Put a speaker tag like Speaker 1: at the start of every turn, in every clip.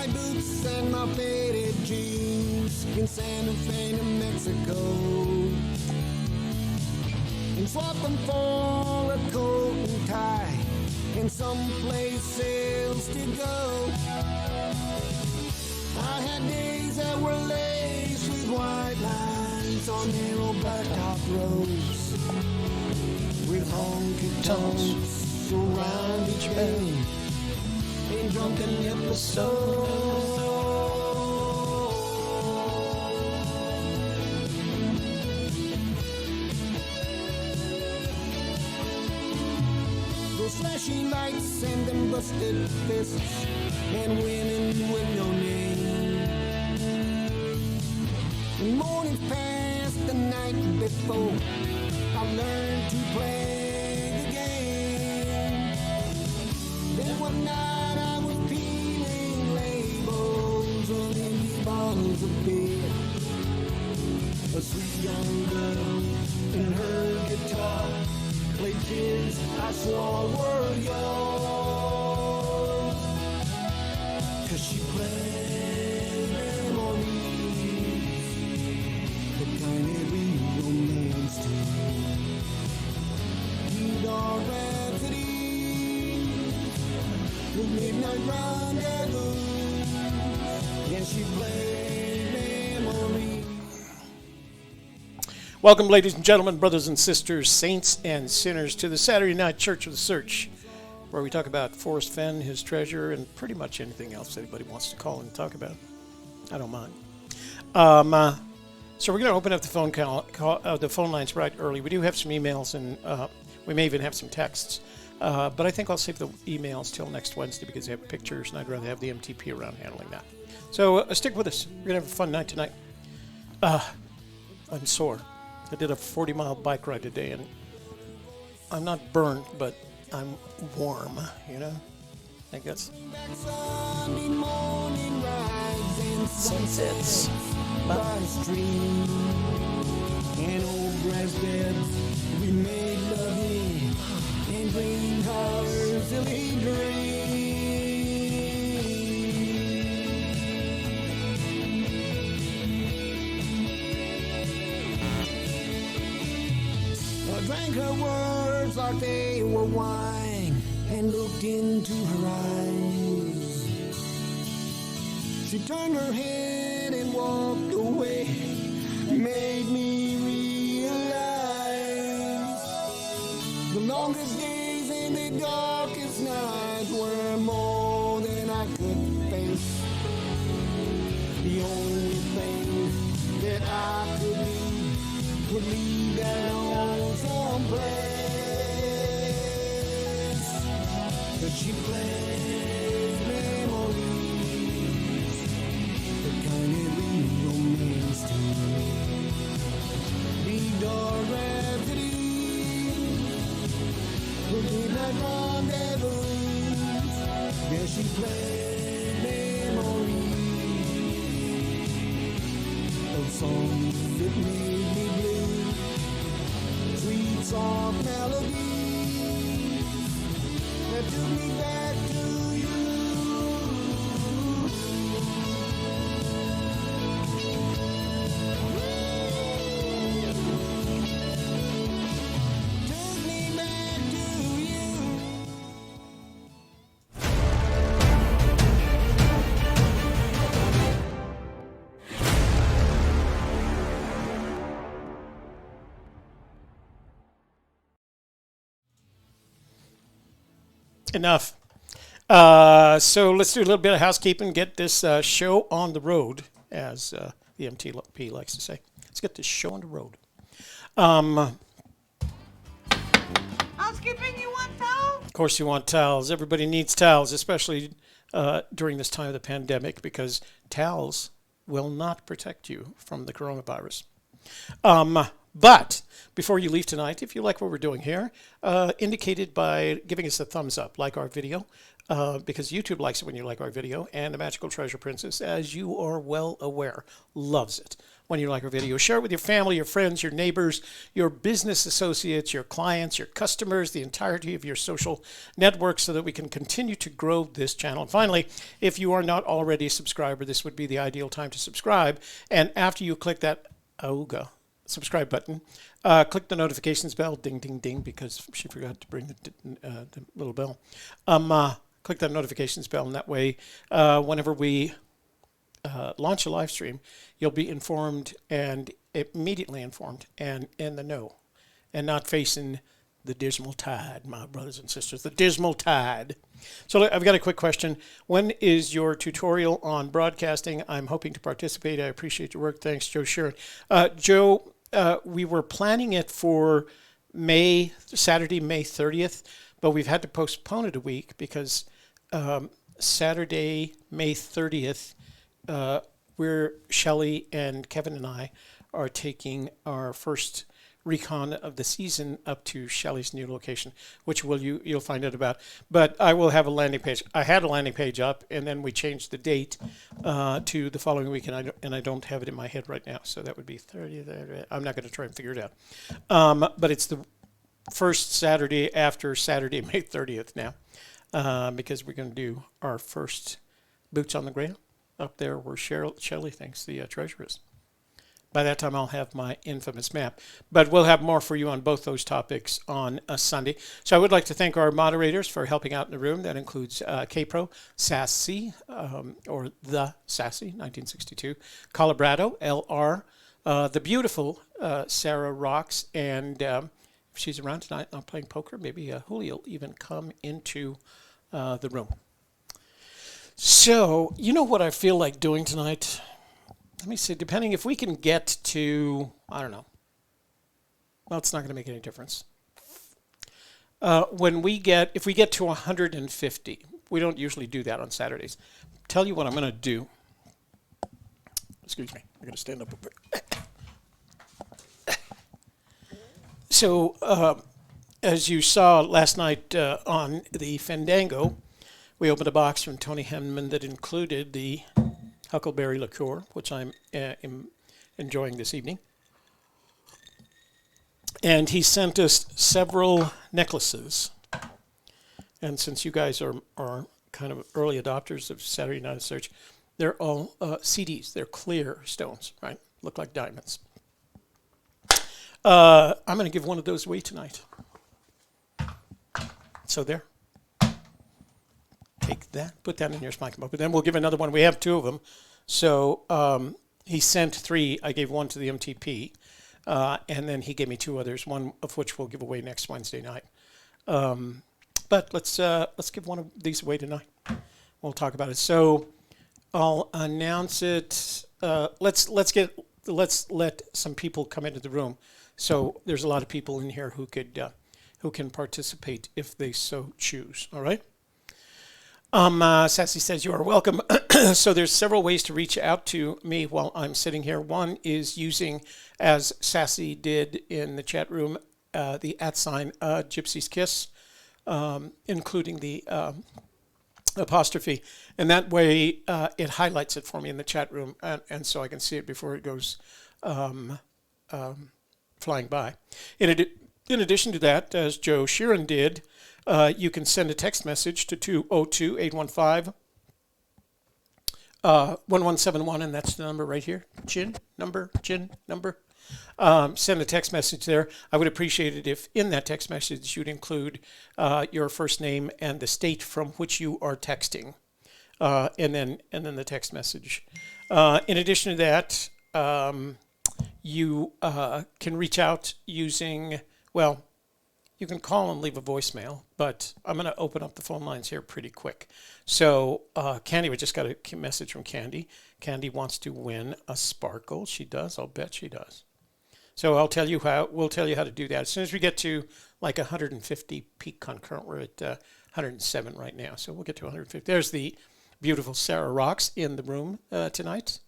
Speaker 1: my boots and my faded jeans in Santa Fe, New Mexico, and swap them for a coat and tie and someplace else to go. I had days that were laced with white lines on narrow blacktop roads, with honky tonks around each bend and drunken episodes. Those flashing lights and them busted fists and women with no name. The morning past the night before I learned to play the game. Then one night I was peeling labels on empty bottles of beer. A sweet young girl and her guitar played kids I swore were yours. 'Cause she played memories, the kind every romance to. You dark rhapsody, the midnight rendezvous. Yeah, she played memories.
Speaker 2: Welcome, ladies and gentlemen, brothers and sisters, saints and sinners, to the Saturday Night Church of the Search, where we talk about Forrest Fenn, his treasure, and pretty much anything else anybody wants to call and talk about. I don't mind. So we're going to open up the the phone lines right early. We do have some emails, and we may even have some texts. But I think I'll save the emails till next Wednesday because they have pictures, and I'd rather have the MTP around handling that. So stick with us. We're going to have a fun night tonight. I'm sore. I did a 40-mile bike ride today, and I'm not burned, but I'm warm, you know? I guess. Sunsets by the stream and old grass beds we made love in and dreamed our silly dreams. I drank her words like they were wine and looked into her eyes. She turned her head and walked away, made me realize the longest days and the darkest nights were more than I could face. The only thing that I could do would lead down someplace that she played memories, the kind of romance to be dark rhapsody, the midnight rendezvous. Yeah, she played memories of songs that made me blue, sweet soft melodies that took me back to you. Took me back to you. Enough. So let's do a little bit of housekeeping, get this show on the road, as the MTP likes to say. Let's get this show on the road.
Speaker 3: Housekeeping, you want towels?
Speaker 2: Of course you want towels. Everybody needs towels, especially during this time of the pandemic, because towels will not protect you from the coronavirus.
Speaker 3: But before you leave tonight, if you like what we're doing here, indicated by giving us a thumbs up, like our video, because YouTube likes it when you like our video, and the Magical Treasure Princess, as you are well aware, loves it when you like our video. Share it with your family, your friends, your neighbors, your business associates, your clients, your customers, the entirety of your social network so that we can continue to grow this channel. And finally, if you are not already a subscriber, this would be the ideal time to subscribe. And after you click that subscribe button, click the notifications bell, ding, ding, ding, because she forgot to bring the little bell. Click that notifications bell, and that way, whenever we launch a live stream, you'll be informed and immediately informed and in the know and not facing the dismal tide, my brothers and sisters, the dismal tide. So I've got a quick question. When is your tutorial on broadcasting? I'm hoping to participate. I appreciate your work. Thanks, Joe Sheeran. Joe, we were planning it for Saturday, May 30th, but we've had to postpone it a week because Saturday, May 30th, where Shelley and Kevin and I are taking our first recon of the season up to Shelley's new location, which you'll find out about. But I will have a landing page. I had a landing page up, and then we changed the date to the following week, and I don't have it in my head right now. So that would be 30th. I'm not going to try and figure it out. But it's the first Saturday after Saturday, May 30th now, because we're going to do our first boots on the ground up there where Shelley thinks the treasure is. By that time, I'll have my infamous map. But we'll have more for you on both those topics on a Sunday. So I would like to thank our moderators for helping out in the room. That includes K-Pro, Sassy, or The Sassy, 1962, Colabrado, LR, the beautiful Sarah Rocks, and if she's around tonight, I'm playing poker. Maybe Julio will even come into the room. So, you know what I feel like doing tonight? Let me see, depending if we can get to, I don't know. Well, it's not going to make any difference. If we get to 150, we don't usually do that on Saturdays. Tell you what I'm going to do. Excuse me, I'm going to stand up a bit. So, as you saw last night on the Fandango, we opened a box from Tony Henman that included the Huckleberry liqueur, which I'm enjoying this evening. And he sent us several necklaces. And since you guys are kind of early adopters of Saturday Night Search, they're all CDs. They're clear stones, right? Look like diamonds. I'm going to give one of those away tonight. So there. Take that, put that in your spike book, but then we'll give another one. We have two of them. So he sent three. I gave one to the MTP, and then he gave me two others, one of which we'll give away next Wednesday night. But let's give one of these away tonight. We'll talk about it. So I'll announce it. Let's let some people come into the room. So there's a lot of people in here who can participate if they so choose. All right. Sassy says you are welcome. So there's several ways to reach out to me while I'm sitting here. One is using, as Sassy did in the chat room, the @ Gypsy's Kiss, including the apostrophe. And that way it highlights it for me in the chat room, and so I can see it before it goes flying by. In addition to that, as Joe Sheeran did, you can send a text message to 202-815-1171, and that's the number right here. Chin number. Send a text message there. I would appreciate it if in that text message you'd include your first name and the state from which you are texting, and then the text message. In addition to that, you can reach out using, well, you can call and leave a voicemail, but I'm going to open up the phone lines here pretty quick. So Candy, we just got a message from Candy. Candy wants to win a sparkle. She does. I'll bet she does. So we'll tell you how to do that. As soon as we get to like 150 peak concurrent, we're at 107 right now. So we'll get to 150. There's the beautiful Sarah Rocks in the room tonight.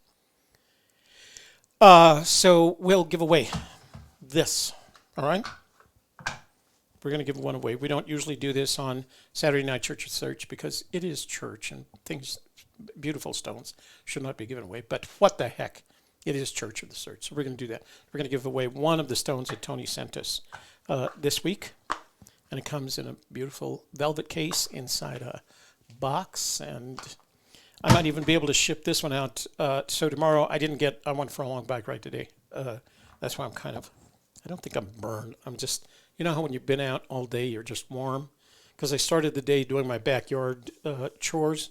Speaker 3: So we'll give away this. All right? We're going to give one away. We don't usually do this on Saturday Night Church of Search because it is church and things, beautiful stones, should not be given away. But what the heck? It is Church of the Search. So we're going to do that. We're going to give away one of the stones that Tony sent us this week. And it comes in a beautiful velvet case inside a box. And I might even be able to ship this one out. So tomorrow, I went for a long bike ride today. That's why I'm I don't think I'm burned. I'm just, you know how when you've been out all day, you're just warm? Because I started the day doing my backyard chores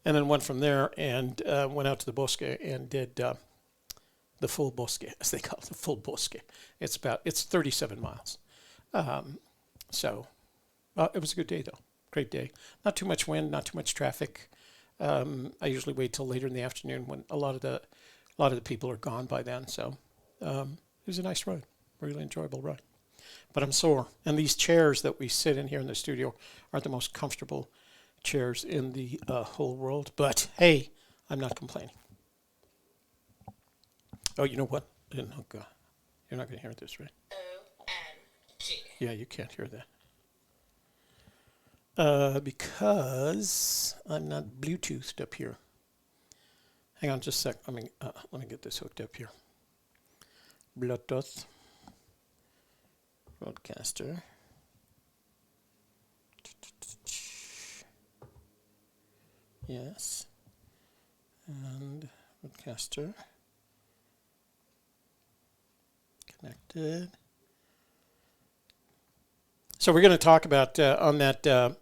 Speaker 3: and then went from there and went out to the bosque and did the full bosque, as they call it, the full bosque. It's 37 miles. So it was a good day, though. Great day. Not too much wind, not too much traffic. I usually wait till later in the afternoon when a lot of the people are gone by then. So it was a nice ride, really enjoyable ride. But I'm sore, and these chairs that we sit in here in the studio aren't the most comfortable chairs in the whole world. But hey, I'm not complaining. Oh, you know what? You're not going to hear this, right? OMG. Yeah, you can't hear that. Because I'm not Bluetoothed up here. Hang on just a sec. Let me get this hooked up here. Bluetooth. Broadcaster. Yes. And broadcaster. Connected. So we're going to talk about on that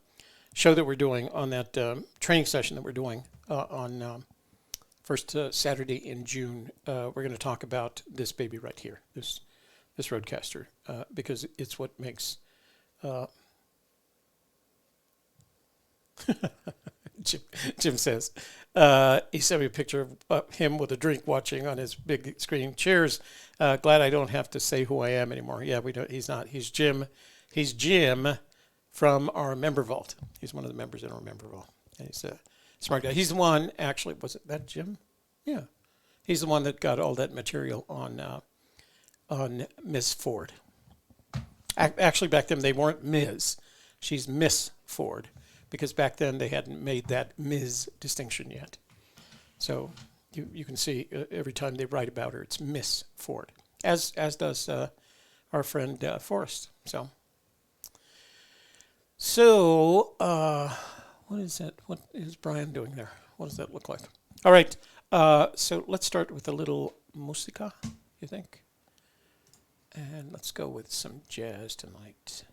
Speaker 3: show that we're doing, on that training session that we're doing on first Saturday in June. We're going to talk about this baby right here, this Roadcaster, because it's what makes Jim says, he sent me a picture of him with a drink watching on his big screen. Cheers. Glad I don't have to say who I am anymore. Yeah, we don't. He's not. He's Jim. He's Jim from our member vault. He's one of the members in our member vault. And he's a smart guy. He's the one, actually, was it that Jim? Yeah. He's the one that got all that material on Miss Ford. Actually, back then, they weren't Ms. She's Miss Ford. Because back then they hadn't made that Ms. distinction yet. So you can see every time they write about her, it's Miss Ford, as does our friend Forrest. So what is that? What is Brian doing there? What does that look like? All right. So let's start with a little musica, you think? And let's go with some jazz tonight.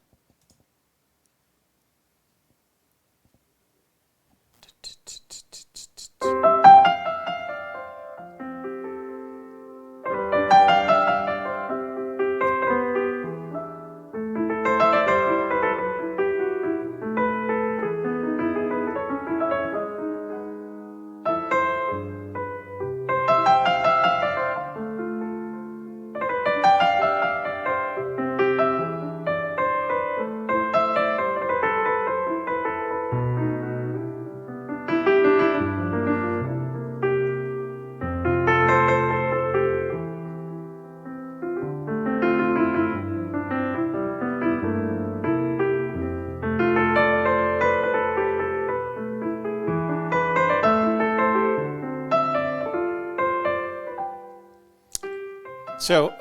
Speaker 3: So,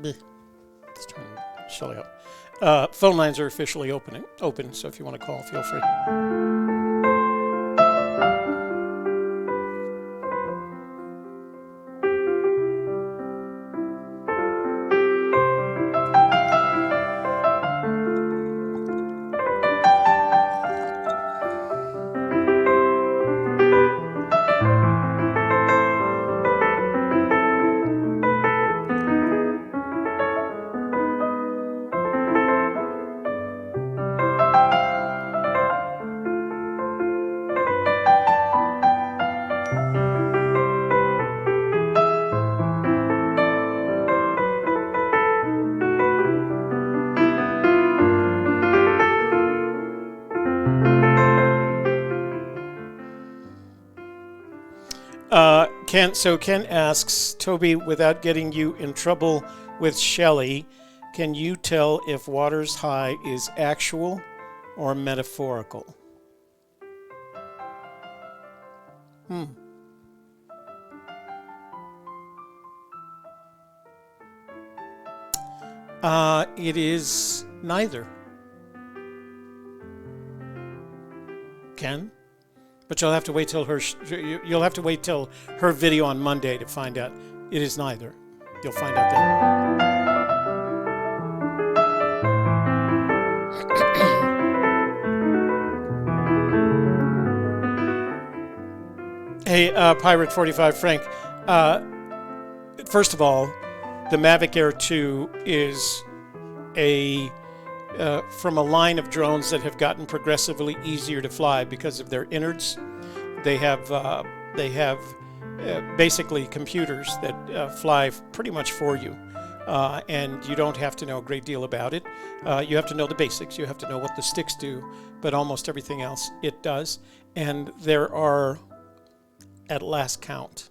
Speaker 3: let's turn Shelly up. Phone lines are officially open, so if you want to call, feel free. Ken asks, Toby, without getting you in trouble with Shelley. Can you tell if water's high is actual or metaphorical? It is neither. Ken? But you'll have to wait till her video on Monday to find out. It is neither. You'll find out then. Hey, Pirate 45 Frank. First of all, the Mavic Air 2 is from a line of drones that have gotten progressively easier to fly because of their innards. They have basically computers that fly pretty much for you, and you don't have to know a great deal about it. You have to know the basics. You have to know what the sticks do, but almost everything else it does. And there are, at last count,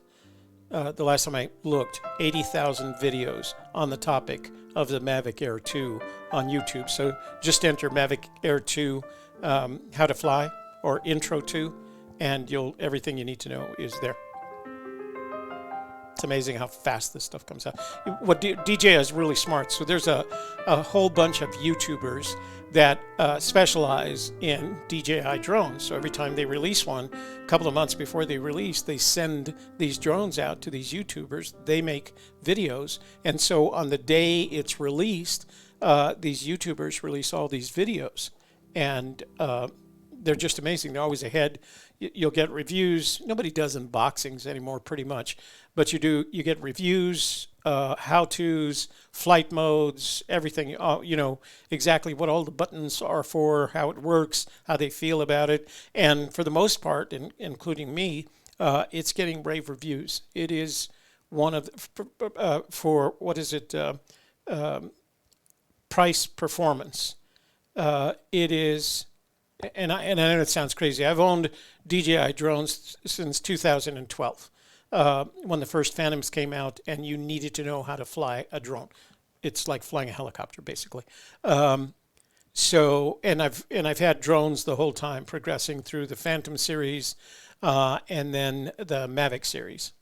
Speaker 3: the last time I looked, 80,000 videos on the topic of the Mavic Air 2 on YouTube. So just enter Mavic Air 2 how to fly or intro to, and everything you need to know is there. It's amazing how fast this stuff comes out. What DJI is really smart. So there's a whole bunch of YouTubers that specialize in DJI drones. So every time they release one, a couple of months before they release, they send these drones out to these YouTubers. They make videos. And so on the day it's released, these YouTubers release all these videos. And they're just amazing. They're always ahead. You'll get reviews. Nobody does unboxings anymore, pretty much. But you get reviews, how-tos, flight modes, everything, exactly what all the buttons are for, how it works, how they feel about it. And for the most part, including me, it's getting rave reviews. It is one of for what is it, price performance. It is, and I know it sounds crazy. I've owned DJI drones since 2012. When the first Phantoms came out and you needed to know how to fly a drone. It's like flying a helicopter, basically. And I've had drones the whole time, progressing through the Phantom series and then the Mavic series.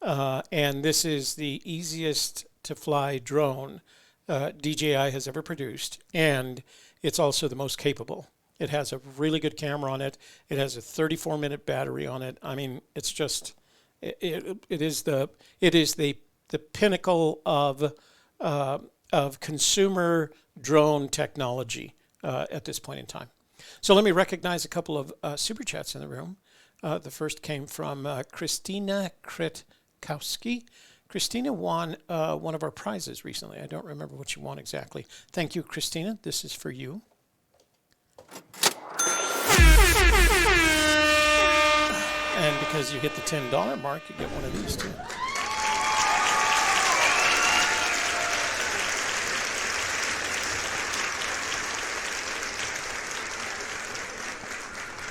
Speaker 3: And this is the easiest to fly drone DJI has ever produced, and it's also the most capable. It has a really good camera on it. It has a 34-minute battery on it. I mean, it's just... It is the pinnacle of consumer drone technology at this point in time. So let me recognize a couple of super chats in the room. The first came from Christina Kretkowski. Christina won one of our prizes recently. I don't remember what she won exactly. Thank you, Christina. This is for you. And because you hit the $10 mark, you get one of these too.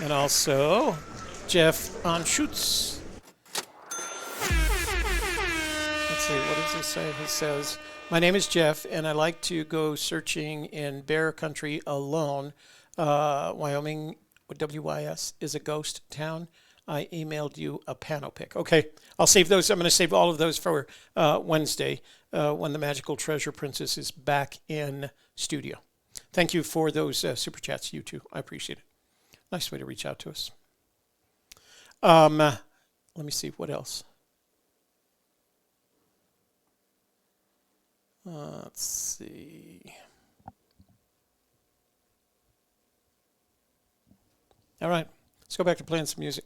Speaker 3: And also, Jeff Anschutz. Let's see, what does he say? He says, my name is Jeff, and I like to go searching in bear country alone. Wyoming, WYS, is a ghost town. I emailed you a panel pic. Okay, I'll save those. I'm going to save all of those for Wednesday when the Magical Treasure Princess is back in studio. Thank you for those super chats, you two. I appreciate it. Nice way to reach out to us. Let me see, what else? Let's see. All right, let's go back to playing some music.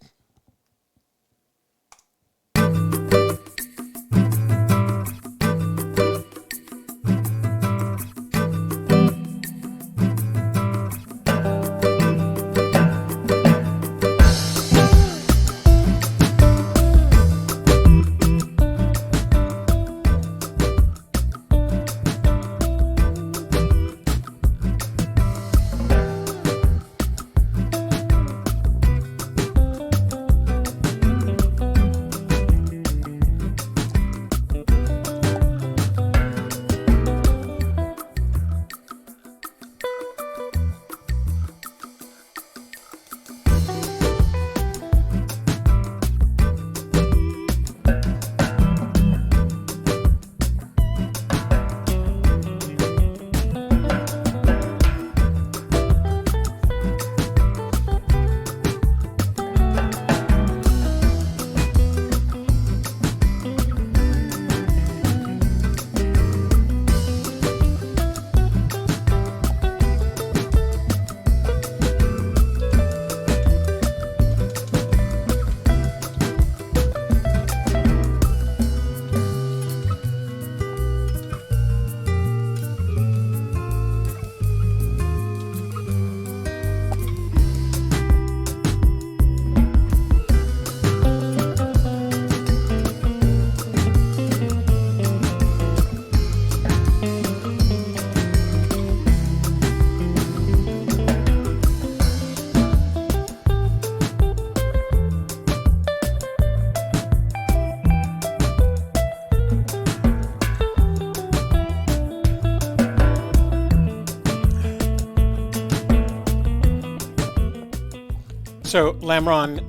Speaker 3: So, Lamron,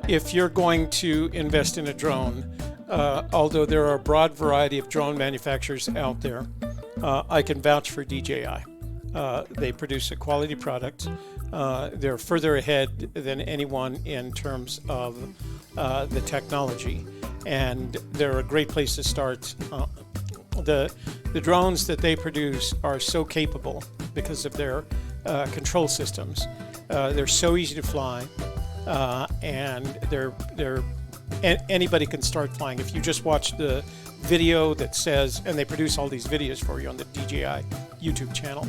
Speaker 3: if you're going to invest in a drone, although there are a broad variety of drone manufacturers out there, I can vouch for DJI. They produce a quality product. They're further ahead than anyone in terms of the technology, and they're a great place to start. The drones that they produce are so capable because of their control systems. They're so easy to fly, and anybody can start flying. If you just watch the video that says, and they produce all these videos for you on the DJI YouTube channel.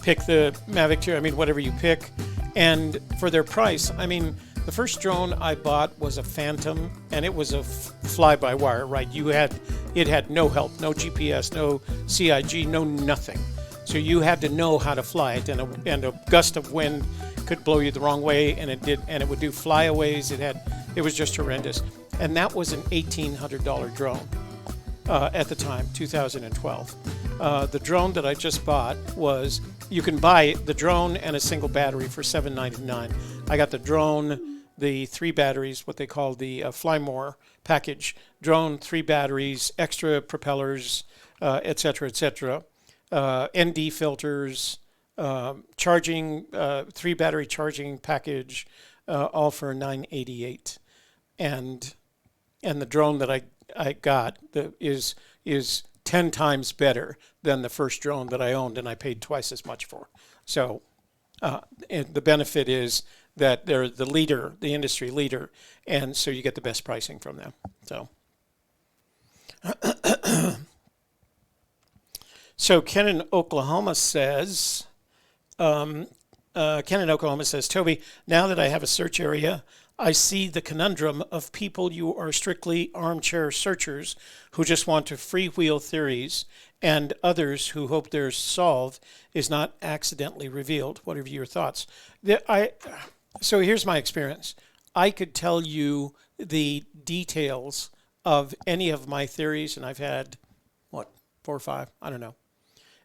Speaker 3: Pick the Mavic 2, I mean, whatever you pick. And for their price, I mean, the first drone I bought was a Phantom, and it was a fly-by-wire, right? It had no help, no GPS, no CIG, no nothing. So you had to know how to fly it, and a gust of wind could blow you the wrong way, and it would do flyaways. It was just horrendous. And that was an $1,800 drone at the time, 2012. The drone that I just bought was, you can buy the drone and a single battery for $799. I got the drone, the 3 batteries, what they call the Fly More package. Drone, 3 batteries, extra propellers, etc., etc. ND filters, charging, 3 battery charging package, all for $988. And the drone that I got is 10 times better than the first drone that I owned, and I paid twice as much for. So and the benefit is that they're the leader, the industry leader, and so you get the best pricing from them. So so Ken in Oklahoma says, Toby, now that I have a search area, I see the conundrum of people you are strictly armchair searchers who just want to freewheel theories, and others who hope their solve is not accidentally revealed. What are your thoughts? So here's my experience. I could tell you the details of any of my theories, and I've had, 4 or 5? I don't know.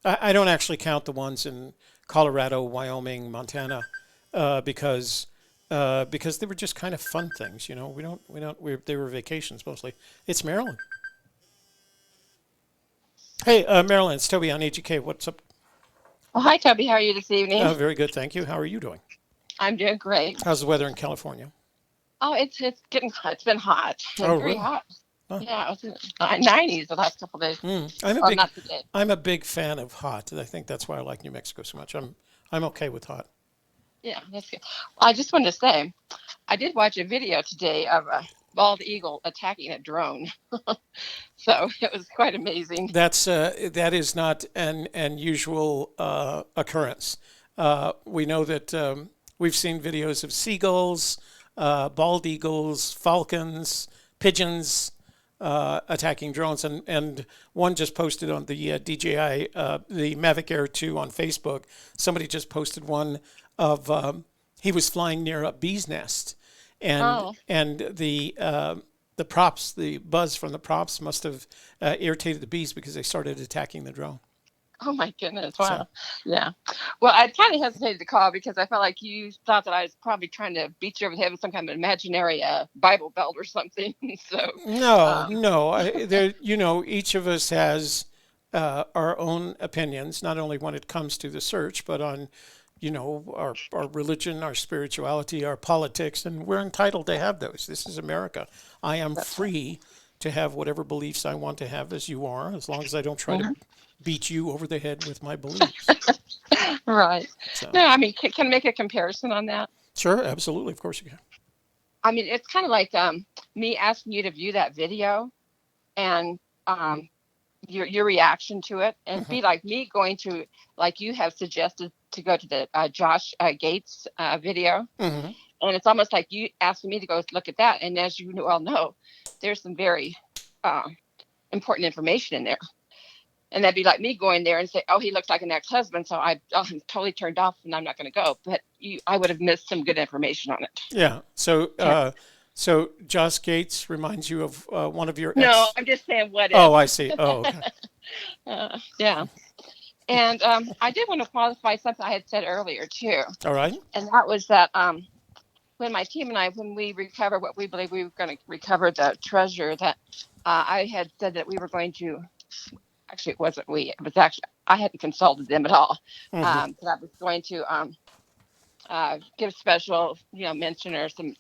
Speaker 3: I don't actually count the ones in Colorado, Wyoming, Montana, because they were just kind of fun things, you know. They were vacations mostly. It's Maryland. Hey, Marilyn, it's Toby on AGK. What's up?
Speaker 4: Oh, hi, Toby. How are you this evening?
Speaker 3: Very good, thank you. How are you doing?
Speaker 4: I'm doing great.
Speaker 3: How's the weather in California?
Speaker 4: Oh, it's getting hot. It's been hot.
Speaker 3: Oh,
Speaker 4: very
Speaker 3: really?
Speaker 4: hot.
Speaker 3: Huh.
Speaker 4: Yeah, it was in the 90s the last couple of days.
Speaker 3: I'm a big fan of hot. I think that's why I like New Mexico so much. I'm okay with hot.
Speaker 4: Yeah, that's good. Well, I just wanted to say, I did watch a video today of a bald eagle attacking a drone. So it was quite amazing.
Speaker 3: That is not an unusual occurrence. We know that we've seen videos of seagulls, bald eagles, falcons, pigeons attacking drones, and one just posted on the DJI, the Mavic Air 2 on Facebook. Somebody just posted one of he was flying near a bee's nest, and the props, the buzz from the props must have irritated the bees because they started attacking the drone.
Speaker 4: Oh my goodness! Wow. So, yeah. Well, I kind of hesitated to call because I felt like you thought that I was probably trying to beat you over the head with some kind of imaginary Bible belt or something. So no. Each of us has our own opinions, not only when it comes to the search, but on our religion, our spirituality, our politics, and we're entitled to have those. This is America. I am free to have whatever beliefs I want to have, as you are, as long as I don't try to beat you over the head with my beliefs. Right. So. No, I mean, can I make a comparison on that?
Speaker 3: Sure, absolutely. Of course you can.
Speaker 4: I mean, it's kind of like me asking you to view that video and your reaction to it, and be like me going to, like you have suggested, to go to the Josh Gates video. And it's almost like you asking me to go look at that. And as you well know, there's some very important information in there. And that'd be like me going there and say, oh, he looks like an ex-husband, so I'm totally turned off and I'm not going to go. But I would have missed some good information on it.
Speaker 3: Yeah. So Josh Gates reminds you of one of your
Speaker 4: No, I'm just saying what
Speaker 3: Oh, I see. Oh, okay.
Speaker 4: Yeah. And I did want to qualify something I had said earlier too.
Speaker 3: All right.
Speaker 4: And that was that when my team and I, when we recover what we believe we were going to recover the treasure, that I had said that we were going to. Actually, it wasn't we. It was actually I hadn't consulted them at all.
Speaker 3: Mm-hmm.
Speaker 4: But I was going to give special, mention or some,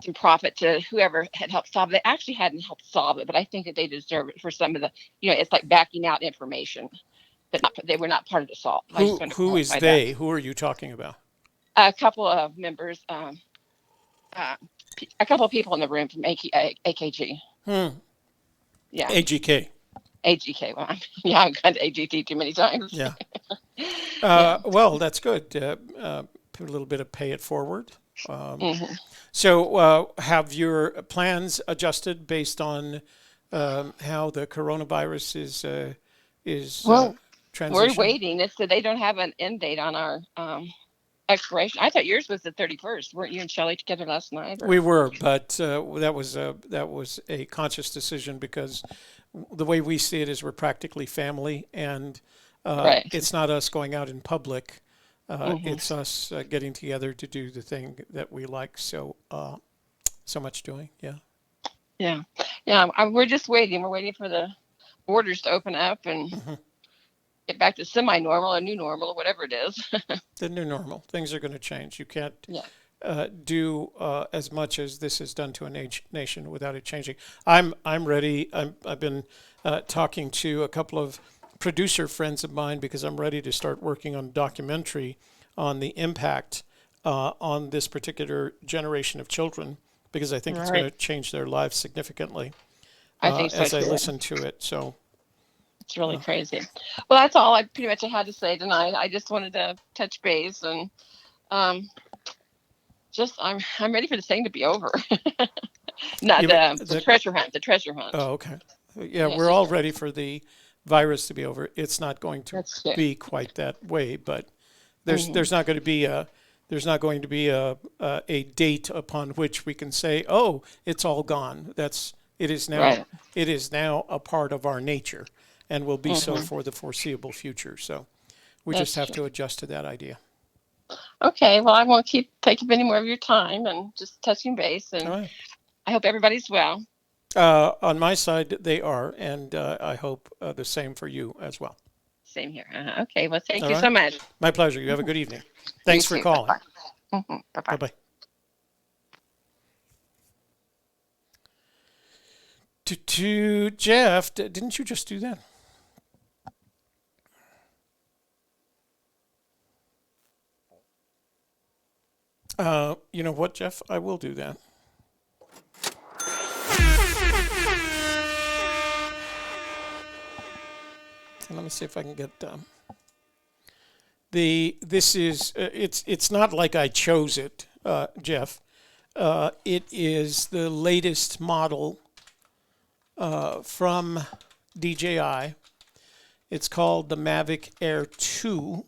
Speaker 4: some profit to whoever had helped solve it. They actually hadn't helped solve it, but I think that they deserve it for some of the, it's like backing out information that they were not part of the solve.
Speaker 3: Who is they? Who are you talking about?
Speaker 4: A couple of members, a couple of people in the room from AKG. Yeah.
Speaker 3: AGK.
Speaker 4: AGK. Well, I've gone to AGT too many times.
Speaker 3: Yeah. Well, that's good. Put a little bit of pay it forward. So have your plans adjusted based on how the coronavirus is transitioning?
Speaker 4: We're waiting. It's that they don't have an end date on our expiration. I thought yours was the 31st. Weren't you and Shelley together last night? Or?
Speaker 3: We were, but that was a conscious decision because the way we see it is we're practically family, and it's not us going out in public. It's us getting together to do the thing that we like so much doing. Yeah. We're just waiting. We're waiting for the borders to open up and get back to semi-normal, a new normal, or whatever it is. The new normal. Things are going to change. You can't do as much as this has done to a nation without it changing. I'm ready. I've been talking to a couple of producer friends of mine because I'm ready to start working on a documentary on the impact on this particular generation of children, because I think it's going to change their lives significantly.
Speaker 4: I think so
Speaker 3: as
Speaker 4: too.
Speaker 3: I listen to it. So
Speaker 4: it's really crazy. Well, that's all I pretty much had to say tonight. I just wanted to touch base and I'm ready for this thing to be over. Not the treasure hunt. The treasure hunt.
Speaker 3: Oh, okay. Yeah, we're all ready for the virus to be over. It's not going to be quite that way, but there's not going to be a date upon which we can say, oh, it's all gone. It is now a part of our nature, and will be so for the foreseeable future. So we just have to adjust to that idea.
Speaker 4: Okay, well, I won't keep taking any more of your time, and just touching base, and I hope everybody's well.
Speaker 3: On my side, they are, and I hope the same for you as well.
Speaker 4: Same here. Okay, well, thank you so much.
Speaker 3: My pleasure. You have a good evening. Thanks for calling.
Speaker 4: Bye-bye.
Speaker 3: Bye-bye. To Jeff, didn't you just do that? You know what, Jeff? I will do that. Let me see if I can get this is it's not like I chose it, Jeff. It is the latest model from DJI. It's called the Mavic Air 2.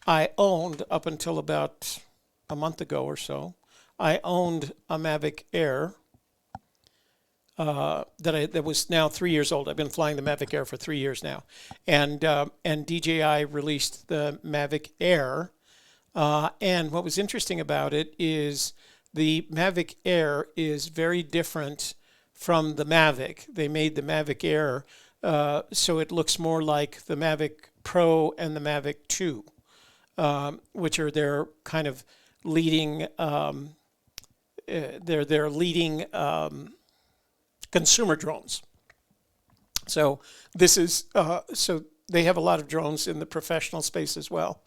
Speaker 3: I owned up until about a month ago or so. I owned a Mavic Air that was now 3 years old. I've been flying the Mavic Air for 3 years now, and DJI released the Mavic Air, and what was interesting about it is the Mavic Air is very different from the Mavic. They made the Mavic Air so it looks more like the Mavic Pro and the Mavic 2, which are their kind of leading. They're leading. Consumer drones. So this is so they have a lot of drones in the professional space as well,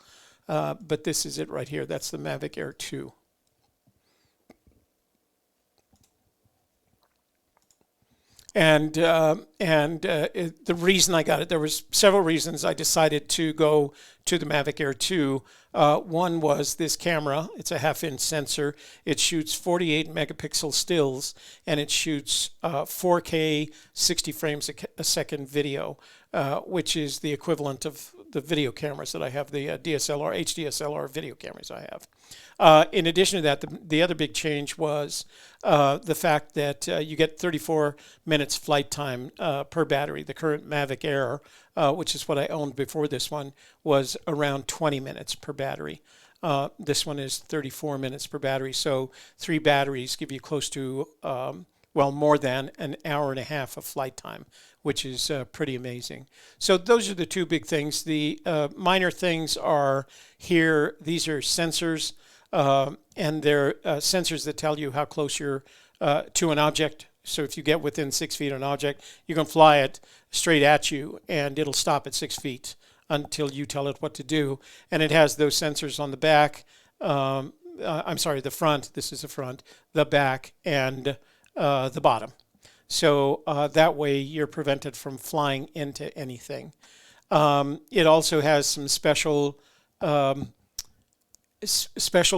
Speaker 3: but this is it right here. That's the Mavic Air 2. And the reason I got it, there was several reasons I decided to go to the Mavic Air 2. One was this camera. It's a half-inch sensor. It shoots 48 megapixel stills, and it shoots 4K 60 frames a second video, which is the equivalent of the video cameras that I have, the DSLR, HDSLR video cameras I have. In addition to that, the other big change was the fact that you get 34 minutes flight time per battery. The current Mavic Air, which is what I owned before this one, was around 20 minutes per battery. This one is 34 minutes per battery. So 3 batteries give you close to, well, more than an hour and a half of flight time, which is pretty amazing. So those are the 2 big things. The minor things are here. These are sensors, and they're sensors that tell you how close you're to an object. So if you get within 6 feet of an object, you can fly it straight at you, and it'll stop at 6 feet until you tell it what to do. And it has those sensors on the back. I'm sorry, the front. This is the front, the back, and the bottom. So that way you're prevented from flying into anything. It also has some special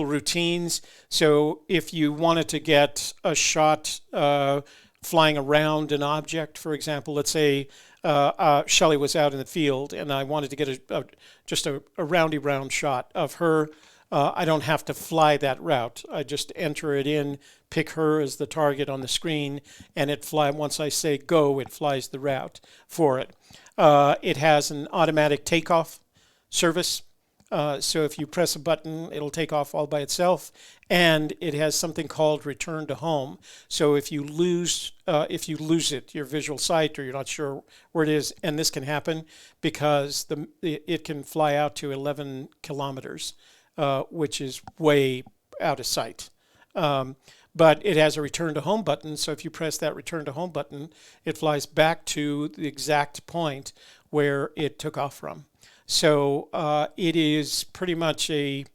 Speaker 3: routines. So if you wanted to get a shot flying around an object, for example, let's say Shelley was out in the field and I wanted to get just a round shot of her. I don't have to fly that route. I just enter it in, pick her as the target on the screen, and once I say go, it flies the route for it. It has an automatic takeoff service. So if you press a button, it'll take off all by itself. And it has something called return to home. So if you lose it, your visual sight, or you're not sure where it is, and this can happen because it can fly out to 11 kilometers. Which is way out of sight. But it has a return to home button, so if you press that return to home button, it flies back to the exact point where it took off from. So it is pretty much a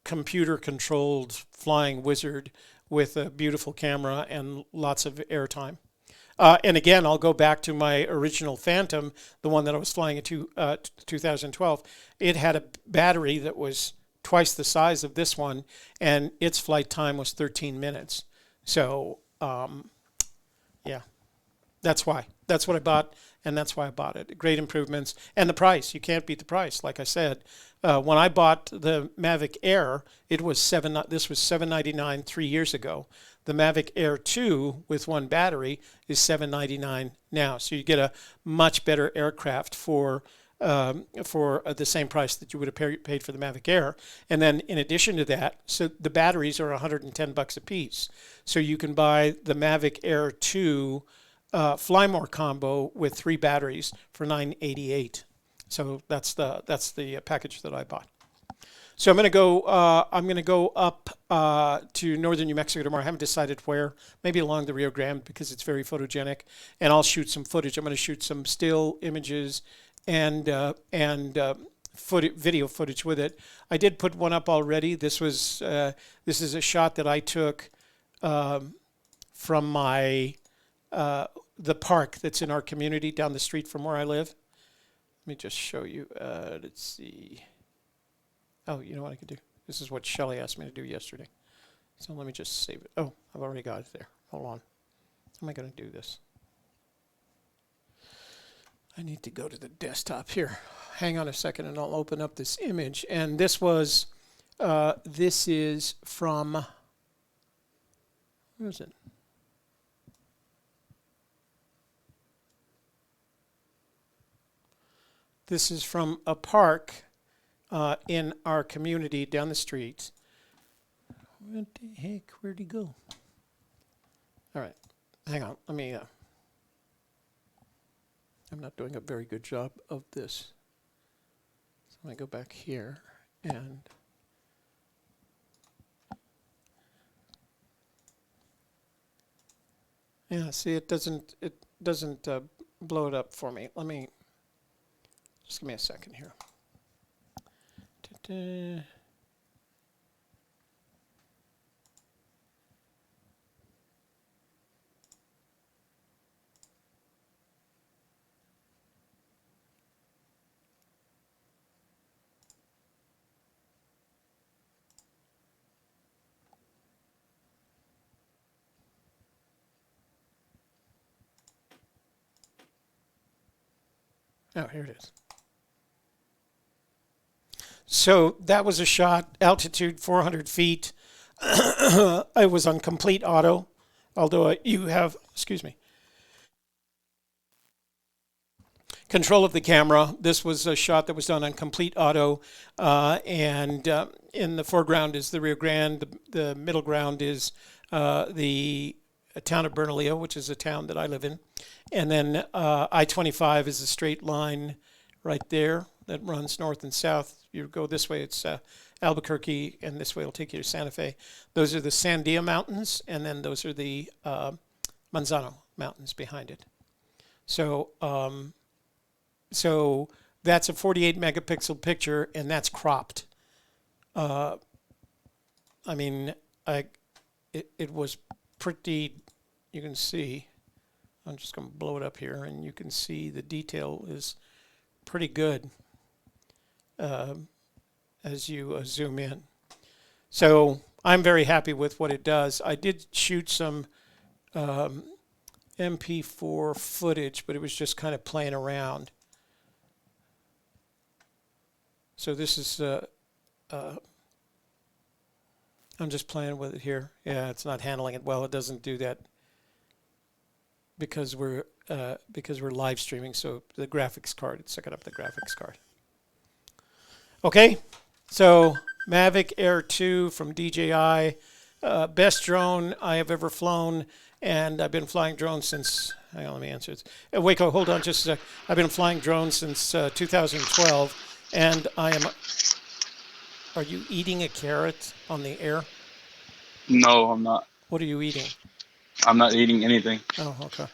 Speaker 3: computer-controlled flying wizard with a beautiful camera and lots of airtime. And again, I'll go back to my original Phantom, the one that I was flying in 2012. It had a battery that was twice the size of this one, and its flight time was 13 minutes. So, yeah, that's why. That's what I bought, and that's why I bought it. Great improvements. And the price, you can't beat the price. Like I said, when I bought the Mavic Air, this was $799 3 years ago. The Mavic Air 2 with 1 battery is $799 now. So you get a much better aircraft for the same price that you would have paid for the Mavic Air. And then in addition to that, so the batteries are $110 a piece. So you can buy the Mavic Air 2 Fly More combo with 3 batteries for $988. So that's the package that I bought. So I'm going to go up to northern New Mexico tomorrow. I haven't decided where. Maybe along the Rio Grande because it's very photogenic, and I'll shoot some footage. I'm going to shoot some still images and video footage with it. I did put one up already. This is a shot that I took from the park that's in our community down the street from where I live. Let me just show you. Let's see. Oh, you know what I could do? This is what Shelley asked me to do yesterday. So let me just save it. Oh, I've already got it there. Hold on. How am I going to do this? I need to go to the desktop here. Hang on a second and I'll open up this image. And this is from, where is it? This is from a park in our community down the street. What the heck? Where'd he go? All right. Hang on. Let me... I'm not doing a very good job of this. So I'm going to go back here and... Yeah, see, it doesn't blow it up for me. Let me... Just give me a second here. Ta-da. Oh, here it is. So that was a shot, altitude 400 feet. I was on complete auto, although you have, excuse me, control of the camera. This was a shot that was done on complete auto, and in the foreground is the Rio Grande. The middle ground is the town of Bernalillo, which is a town that I live in, and then I-25 is a straight line right there that runs north and south. You go this way, it's Albuquerque, and this way it'll take you to Santa Fe. Those are the Sandia Mountains, and then those are the Manzano Mountains behind it. So, so that's a 48 megapixel picture, and that's cropped. I mean, it was pretty. You can see. I'm just going to blow it up here, and you can see the detail is pretty good as you zoom in. So I'm very happy with what it does. I did shoot some MP4 footage, but it was just kind of playing around. So this is, I'm just playing with it here. Yeah, it's not handling it well. It doesn't do that because we're live streaming. So the graphics card, it's sucking up the graphics card. Okay, so Mavic Air 2 from DJI, best drone I have ever flown, and I've been flying drones since. Hang on, let me answer it. Waco, hold on just a sec. I've been flying drones since 2012. And I am. Are you eating a carrot on the air?
Speaker 5: No, I'm not.
Speaker 3: What are you eating?
Speaker 5: I'm not eating anything.
Speaker 3: Oh, okay.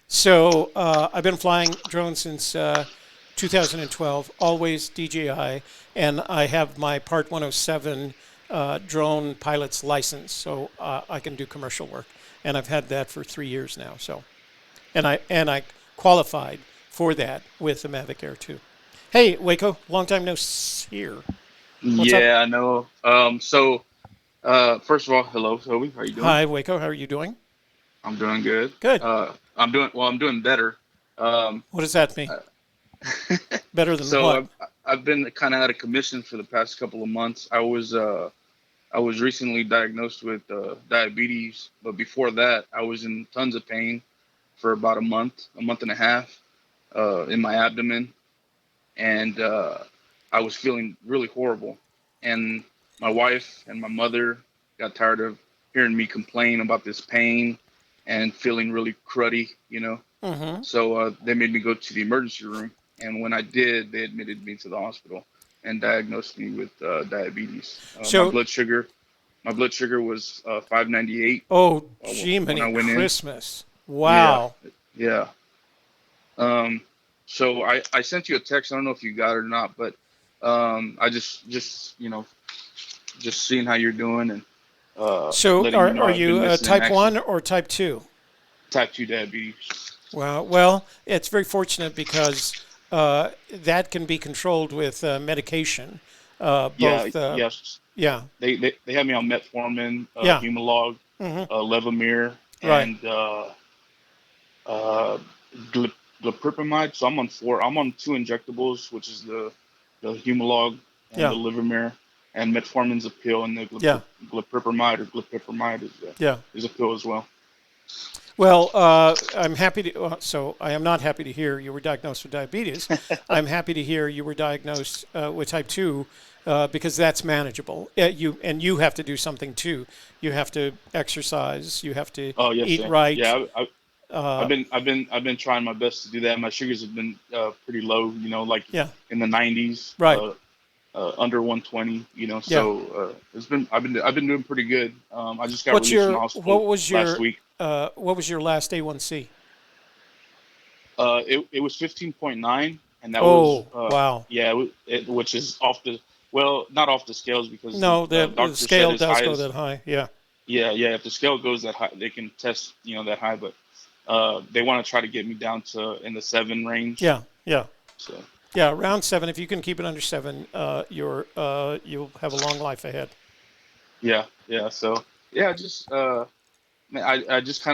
Speaker 3: So I've been flying drones since 2012, always DJI, and I have my Part 107 drone pilot's license, so I can do commercial work, and I've had that for 3 years now. So, and I qualified for that with the Mavic Air 2. Hey, Waco, long time no here. What's up?
Speaker 5: I know. First of all, hello, Toby. How are you doing?
Speaker 3: Hi, Waco. How are you doing?
Speaker 5: I'm doing good.
Speaker 3: Good.
Speaker 5: I'm doing better.
Speaker 3: What does that mean? Better than
Speaker 5: so
Speaker 3: what?
Speaker 5: I've been kind of out of commission for the past couple of months. I was recently diagnosed with diabetes, but before that, I was in tons of pain for about a month and a half. In my abdomen, and I was feeling really horrible. And my wife and my mother got tired of hearing me complain about this pain and feeling really cruddy, you know.
Speaker 3: Mm-hmm.
Speaker 5: So they made me go to the emergency room, and when I did, they admitted me to the hospital and diagnosed me with diabetes.
Speaker 3: So
Speaker 5: my blood sugar was 598.
Speaker 3: Oh, gee, many Christmas! Wow.
Speaker 5: Yeah. So I sent you a text. I don't know if you got it or not, but I just seeing how you're doing and
Speaker 3: so are you type 1 or type 2?
Speaker 5: Type 2 diabetes.
Speaker 3: Wow. Well, it's very fortunate because that can be controlled with medication.
Speaker 5: Yes.
Speaker 3: Yeah.
Speaker 5: They have me on metformin, Humalog,
Speaker 3: Mm-hmm.
Speaker 5: Levemir,
Speaker 3: Right.
Speaker 5: and glipropamide. So I'm on 2 injectables, which is the Humalog and the Levemir, and metformin's a pill, and the glipropamide is a pill as well.
Speaker 3: Well, I'm happy to. So I am not happy to hear you were diagnosed with diabetes. I'm happy to hear you were diagnosed with type 2 because that's manageable. You have to do something too. You have to exercise. You have to eat right.
Speaker 5: Yeah, I've been trying my best to do that. My sugars have been pretty low, you know, like in the 90s,
Speaker 3: right?
Speaker 5: Under 120, you know. So I've been doing pretty good. I just got released from the hospital last week.
Speaker 3: What was your last A1C?
Speaker 5: It was 15.9, and that
Speaker 3: was wow.
Speaker 5: Yeah, which is not off the scales because
Speaker 3: the scale does go that high. Yeah.
Speaker 5: Yeah. If the scale goes that high, they can test that high, but they want to try to get me down to in the 7 range.
Speaker 3: Yeah.
Speaker 5: So.
Speaker 3: Yeah, around 7. If you can keep it under 7, you'll have a long life ahead.
Speaker 5: Yeah. So I just kind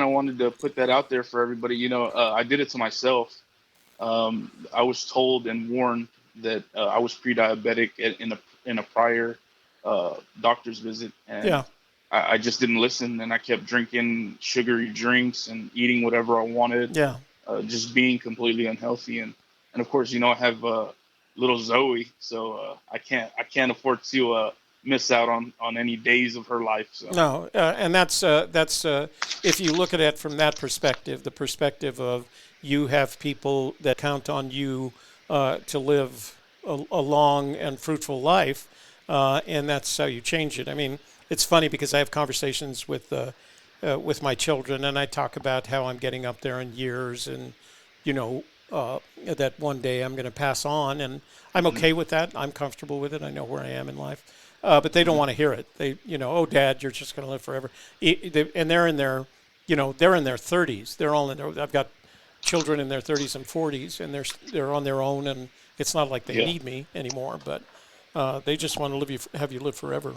Speaker 5: of wanted to put that out there for everybody. You know, I did it to myself. I was told and warned, that I was pre-diabetic in a prior doctor's visit, and
Speaker 3: Yeah.
Speaker 5: I just didn't listen, and I kept drinking sugary drinks and eating whatever I wanted,
Speaker 3: Yeah.
Speaker 5: just being completely unhealthy. And of course, I have little Zoe, so I can't afford to miss out on any days of her life. So
Speaker 3: No, and that's if you look at it from that perspective, the perspective of you have people that count on you to live a long and fruitful life, and that's how you change it. I mean, it's funny because I have conversations with my children, and I talk about how I'm getting up there in years, and that one day I'm going to pass on, and I'm okay with that. I'm comfortable with it. I know where I am in life. But they don't want to hear it. They, oh, Dad, you're just going to live forever. And they're in their, they're in their 30s. They're all in their. I've got children in their 30s and 40s, and they're on their own, and it's not like they need me anymore. But they just want to have you live forever.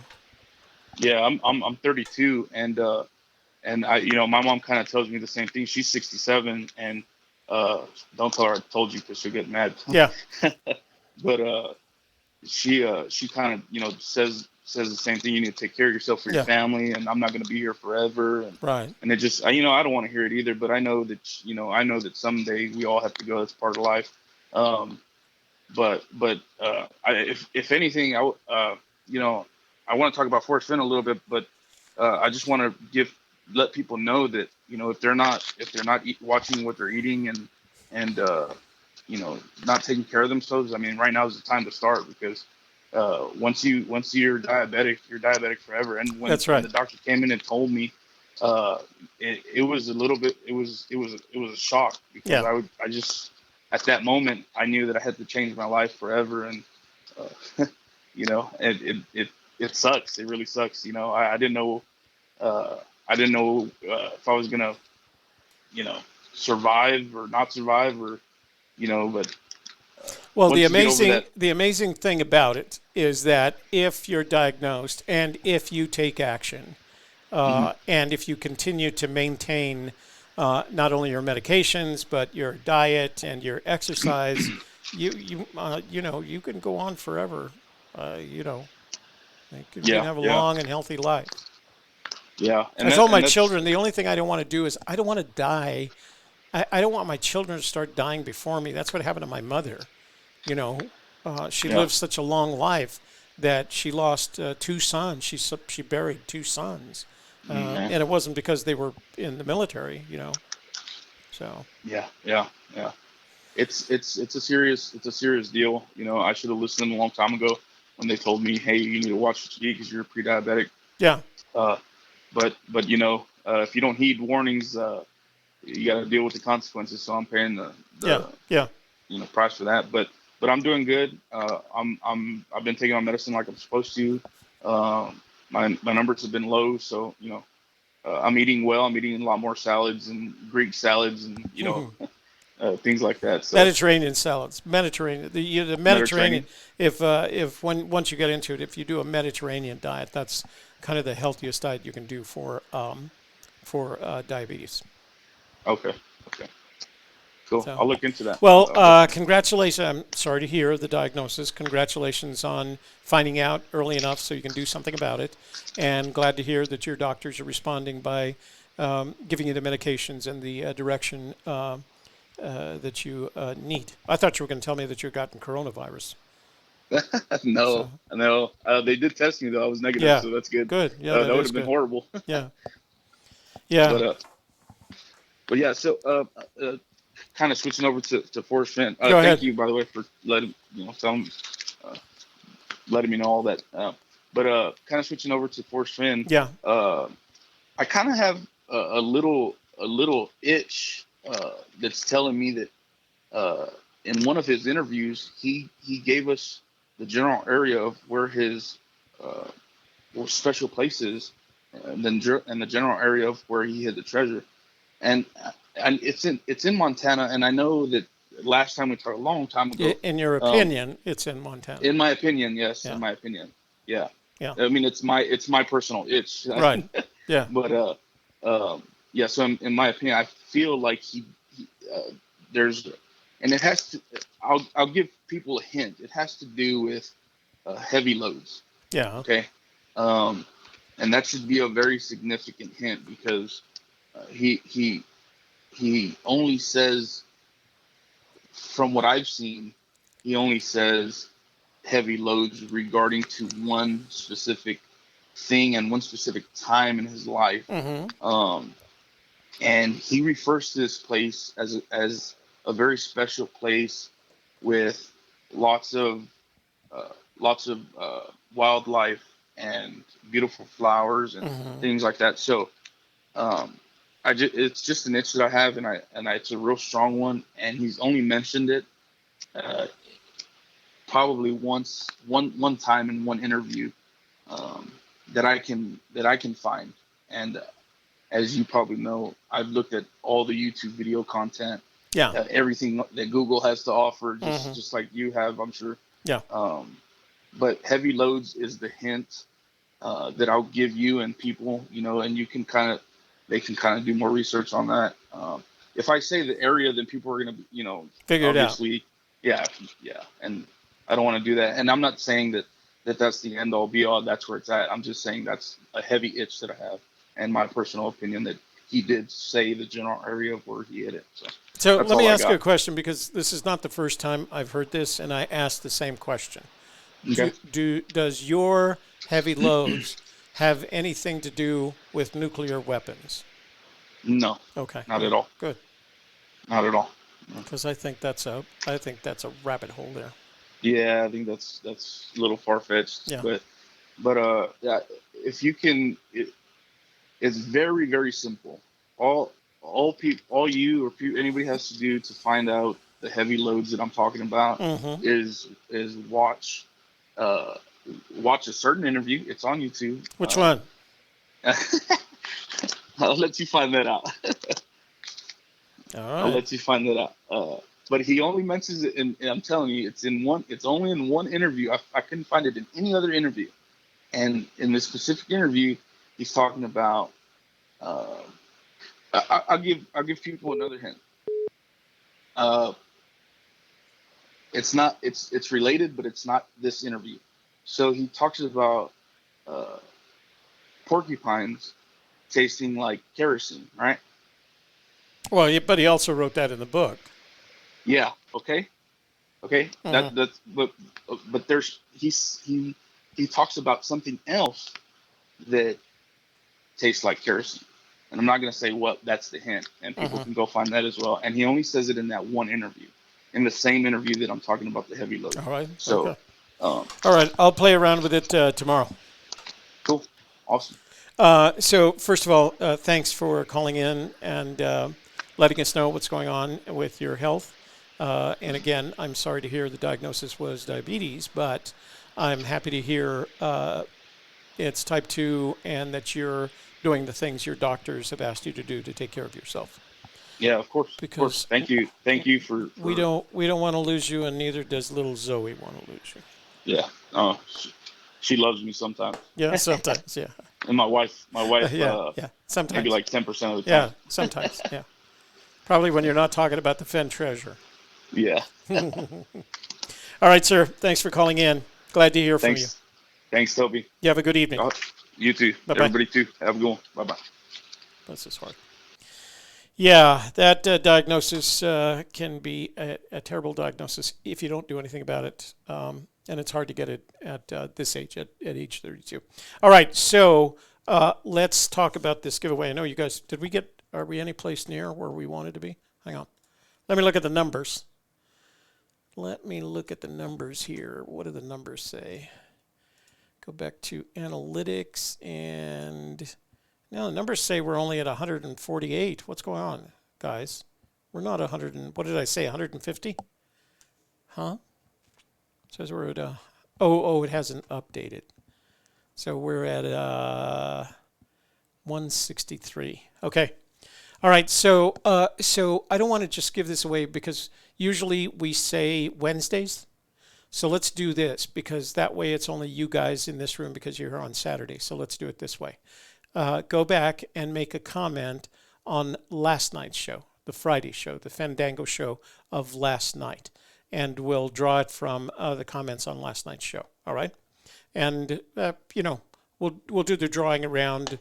Speaker 5: Yeah, I'm 32, and I, my mom kind of tells me the same thing. She's 67, and don't tell her I told you because she'll get mad.
Speaker 3: Yeah.
Speaker 5: But she kind of says the same thing. You need to take care of yourself for your family, and I'm not going to be here forever. And,
Speaker 3: right.
Speaker 5: And it just I don't want to hear it either. But I know that someday we all have to go. That's part of life. But if anything, I want to talk about Forrest Fenn a little bit, but I just want to let people know that if they're not watching what they're eating and not taking care of themselves, I mean, right now is the time to start, because once you're diabetic forever. And when the doctor came in and told me, it was a little bit, it was a shock, because I just at that moment I knew that I had to change my life forever, and it sucks. It really sucks. I didn't know if I was gonna survive or not survive, or but
Speaker 3: well, the amazing thing about it is that if you're diagnosed and if you take action, and if you continue to maintain not only your medications but your diet and your exercise, you can go on forever. You can have a long and healthy life.
Speaker 5: Yeah,
Speaker 3: I told my children, the only thing I don't want to do is I don't want to die. I don't want my children to start dying before me. That's what happened to my mother. She lived such a long life that she lost 2 sons. She buried 2 sons, and it wasn't because they were in the military. So
Speaker 5: yeah. It's a serious deal. I should have listened a long time ago when they told me, hey, you need to watch what you eat because you're pre-diabetic.
Speaker 3: Yeah.
Speaker 5: But if you don't heed warnings, you got to deal with the consequences. So I'm paying the price for that. But I'm doing good. I've been taking my medicine like I'm supposed to. My numbers have been low, so I'm eating well. I'm eating a lot more salads and Greek salads and things like that. So.
Speaker 3: Mediterranean salads. The Mediterranean. If once you get into it, if you do a Mediterranean diet, that's kind of the healthiest diet you can do for diabetes.
Speaker 5: Okay. Cool. So, I'll look into that.
Speaker 3: Well, congratulations. I'm sorry to hear the diagnosis. Congratulations on finding out early enough so you can do something about it. And glad to hear that your doctors are responding by giving you the medications and the direction that you need. I thought you were going to tell me that you've gotten coronavirus.
Speaker 5: No. They did test me, though. I was negative, so that's good.
Speaker 3: Good. Yeah,
Speaker 5: that would have been horrible.
Speaker 3: Yeah.
Speaker 5: But yeah, so kind of switching over to Forrest Fenn.
Speaker 3: Go ahead.
Speaker 5: Thank you, by the way, for letting me know all that. But kind of switching over to Forrest Fenn.
Speaker 3: Yeah.
Speaker 5: I kind of have a little itch that's telling me that in one of his interviews, he gave us the general area of where his special place is, and the general area of where he hid the treasure, and it's in Montana. And I know that last time we talked, a long time ago.
Speaker 3: In your opinion, it's in Montana.
Speaker 5: In my opinion, yes. Yeah. In my opinion, yeah. I mean, it's my personal itch.
Speaker 3: Right. Yeah.
Speaker 5: But So in my opinion, I feel like there's and it has to. I'll give people a hint. It has to do with heavy loads.
Speaker 3: Yeah.
Speaker 5: Okay. And that should be a very significant hint because he only says, from what I've seen, he only says heavy loads regarding to one specific thing and one specific time in his life. And he refers to this place as a very special place with lots of wildlife and beautiful flowers and things like that. So it's just an itch that I have, and it's a real strong one. And he's only mentioned it probably one time in one interview that I can find. And as you probably know, I've looked at all the YouTube video content, everything that Google has to offer, just like you have, I'm sure.
Speaker 3: Yeah.
Speaker 5: But heavy loads is the hint that I'll give you and people, and they can kind of do more research on that. If I say the area, then people are going to,
Speaker 3: figure
Speaker 5: obviously,
Speaker 3: it out.
Speaker 5: Yeah. And I don't want to do that. And I'm not saying that's the end all be all. That's where it's at. I'm just saying that's a heavy itch that I have, and my personal opinion that he did say the general area of where he hit it.
Speaker 3: So let me ask you a question, because this is not the first time I've heard this, and I asked the same question.
Speaker 5: Okay.
Speaker 3: Does your heavy loads have anything to do with nuclear weapons?
Speaker 5: No.
Speaker 3: Okay.
Speaker 5: Not at all.
Speaker 3: Good.
Speaker 5: Not at all.
Speaker 3: Because I think that's a rabbit hole there.
Speaker 5: Yeah, I think that's a little far-fetched.
Speaker 3: Yeah.
Speaker 5: But yeah, if you can, it's very, very simple. All anybody has to do to find out the heavy loads that I'm talking about is watch a certain interview. It's on YouTube.
Speaker 3: Which one?
Speaker 5: I'll let you find that out.
Speaker 3: All right.
Speaker 5: I'll let you find that out. But he only mentions it, and I'm telling you, it's only in one interview. I couldn't find it in any other interview. And in this specific interview, he's talking about. I'll give people another hint. It's related, but it's not this interview. So he talks about porcupines tasting like kerosene, right?
Speaker 3: Well, but he also wrote that in the book.
Speaker 5: Yeah. Okay. But there's he talks about something else that tastes like kerosene, and I'm not going to say what. That's the hint, and people can go find that as well. And he only says it in that one interview, in the same interview that I'm talking about the heavy load.
Speaker 3: All right.
Speaker 5: So,
Speaker 3: okay. All right, I'll play around with it tomorrow.
Speaker 5: Cool. Awesome.
Speaker 3: So first of all, thanks for calling in and letting us know what's going on with your health. And again, I'm sorry to hear the diagnosis was diabetes, but I'm happy to hear it's type 2 and that you're doing the things your doctors have asked you to do to take care of yourself.
Speaker 5: Yeah, of course.
Speaker 3: Because
Speaker 5: Thank you for
Speaker 3: we don't want to lose you, and neither does little Zoe want to lose you.
Speaker 5: Yeah. She loves me sometimes.
Speaker 3: Yeah, sometimes. Yeah.
Speaker 5: And my wife.
Speaker 3: Yeah. Sometimes.
Speaker 5: Maybe like 10% of the time.
Speaker 3: Yeah, sometimes. Yeah. Probably when you're not talking about the Fenn treasure.
Speaker 5: Yeah.
Speaker 3: All right, sir. Thanks for calling in. Glad to hear from you.
Speaker 5: Thanks, Toby.
Speaker 3: You have a good evening.
Speaker 5: You too.
Speaker 3: Bye-bye.
Speaker 5: Everybody too. Have a good one. Bye-bye.
Speaker 3: Bless his heart. Yeah, that diagnosis can be a terrible diagnosis if you don't do anything about it. And it's hard to get it at this age, at age 32. All right, so let's talk about this giveaway. I know you guys, are we any place near where we wanted to be? Hang on. Let me look at the numbers. Let me look at the numbers here. What do the numbers say? Go back to analytics, and now the numbers say we're only at 148. What's going on, guys? We're not 100 and, what did I say, 150? Huh? It says we're at it hasn't updated. So we're at 163. Okay. All right. So I don't want to just give this away because usually we say Wednesdays. So let's do this because that way it's only you guys in this room because you're here on Saturday. So let's do it this way. Go back and make a comment on last night's show. the Friday show, the Fandango show of last night. And we'll draw it from the comments on last night's show. All right. And, we'll do the drawing around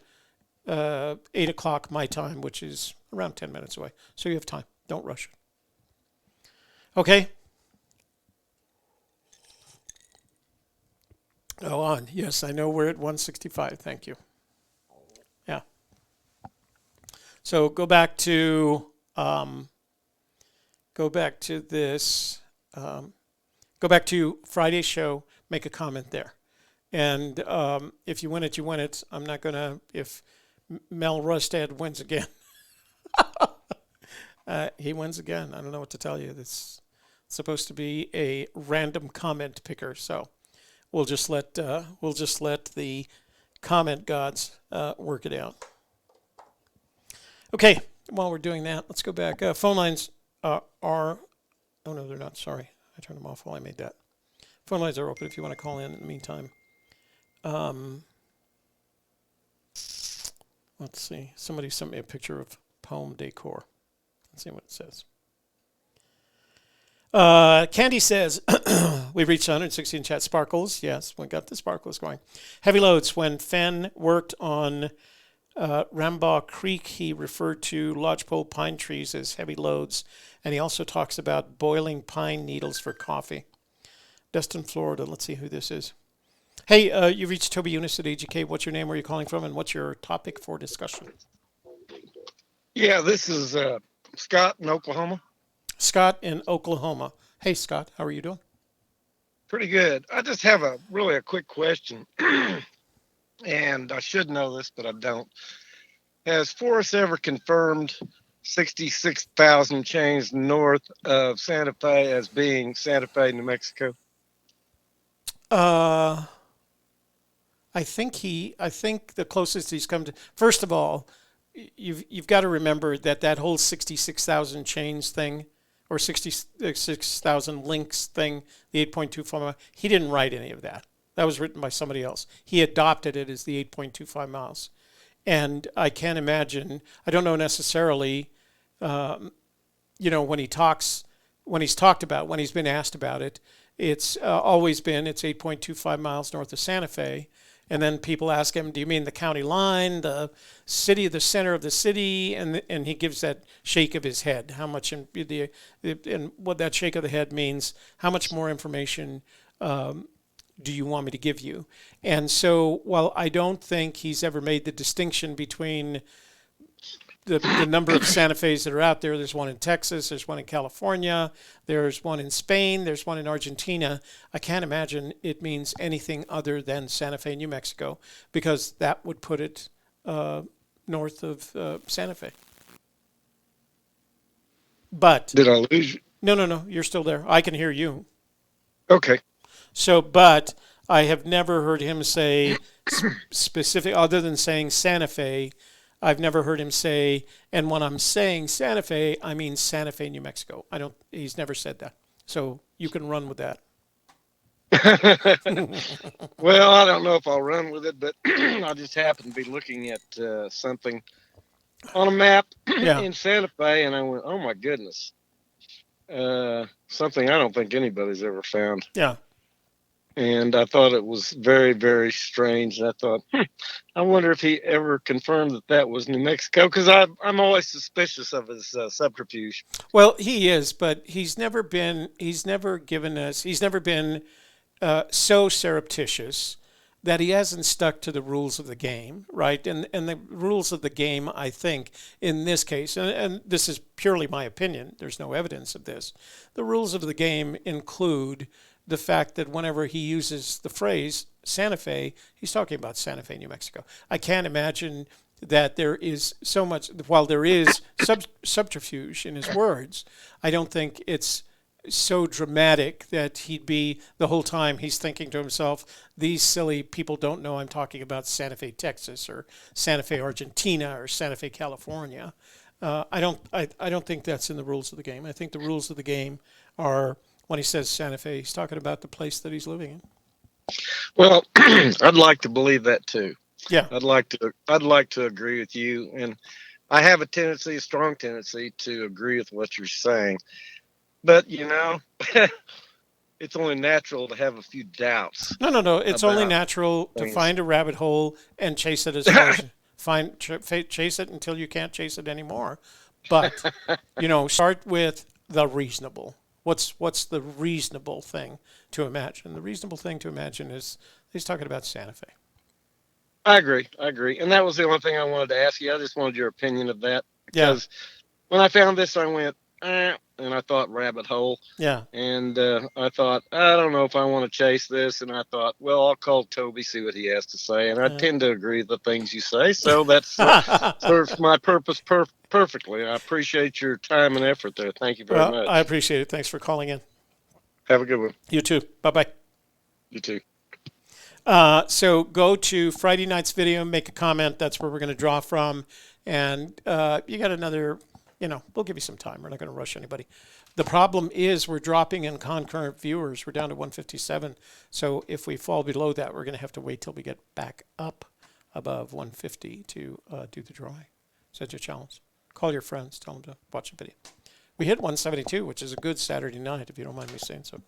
Speaker 3: 8 o'clock my time, which is around 10 minutes away. So you have time. Don't rush. Okay. Oh, on. Yes, I know we're at 165. Thank you. Yeah. So go back to this. Go back to Friday's show. Make a comment there. And if you win it, you win it. I'm not going to, if Mel Rustad wins again, he wins again. I don't know what to tell you. It's supposed to be a random comment picker. So we'll just let the comment gods work it out. Okay. While we're doing that, let's go back. Phone lines are, oh no, they're not. Sorry. I turned them off while I made that. Phone lines are open if you want to call in the meantime. Let's see. Somebody sent me a picture of poem decor. Let's see what it says. Candy says, we reached 160 in chat. Sparkles. Yes, we got the sparkles going. Heavy loads. When Fenn worked on Rambaugh Creek, he referred to lodgepole pine trees as heavy loads. And he also talks about boiling pine needles for coffee. Destin, Florida. Let's see who this is. Hey, you reached Toby Younis at AGK. What's your name? Where are you calling from? And what's your topic for discussion?
Speaker 6: Yeah, this is Scott in Oklahoma.
Speaker 3: Scott in Oklahoma. Hey, Scott. How are you doing?
Speaker 6: Pretty good. I just have a quick question. And I should know this, but I don't. Has Forrest ever confirmed 66,000 chains north of Santa Fe as being Santa Fe, New Mexico?
Speaker 3: I think the closest he's come to, first of all, you've got to remember that whole 66,000 chains thing, or 66,000 links thing, the 8.25 miles, he didn't write any of that. That was written by somebody else. He adopted it as the 8.25 miles. And I can't imagine, I don't know necessarily, when he's been asked about it, it's always been, it's 8.25 miles north of Santa Fe. And then people ask him, do you mean the county line, the city, the center of the city? And he gives that shake of his head. How much, and what that shake of the head means, how much more information do you want me to give you? And so while I don't think he's ever made the distinction between the number of Santa Fe's that are out there, there's one in Texas, there's one in California, there's one in Spain, there's one in Argentina. I can't imagine it means anything other than Santa Fe, New Mexico, because that would put it north of Santa Fe. But
Speaker 6: did I lose you?
Speaker 3: No, you're still there. I can hear you.
Speaker 6: Okay.
Speaker 3: So, but I have never heard him say specific, other than saying Santa Fe. I've never heard him say, and when I'm saying Santa Fe, I mean Santa Fe, New Mexico. He's never said that. So you can run with that.
Speaker 6: Well, I don't know if I'll run with it, but I just happened to be looking at something on a map in Santa Fe, and I went, oh my goodness. Something I don't think anybody's ever found.
Speaker 3: Yeah.
Speaker 6: And I thought it was very, very strange. And I thought, I wonder if he ever confirmed that was New Mexico, because I'm always suspicious of his subterfuge.
Speaker 3: Well, he is, but he's never been so surreptitious that he hasn't stuck to the rules of the game, right? And the rules of the game, I think, in this case, and this is purely my opinion, there's no evidence of this, the rules of the game include the fact that whenever he uses the phrase Santa Fe, he's talking about Santa Fe, New Mexico. I can't imagine that there is so much, while there is subterfuge in his words, I don't think it's so dramatic that he'd be, the whole time he's thinking to himself, these silly people don't know I'm talking about Santa Fe, Texas, or Santa Fe, Argentina, or Santa Fe, California. I don't think that's in the rules of the game. I think the rules of the game are, when he says Santa Fe, he's talking about the place that he's living in.
Speaker 6: Well, I'd like to believe that too.
Speaker 3: Yeah.
Speaker 6: I'd like to agree with you. And I have a strong tendency to agree with what you're saying. But, it's only natural to have a few doubts.
Speaker 3: No. It's only natural to find a rabbit hole and chase it as far as chase it until you can't chase it anymore. But start with the reasonable. What's the reasonable thing to imagine? The reasonable thing to imagine is he's talking about Santa Fe.
Speaker 6: I agree. And that was the only thing I wanted to ask you. I just wanted your opinion of that. Because when I found this, I went, and I thought rabbit hole.
Speaker 3: Yeah.
Speaker 6: And I thought, I don't know if I want to chase this. And I thought, well, I'll call Toby, see what he has to say. And I tend to agree with the things you say. So that serves my purpose perfectly. I appreciate your time and effort there. Thank you very much.
Speaker 3: I appreciate it. Thanks for calling in.
Speaker 6: Have a good one.
Speaker 3: You too. Bye-bye.
Speaker 6: You too.
Speaker 3: So go to Friday night's video, make a comment. That's where we're going to draw from. And you got another, we'll give you some time. We're not going to rush anybody. The problem is we're dropping in concurrent viewers. We're down to 157. So if we fall below that, we're going to have to wait till we get back up above 150 to do the drawing. Such a challenge. Call your friends. Tell them to watch the video. We hit 172, which is a good Saturday night, if you don't mind me saying so.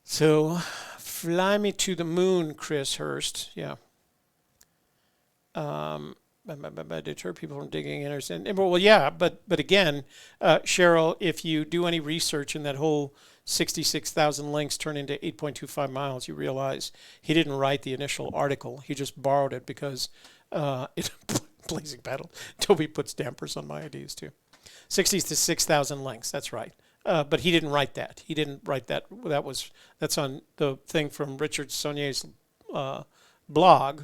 Speaker 3: So, fly me to the moon, Chris Hurst. Yeah. Deter people from digging in. Well, yeah, but again, Cheryl, if you do any research in that whole 66,000 links turn into 8.25 miles, you realize he didn't write the initial article. He just borrowed it because Blazing Battle. Toby puts dampers on my ideas too. 66,000 links. That's right. But he didn't write that. He didn't write that. That's on the thing from Richard Saunier's blog,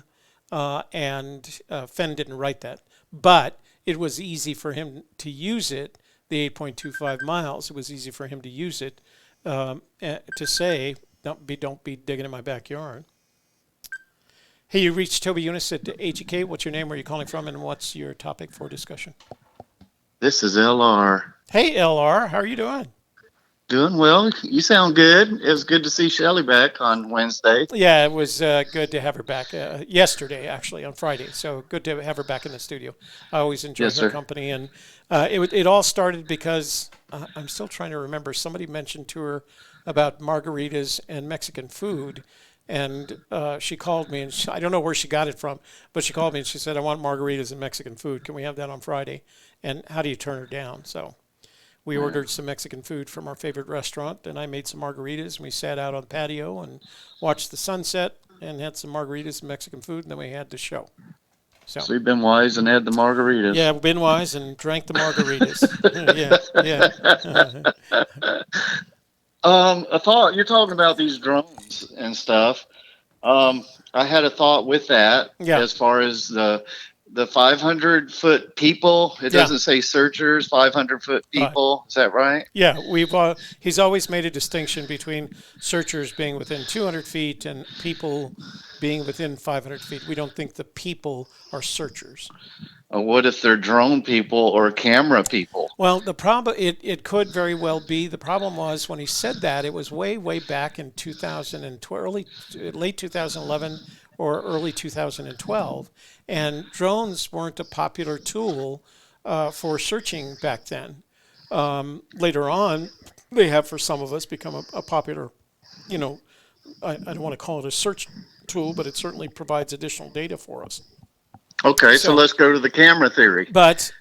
Speaker 3: and Fenn didn't write that. But it was easy for him to use it. The 8.25 miles. It was easy for him to use it to say, "Don't be digging in my backyard." Hey, you reached Toby Younis at AGK. What's your name? Where are you calling from? And what's your topic for discussion?
Speaker 7: This is LR.
Speaker 3: Hey, LR. How are you doing?
Speaker 7: Doing well. You sound good. It was good to see Shelly back on Wednesday.
Speaker 3: Yeah, it was good to have her back yesterday, actually, on Friday. So good to have her back in the studio. I always enjoy her company. And it all started because I'm still trying to remember. Somebody mentioned to her about margaritas and Mexican food. And she called me, and I don't know where she got it from, but she called me and she said, "I want margaritas and Mexican food. Can we have that on Friday?" And how do you turn her down? So we ordered some Mexican food from our favorite restaurant, and I made some margaritas, and we sat out on the patio and watched the sunset and had some margaritas and Mexican food, and then we had the show.
Speaker 7: So you've been wise and had the margaritas.
Speaker 3: Yeah, we've been wise and drank the margaritas. Yeah.
Speaker 7: A thought, you're talking about these drones and stuff. I had a thought with that as far as the 500-foot people. It doesn't say searchers, 500-foot people. Is that right?
Speaker 3: Yeah, he's always made a distinction between searchers being within 200 feet and people being within 500 feet. We don't think the people are searchers.
Speaker 7: What if they're drone people or camera people?
Speaker 3: Well, the problem, it could very well be. The problem was when he said that, it was way back in 2012, late 2011 or early 2012, and drones weren't a popular tool for searching back then. Later on, they have, for some of us, become a popular, I don't want to call it a search tool, but it certainly provides additional data for us.
Speaker 7: Okay, so let's go to the camera theory.
Speaker 3: But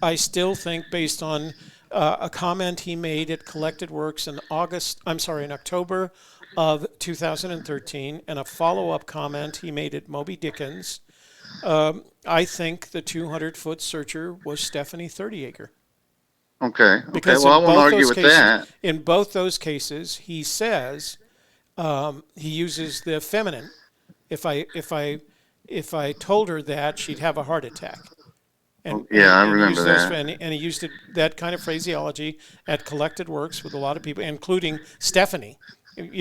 Speaker 3: I still think, based on a comment he made at Collected Works in October of 2013, and a follow-up comment he made at Moby Dickens, I think the 200-foot searcher was Stephanie 30acre.
Speaker 7: Okay. Because well, I won't argue with that.
Speaker 3: In both those cases, he says he uses the feminine. If I told her that, she'd have a heart attack.
Speaker 7: I remember that.
Speaker 3: And he used that kind of phraseology at Collected Works with a lot of people, including Stephanie. When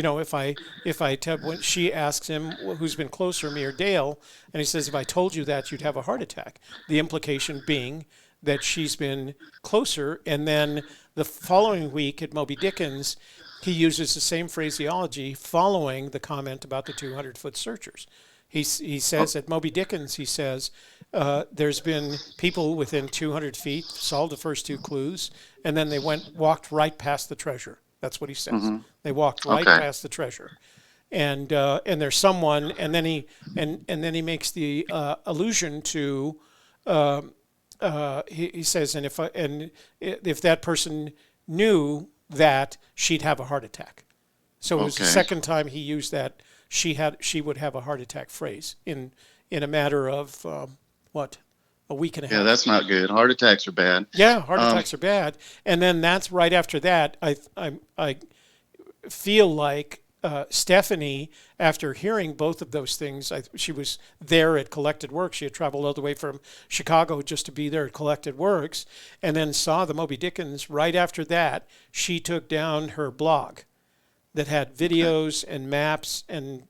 Speaker 3: she asks him who's been closer, me or Dale, and he says, "If I told you that, you'd have a heart attack." The implication being that she's been closer. And then the following week at Moby Dickens, he uses the same phraseology following the comment about the 200-foot searchers. He says at Moby Dickens, he says, there's been people within 200 feet, solved the first 2 clues, and then they walked right past the treasure. That's what he says.
Speaker 7: Mm-hmm.
Speaker 3: They walked right
Speaker 7: Okay.
Speaker 3: past the treasure. And there's someone, and then he makes the allusion to, he says, and if that person knew that, she'd have a heart attack. So it was the second time he used that she would have a heart attack phrase in a matter of a week and a half.
Speaker 7: Yeah, that's not good. Heart attacks are bad.
Speaker 3: Yeah, heart attacks are bad. And then that's right after that. I feel like Stephanie, after hearing both of those things, she was there at Collected Works. She had traveled all the way from Chicago just to be there at Collected Works, and then saw the Moby Dickens. Right after that, she took down her blog that had videos and maps and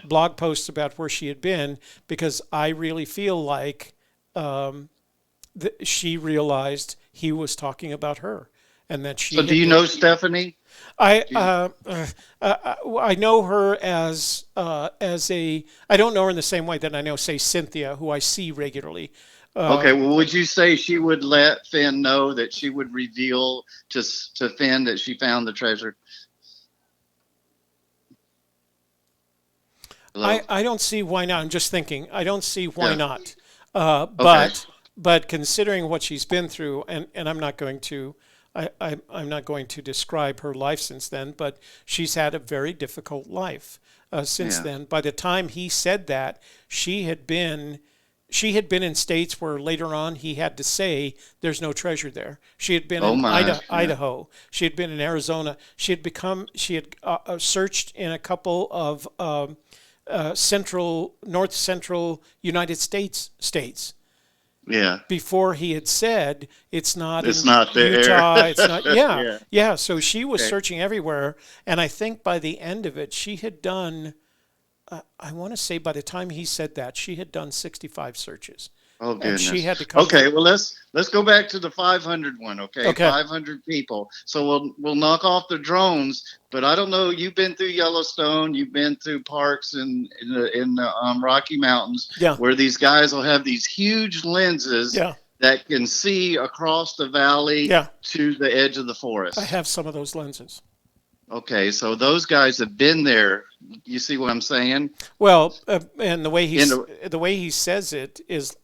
Speaker 3: blog posts about where she had been, because I really feel like she realized he was talking about her, and that she.
Speaker 7: So, do you know Stephanie?
Speaker 3: I know her as a. I don't know her in the same way that I know, say, Cynthia, who I see regularly.
Speaker 7: Okay, well, would you say she would let Fenn know, that she would reveal to Fenn that she found the treasure? Hello?
Speaker 3: I don't see why not. I'm just thinking. I don't see why not.
Speaker 7: Okay.
Speaker 3: But considering what she's been through, and I'm not going to. I'm not going to describe her life since then, but she's had a very difficult life since then. By the time he said that, she had been in states where later on he had to say there's no treasure there. She had been in Idaho. She had been in Arizona. She had searched in a couple of north central United States.
Speaker 7: Yeah.
Speaker 3: Before he had said it's not
Speaker 7: there.
Speaker 3: Utah, it's not. Yeah. So she was searching everywhere, and I think by the end of it, she had done. I want to say by the time he said that, she had done 65 searches.
Speaker 7: Oh goodness.
Speaker 3: And she had to come.
Speaker 7: Okay, well let's go back to the 500 one. Okay. 500 people. So we'll knock off the drones. But I don't know. You've been through Yellowstone. You've been through parks in the Rocky Mountains.
Speaker 3: Yeah.
Speaker 7: Where these guys will have these huge lenses.
Speaker 3: Yeah.
Speaker 7: That can see across the valley.
Speaker 3: Yeah.
Speaker 7: To the edge of the forest.
Speaker 3: I have some of those lenses. Okay,
Speaker 7: so those guys have been there. You see what I'm saying?
Speaker 3: Well, and the way he says it is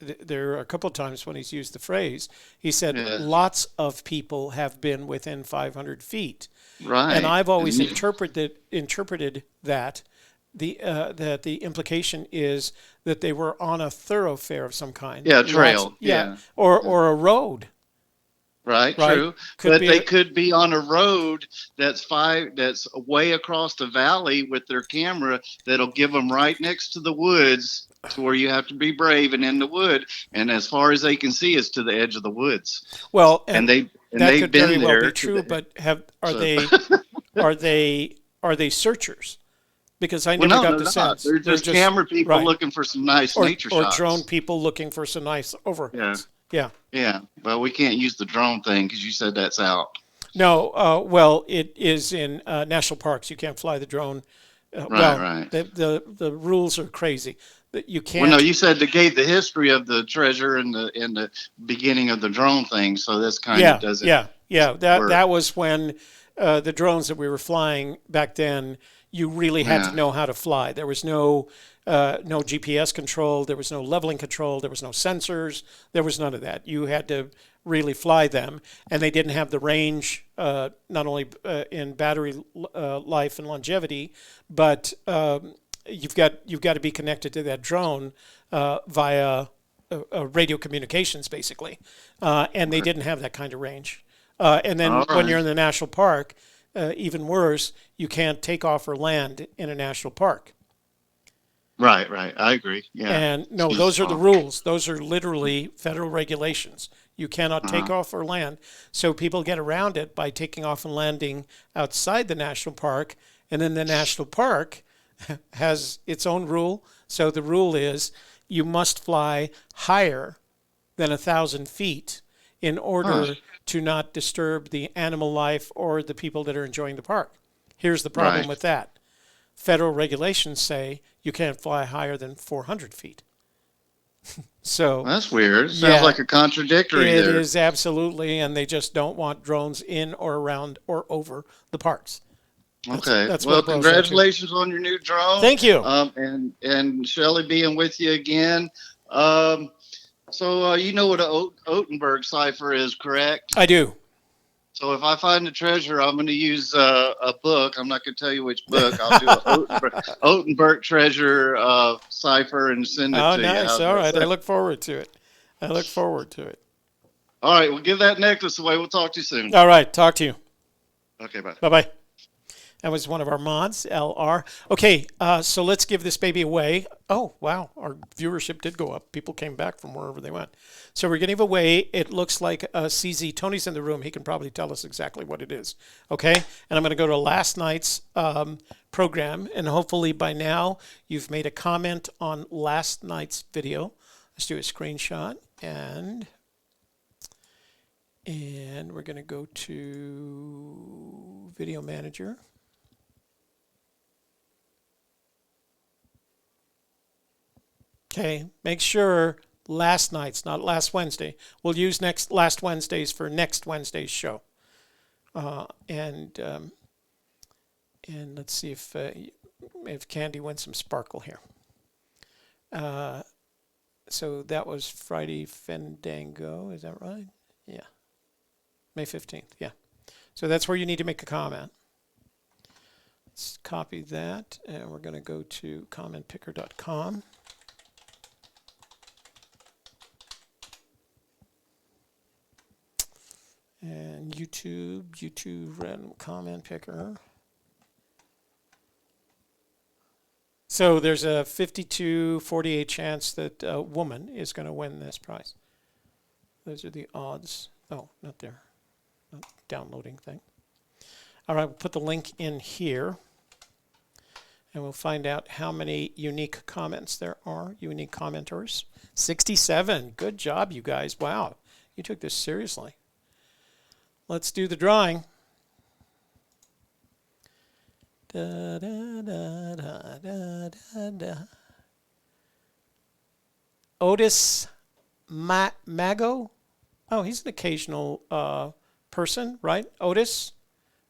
Speaker 3: there are a couple of times when he's used the phrase. He said lots of people have been within 500 feet.
Speaker 7: Right.
Speaker 3: And I've always interpreted that that the implication is that they were on a thoroughfare of some kind.
Speaker 7: Yeah, trail.
Speaker 3: Or a road.
Speaker 7: Right, true. But they could be on a road that's way across the valley with their camera that'll give them right next to the woods, to where you have to be brave and in the wood. And as far as they can see, is to the edge of the woods.
Speaker 3: Well,
Speaker 7: and they've
Speaker 3: could
Speaker 7: been
Speaker 3: very
Speaker 7: there.
Speaker 3: Well be true, but are they searchers? Because I never got the sense.
Speaker 7: They're just camera people looking for some nice nature shots.
Speaker 3: Or drone people looking for some nice overheads. Yeah.
Speaker 7: Well, we can't use the drone thing because you said that's out.
Speaker 3: No. Well, it is in national parks. You can't fly the drone.
Speaker 7: Right.
Speaker 3: The rules are crazy. That you can't.
Speaker 7: Well, no, you said they gave the history of the treasure in the beginning of the drone thing. So this kind of doesn't.
Speaker 3: Yeah. That was when the drones that we were flying back then. You really had to know how to fly. There was no GPS control. There was no leveling control. There was no sensors. There was none of that. You had to really fly them, and they didn't have the range, not only in battery life and longevity, but you've got to be connected to that drone via radio communications, basically, and they didn't have that kind of range. And then when you're in the national park, even worse, you can't take off or land in a national park.
Speaker 7: Right. I agree. Yeah.
Speaker 3: And no, those are the rules. Those are literally federal regulations. You cannot take off or land. So people get around it by taking off and landing outside the national park. And then the national park has its own rule. So the rule is you must fly higher than 1,000 feet in order to not disturb the animal life or the people that are enjoying the park. Here's the problem with that. federal regulations say you can't fly higher than 400 feet. So
Speaker 7: that's weird. It sounds like a contradictory
Speaker 3: there.
Speaker 7: It
Speaker 3: is absolutely, and they just don't want drones in or around or over the parks.
Speaker 7: That's well, congratulations on your new drone.
Speaker 3: Thank you.
Speaker 7: And Shelly being with you again. So you know what an Otenberg cipher is, correct?
Speaker 3: I do.
Speaker 7: So if I find a treasure, I'm going to use a book. I'm not going to tell you which book. I'll do an Otenberg treasure cipher and send it to you.
Speaker 3: Oh, nice. All right. I look forward to it.
Speaker 7: All right. Well, give that necklace away. We'll talk to you soon.
Speaker 3: All right. Talk to you.
Speaker 7: Okay. Bye.
Speaker 3: Bye-bye. That was one of our mods, LR. Okay, so let's give this baby away. Oh, wow, our viewership did go up. People came back from wherever they went. So we're going to give away, it looks like CZ. Tony's in the room. He can probably tell us exactly what it is. Okay, and I'm going to go to last night's program, and hopefully by now you've made a comment on last night's video. Let's do a screenshot, and we're going to go to Video Manager. Okay, make sure last night's, not last Wednesday. We'll use last Wednesday's for next Wednesday's show. And let's see if Candy wins some sparkle here. So that was Friday Fandango, is that right? Yeah. May 15th, yeah. So that's where you need to make a comment. Let's copy that, and we're going to go to commentpicker.com. And YouTube random comment picker. So there's a 52-48 chance that a woman is going to win this prize. Those are the odds. Oh, not there. Not downloading thing. All right, we'll put the link in here. And we'll find out how many unique comments there are, unique commenters. 67. Good job, you guys. Wow, you took this seriously. Let's do the drawing. Da, da, da, da, da, da, da. Otis Mago. Oh, he's an occasional person, right? Otis.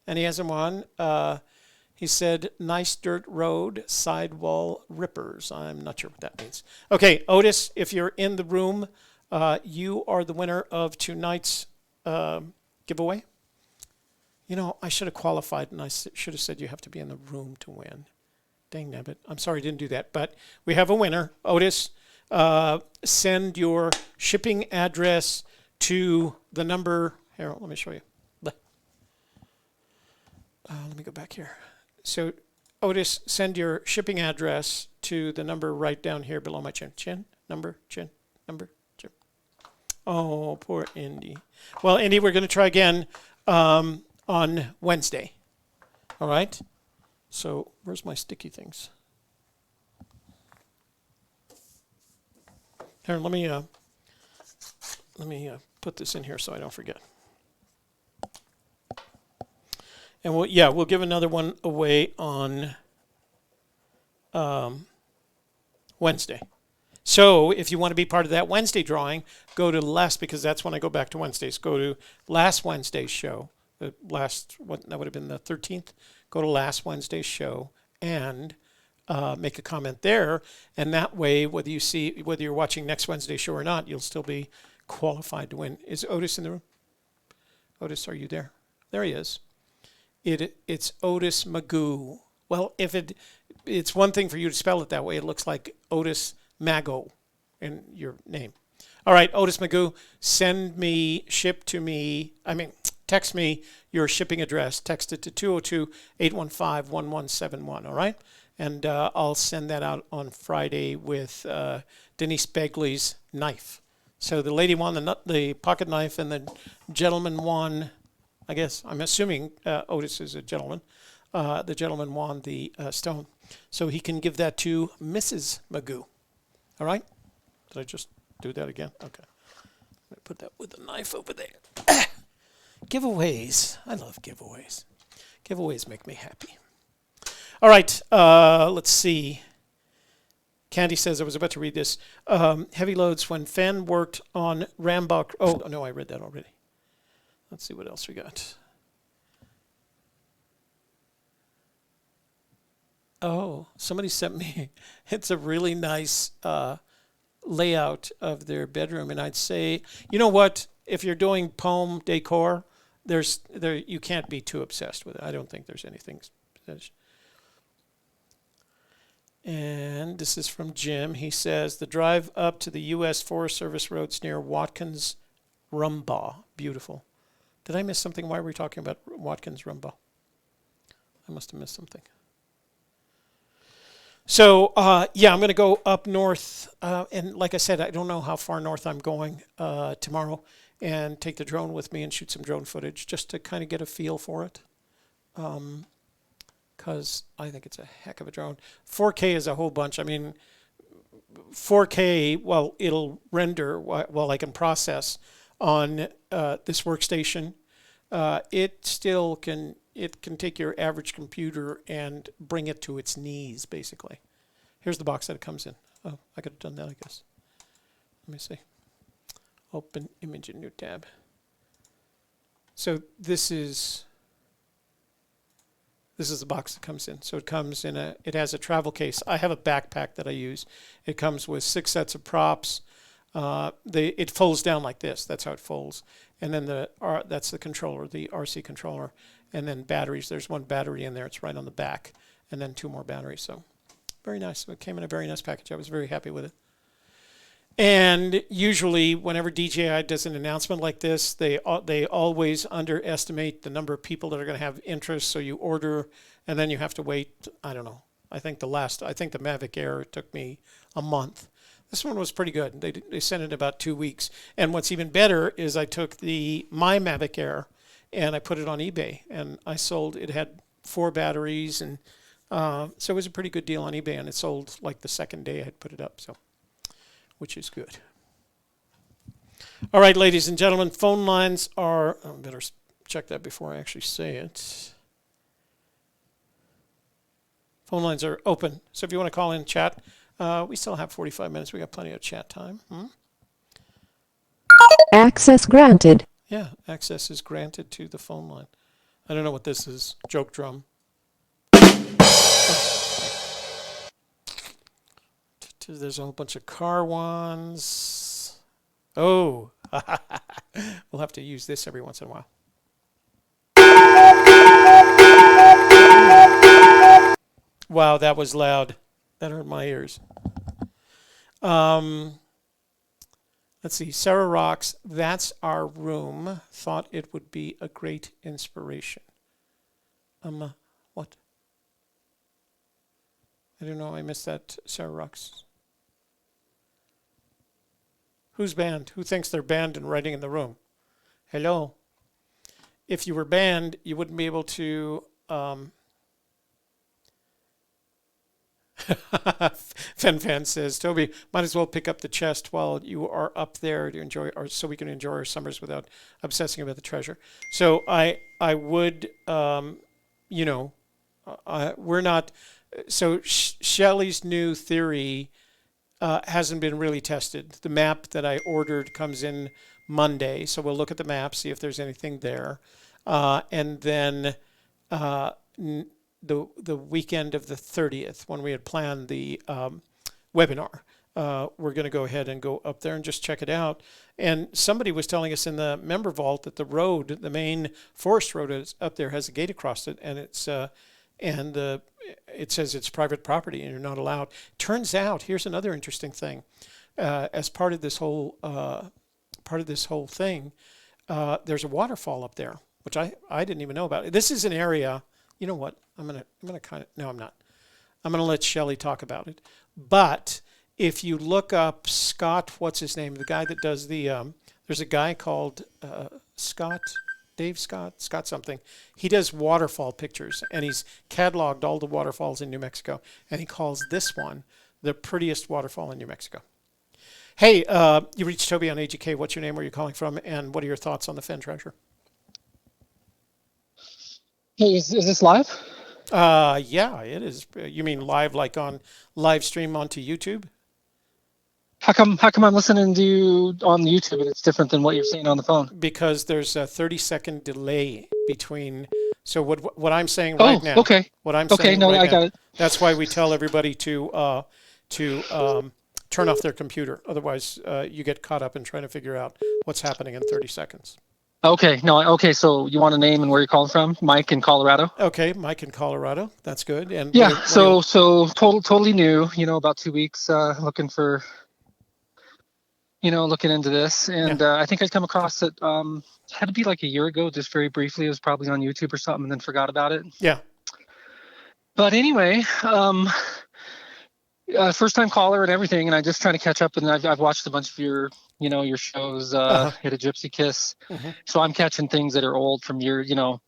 Speaker 3: And he hasn't won. He said, nice dirt road, sidewall rippers. I'm not sure what that means. Okay, Otis, if you're in the room, you are the winner of tonight's giveaway. You know, I should have qualified, and I should have said you have to be in the room to win. Dang nabbit. I'm sorry I didn't do that. But we have a winner. Otis, send your shipping address to the number. Here, let me show you. Let me go back here. So, Otis, send your shipping address to the number right down here below my chin. Chin, number, chin, number, chin. Oh, poor Indy. Well, Indy, we're going to try again on Wednesday. All right? So, where's my sticky things? Here, let me put this in here so I don't forget. And we'll give another one away on Wednesday. So if you want to be part of that Wednesday drawing, go to because that's when I go back to Wednesdays. Go to last Wednesday's show. That would have been the 13th. Go to last Wednesday's show and make a comment there. And that way, whether you're watching next Wednesday's show or not, you'll still be qualified to win. Is Otis in the room? Otis, are you there? There he is. It's Otis Magoo. Well, if it's one thing for you to spell it that way. It looks like Otis Mago in your name. All right, Otis Magoo, text me your shipping address. Text it to 202-815-1171, all right? And I'll send that out on Friday with Denise Begley's knife. So the lady won the pocket knife, and the gentleman won, I guess, I'm assuming Otis is a gentleman. The gentleman won the stone. So he can give that to Mrs. Magoo. All right? Did I just do that again? Okay. I'm going to put that with the knife over there. Giveaways. I love giveaways. Giveaways make me happy. All right, let's see. Candy says, I was about to read this. Heavy loads when Fenn worked on Rambach. Oh, no, I read that already. Let's see what else we got. Oh, somebody sent me. It's a really nice layout of their bedroom. And I'd say, you know what? If you're doing poem decor, you can't be too obsessed with it. I don't think there's anything. And this is from Jim. He says, the drive up to the U.S. Forest Service roads near Watkins Rumbaugh. Beautiful. Did I miss something? Why were we talking about Watkins Rumbaugh? I must have missed something. So, yeah, I'm going to go up north. And like I said, I don't know how far north I'm going tomorrow. And take the drone with me and shoot some drone footage just to kind of get a feel for it. Because I think it's a heck of a drone. 4K is a whole bunch. I mean, 4K, well, it'll render while I can process on this workstation. It still can take your average computer and bring it to its knees, basically. Here's the box that it comes in. Oh, I could have done that, I guess. Let me see. Open image in new tab. So this is the box that comes in. So it comes in it has a travel case. I have a backpack that I use. It comes with 6 sets of props. It folds down like this. That's how it folds. And then that's the controller, the RC controller. And then batteries. There's one battery in there. It's right on the back. And then 2 more batteries. So very nice. So it came in a very nice package. I was very happy with it. And usually, whenever DJI does an announcement like this, they always underestimate the number of people that are going to have interest. So you order, and then you have to wait. I don't know. I think the Mavic Air took me a month. This one was pretty good. They sent it in about 2 weeks. And what's even better is I took my Mavic Air and I put it on eBay, and I sold. It had 4 batteries, and so it was a pretty good deal on eBay, and it sold like the second day I had put it up. So. Which is good. All right, ladies and gentlemen, phone lines are, I better check that before I actually say it. Phone lines are open. So if you want to call in, chat, we still have 45 minutes. We got plenty of chat time.
Speaker 8: Access granted.
Speaker 3: Yeah, access is granted to the phone line. I don't know what this is. Joke drum. There's a whole bunch of car ones. Oh, we'll have to use this every once in a while. Wow, that was loud. That hurt my ears. Let's see. Sarah Rocks, that's our room. Thought it would be a great inspiration. What? I don't know. I missed that, Sarah Rocks. Who's banned? Who thinks they're banned and writing in the room? Hello. If you were banned, you wouldn't be able to. Fenn says, Toby, might as well pick up the chest while you are up there to enjoy, or so we can enjoy our summers without obsessing about the treasure. So I would, we're not. So Shelley's new theory hasn't been really tested. The map that I ordered comes in Monday, so we'll look at the map, see if there's anything there. And then the weekend of the 30th, when we had planned the webinar, we're going to go ahead and go up there and just check it out. And somebody was telling us in the member vault that the road, the main forest road is up there, has a gate across it, and it's it says it's private property and you're not allowed. Turns out, here's another interesting thing. As part of this whole thing, there's a waterfall up there, which I didn't even know about. This is an area. You know what? I'm gonna kind of no, I'm not. I'm gonna let Shelley talk about it. But if you look up Scott, what's his name? The guy that does the there's a guy called Dave Scott something. He does waterfall pictures, and he's cataloged all the waterfalls in New Mexico, and he calls this one the prettiest waterfall in New Mexico. Hey, you reached Toby on AGK. What's your name? Where are you calling from? And what are your thoughts on the Fenn treasure?
Speaker 9: Hey, is this live?
Speaker 3: Yeah, it is. You mean live, like on live stream onto YouTube?
Speaker 8: How come I'm listening to you on YouTube and it's different than what you're seeing on the phone?
Speaker 3: Because there's a 30-second delay between. So what I'm saying right now.
Speaker 8: Okay.
Speaker 3: What I'm
Speaker 8: okay,
Speaker 3: saying
Speaker 8: no,
Speaker 3: right
Speaker 8: I
Speaker 3: now.
Speaker 8: got it.
Speaker 3: That's why we tell everybody to turn off their computer. Otherwise, you get caught up in trying to figure out what's happening in 30 seconds.
Speaker 8: Okay. No. Okay. So you want a name and where you're calling from? Mike in Colorado.
Speaker 3: Okay, Mike in Colorado. That's good. And
Speaker 8: yeah. So totally new. About 2 weeks. Looking for. Looking into this, and I think I'd come across it. Had to be like a year ago, just very briefly. It was probably on YouTube or something, and then forgot about it.
Speaker 3: Yeah.
Speaker 8: But anyway, first time caller and everything, and I'm just trying to catch up. And I've watched a bunch of your shows. Hit a Gypsy Kiss.
Speaker 3: Mm-hmm.
Speaker 8: So I'm catching things that are old from a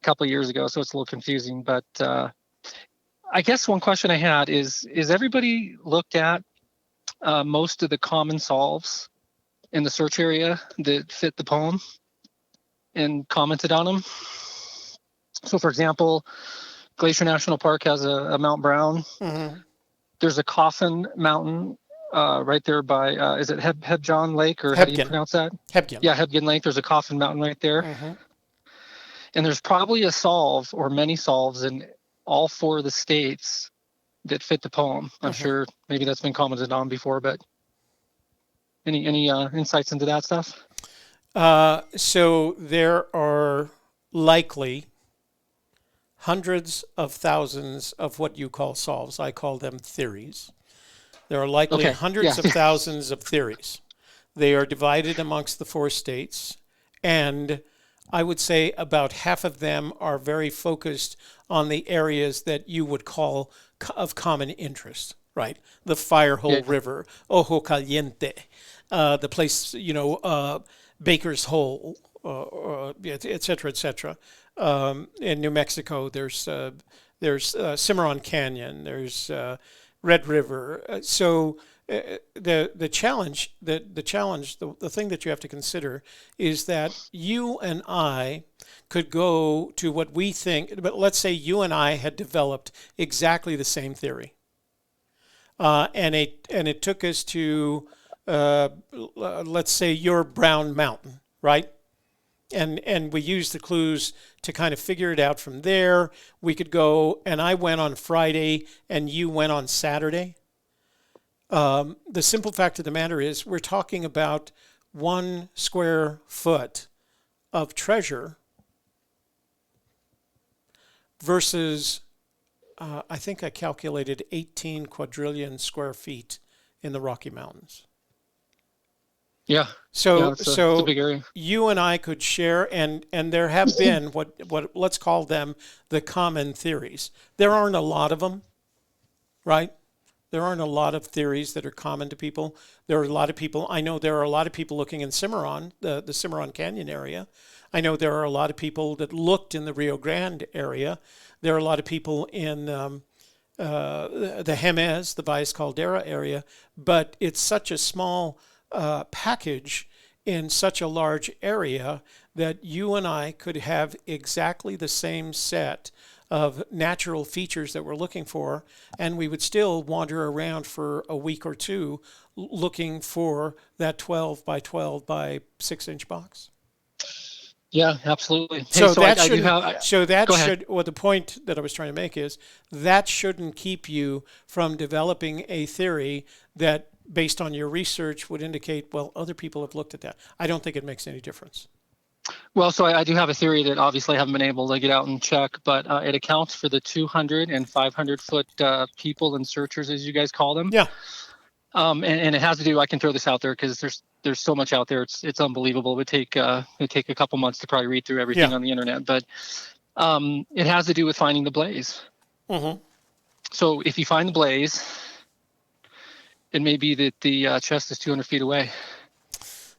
Speaker 8: couple of years ago. So it's a little confusing. But I guess one question I had is everybody looked at most of the common solves in the search area that fit the poem and commented on them? So, for example, Glacier National Park has a Mount Brown.
Speaker 3: Mm-hmm.
Speaker 8: There's a Coffin Mountain right there by, is it Hebgen Lake, or how do you pronounce that?
Speaker 3: Hebgen.
Speaker 8: Yeah, Hebgen Lake. There's a Coffin Mountain right there.
Speaker 3: Mm-hmm.
Speaker 8: And there's probably a solve or many solves in all 4 of the states that fit the poem. I'm sure maybe that's been commented on before, but any insights into that stuff?
Speaker 3: So there are likely hundreds of thousands of what you call solves. I call them theories. There are likely hundreds of thousands of theories. They are divided amongst the 4 states, and I would say about half of them are very focused on the areas that you would call of common interest, right? The Firehole River, Ojo Caliente, the place, Baker's Hole, et cetera, et cetera. In New Mexico, there's Cimarron Canyon, there's Red River. So the challenge, the thing that you have to consider is that you and I could go to what we think, but let's say you and I had developed exactly the same theory. And it took us to, let's say, your Brown Mountain, right? And we used the clues to kind of figure it out from there. We could go, and I went on Friday and you went on Saturday. The simple fact of the matter is we're talking about 1 square foot of treasure versus, I think I calculated 18 quadrillion square feet in the Rocky Mountains.
Speaker 8: Yeah.
Speaker 3: So
Speaker 8: it's a big area.
Speaker 3: You and I could share, and there have been what let's call them the common theories. There aren't a lot of them, right? There aren't a lot of theories that are common to people. There are a lot of people. I know there are a lot of people looking in Cimarron, the Cimarron Canyon area. I know there are a lot of people that looked in the Rio Grande area. There are a lot of people in the Jemez, the Valles Caldera area, but it's such a small package in such a large area that you and I could have exactly the same set of natural features that we're looking for, and we would still wander around for a week or 2 looking for that 12 by 12 by 6 inch box.
Speaker 8: Yeah, absolutely.
Speaker 3: So
Speaker 8: hey,
Speaker 3: that
Speaker 8: should,
Speaker 3: well, the point that I was trying to make is that shouldn't keep you from developing a theory that, based on your research, would indicate, well, other people have looked at that. I don't think it makes any difference.
Speaker 8: Well, so I do have a theory that obviously I haven't been able to get out and check, but it accounts for the 200 and 500 foot people and searchers, as you guys call them.
Speaker 3: Yeah.
Speaker 8: And it has to do, I can throw this out there because there's so much out there. It's unbelievable. It would take a couple months to probably read through everything on the internet, but it has to do with finding the blaze.
Speaker 3: Mm-hmm.
Speaker 8: So if you find the blaze, it may be that the chest is 200 feet away.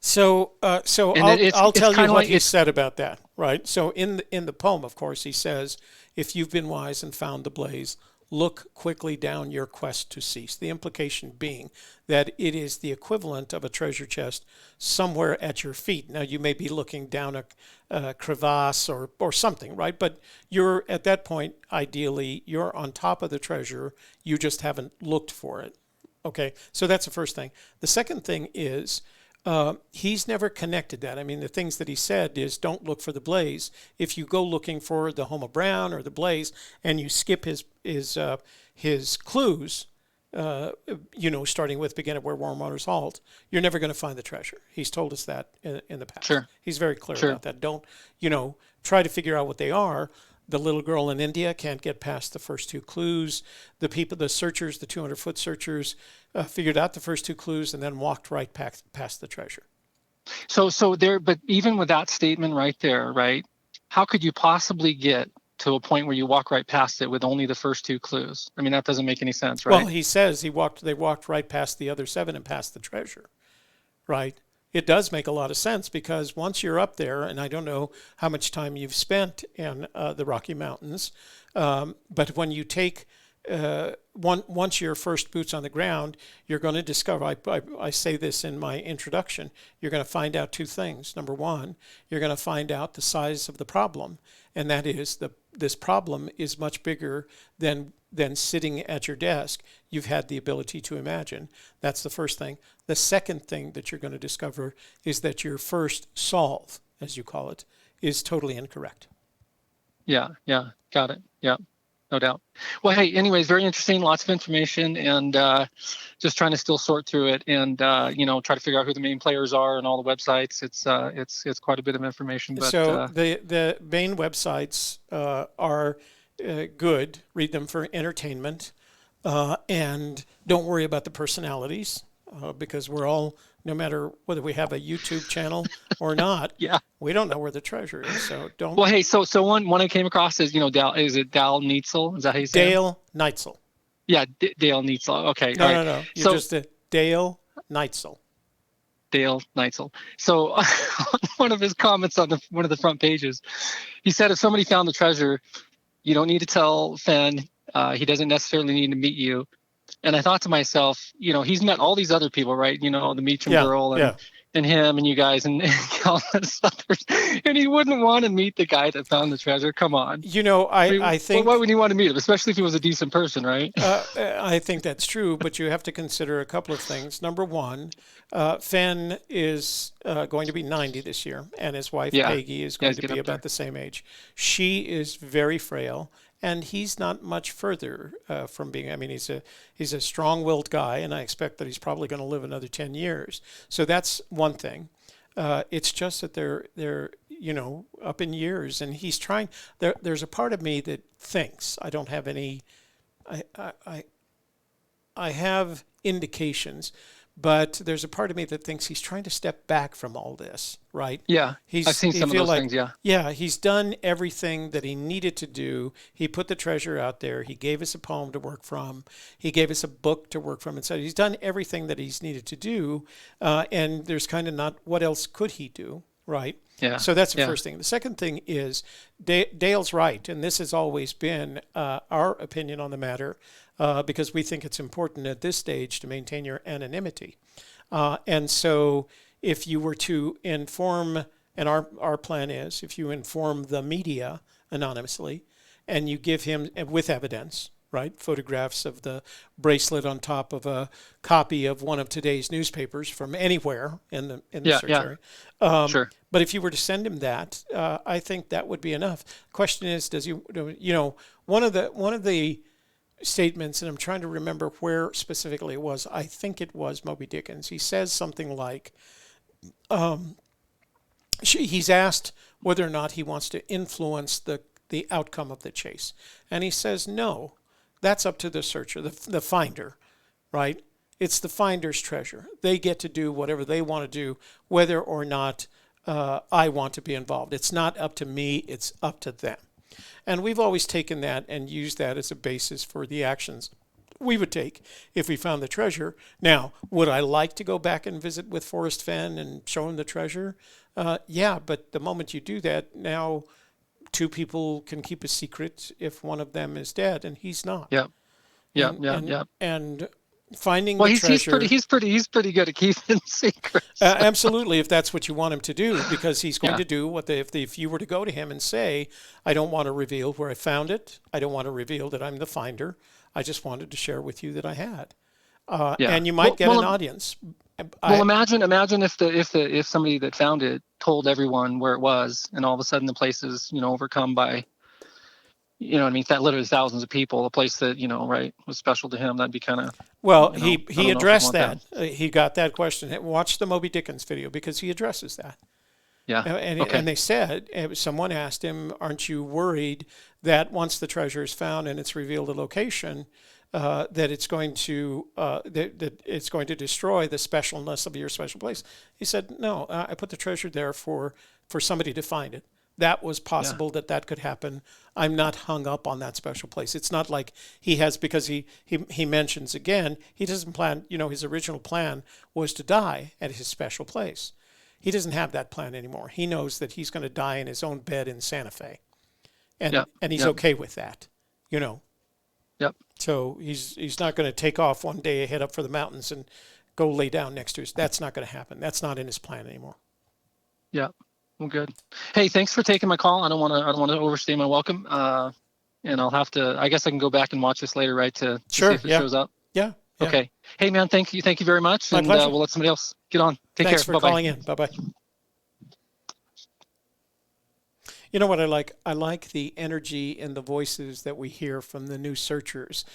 Speaker 3: So I'll tell you what he said about that, right? So in the poem, of course, he says, "If you've been wise and found the blaze, look quickly down, your quest to cease. The implication being that it is the equivalent of a treasure chest somewhere at your feet. Now, you may be looking down a crevasse or something, right? But you're at that point, ideally, you're on top of the treasure. You just haven't looked for it. Okay, so that's the first thing. The second thing is he's never connected that. I mean, the things that he said is don't look for the blaze. If you go looking for the Homa Brown or the blaze and you skip his clues, starting with begin at where warm waters halt, you're never going to find the treasure. He's told us that in the past.
Speaker 8: Sure.
Speaker 3: He's very clear about that. Don't, try to figure out what they are. The little girl in India can't get past the first two clues. The 200-foot searchers, figured out the first two clues and then walked right past the treasure.
Speaker 8: So there, but even with that statement right there, right? How could you possibly get to a point where you walk right past it with only the first two clues? I mean, that doesn't make any sense, right?
Speaker 3: Well, he says they walked right past the other 7 and past the treasure, right? It does make a lot of sense because once you're up there, and I don't know how much time you've spent in the Rocky Mountains, but when you take once your first boots on the ground, you're going to discover, I say this in my introduction, you're going to find out 2 things. Number 1, you're going to find out the size of the problem, and that is this problem is much bigger than sitting at your desk you've had the ability to imagine. That's the first thing. The second thing that you're going to discover is that your first solve, as you call it, is totally incorrect.
Speaker 8: Yeah, got it. Yeah, no doubt. Well, hey, anyways, very interesting, lots of information, and just trying to still sort through it and try to figure out who the main players are and all the websites. It's quite a bit of information. But
Speaker 3: so the main websites are good. Read them for entertainment, and don't worry about the personalities because we're all, no matter whether we have a YouTube channel or not, we don't know where the treasure is. So don't.
Speaker 8: Well, hey, so one I came across is is it Dal Neitzel? Is that how you say
Speaker 3: Dale Neitzel?
Speaker 8: Yeah, Dale Neitzel. Okay.
Speaker 3: No. You just Dale Neitzel.
Speaker 8: Dale Neitzel. So on one of his comments on one of the front pages, he said if somebody found the treasure, you don't need to tell Fenn. He doesn't necessarily need to meet you. And I thought to myself, he's met all these other people, right? The Meacham girl and him and you guys and all this others. And he wouldn't want to meet the guy that found the treasure. Come on.
Speaker 3: I think...
Speaker 8: Why would he want to meet him, especially if he was a decent person, right?
Speaker 3: I think that's true, but you have to consider a couple of things. Number 1, Fenn is going to be 90 this year, and his wife, Peggy, is going to be about the same age. She is very frail. And he's not much further from being. I mean, he's a strong-willed guy, and I expect that he's probably going to live another 10 years. So that's one thing. It's just that they're up in years, and he's trying. There's a part of me that thinks I don't have any. I have indications, but there's a part of me that thinks he's trying to step back from all this, right?
Speaker 8: Yeah, I've seen some of those things, yeah.
Speaker 3: Yeah, he's done everything that he needed to do. He put the treasure out there. He gave us a poem to work from. He gave us a book to work from. And so he's done everything that he's needed to do, and there's kind of not, what else could he do, right?
Speaker 8: Yeah.
Speaker 3: So that's the first thing. The second thing is Dale's right, and this has always been our opinion on the matter, because we think it's important at this stage to maintain your anonymity. And so if you were to inform, and our plan is, if you inform the media anonymously and you give him with evidence, right, photographs of the bracelet on top of a copy of one of today's newspapers from anywhere in the search area.
Speaker 8: Sure.
Speaker 3: But if you were to send him that, I think that would be enough. Question is, does he, one of the statements, and I'm trying to remember where specifically it was. I think it was Moby Dickens. He says something like, he's asked whether or not he wants to influence the outcome of the chase. And he says, no, that's up to the searcher, the finder, right? It's the finder's treasure. They get to do whatever they want to do, whether or not I want to be involved. It's not up to me, it's up to them. And we've always taken that and used that as a basis for the actions we would take if we found the treasure. Now, would I like to go back and visit with Forrest Fenn and show him the treasure? Yeah, but the moment you do that, now two people can keep a secret if one of them is dead, and he's not.
Speaker 8: Yep. Yeah.
Speaker 3: And finding
Speaker 8: well,
Speaker 3: the
Speaker 8: he's
Speaker 3: treasure.
Speaker 8: He's pretty good at keeping secrets.
Speaker 3: Absolutely, if that's what you want him to do, because he's going
Speaker 8: Yeah.
Speaker 3: to do what if you were to go to him and say, I don't want to reveal where I found it. I don't want to reveal that I'm the finder. I just wanted to share with you that I had. And you might get an audience.
Speaker 8: Well, imagine if somebody that found it told everyone where it was, and all of a sudden the place is, overcome by, what I mean, that literally thousands of people, a place that, right, was special to him. That'd be kind of.
Speaker 3: Well, he addressed that. He got that question. Watch the Moby Dickens video, because he addresses that.
Speaker 8: Yeah.
Speaker 3: And they said, someone asked him, aren't you worried that once the treasure is found and it's revealed the location, that it's going to that it's going to destroy the specialness of your special place? He said, no, I put the treasure there for somebody to find it. That was possible, that could happen. I'm not hung up on that special place. It's not like he has, because he mentions again, he doesn't plan, his original plan was to die at his special place. He doesn't have that plan anymore. He knows that he's going to die in his own bed in Santa Fe. And he's okay with that,
Speaker 8: Yep.
Speaker 3: So he's not going to take off one day, head up for the mountains, and go lay down next to us. That's not going to happen. That's not in his plan anymore.
Speaker 8: Yeah. Well, good. Hey, thanks for taking my call. I don't want to overstay my welcome. And I'll have to. I guess I can go back and watch this later, right? To see if it shows up.
Speaker 3: Yeah.
Speaker 8: Okay. Hey, man. Thank you very much.
Speaker 3: My pleasure.
Speaker 8: We'll let somebody else get on. Take
Speaker 3: Thanks
Speaker 8: care.
Speaker 3: for calling in. Bye bye. You know what I like? I like the energy in the voices that we hear from the new searchers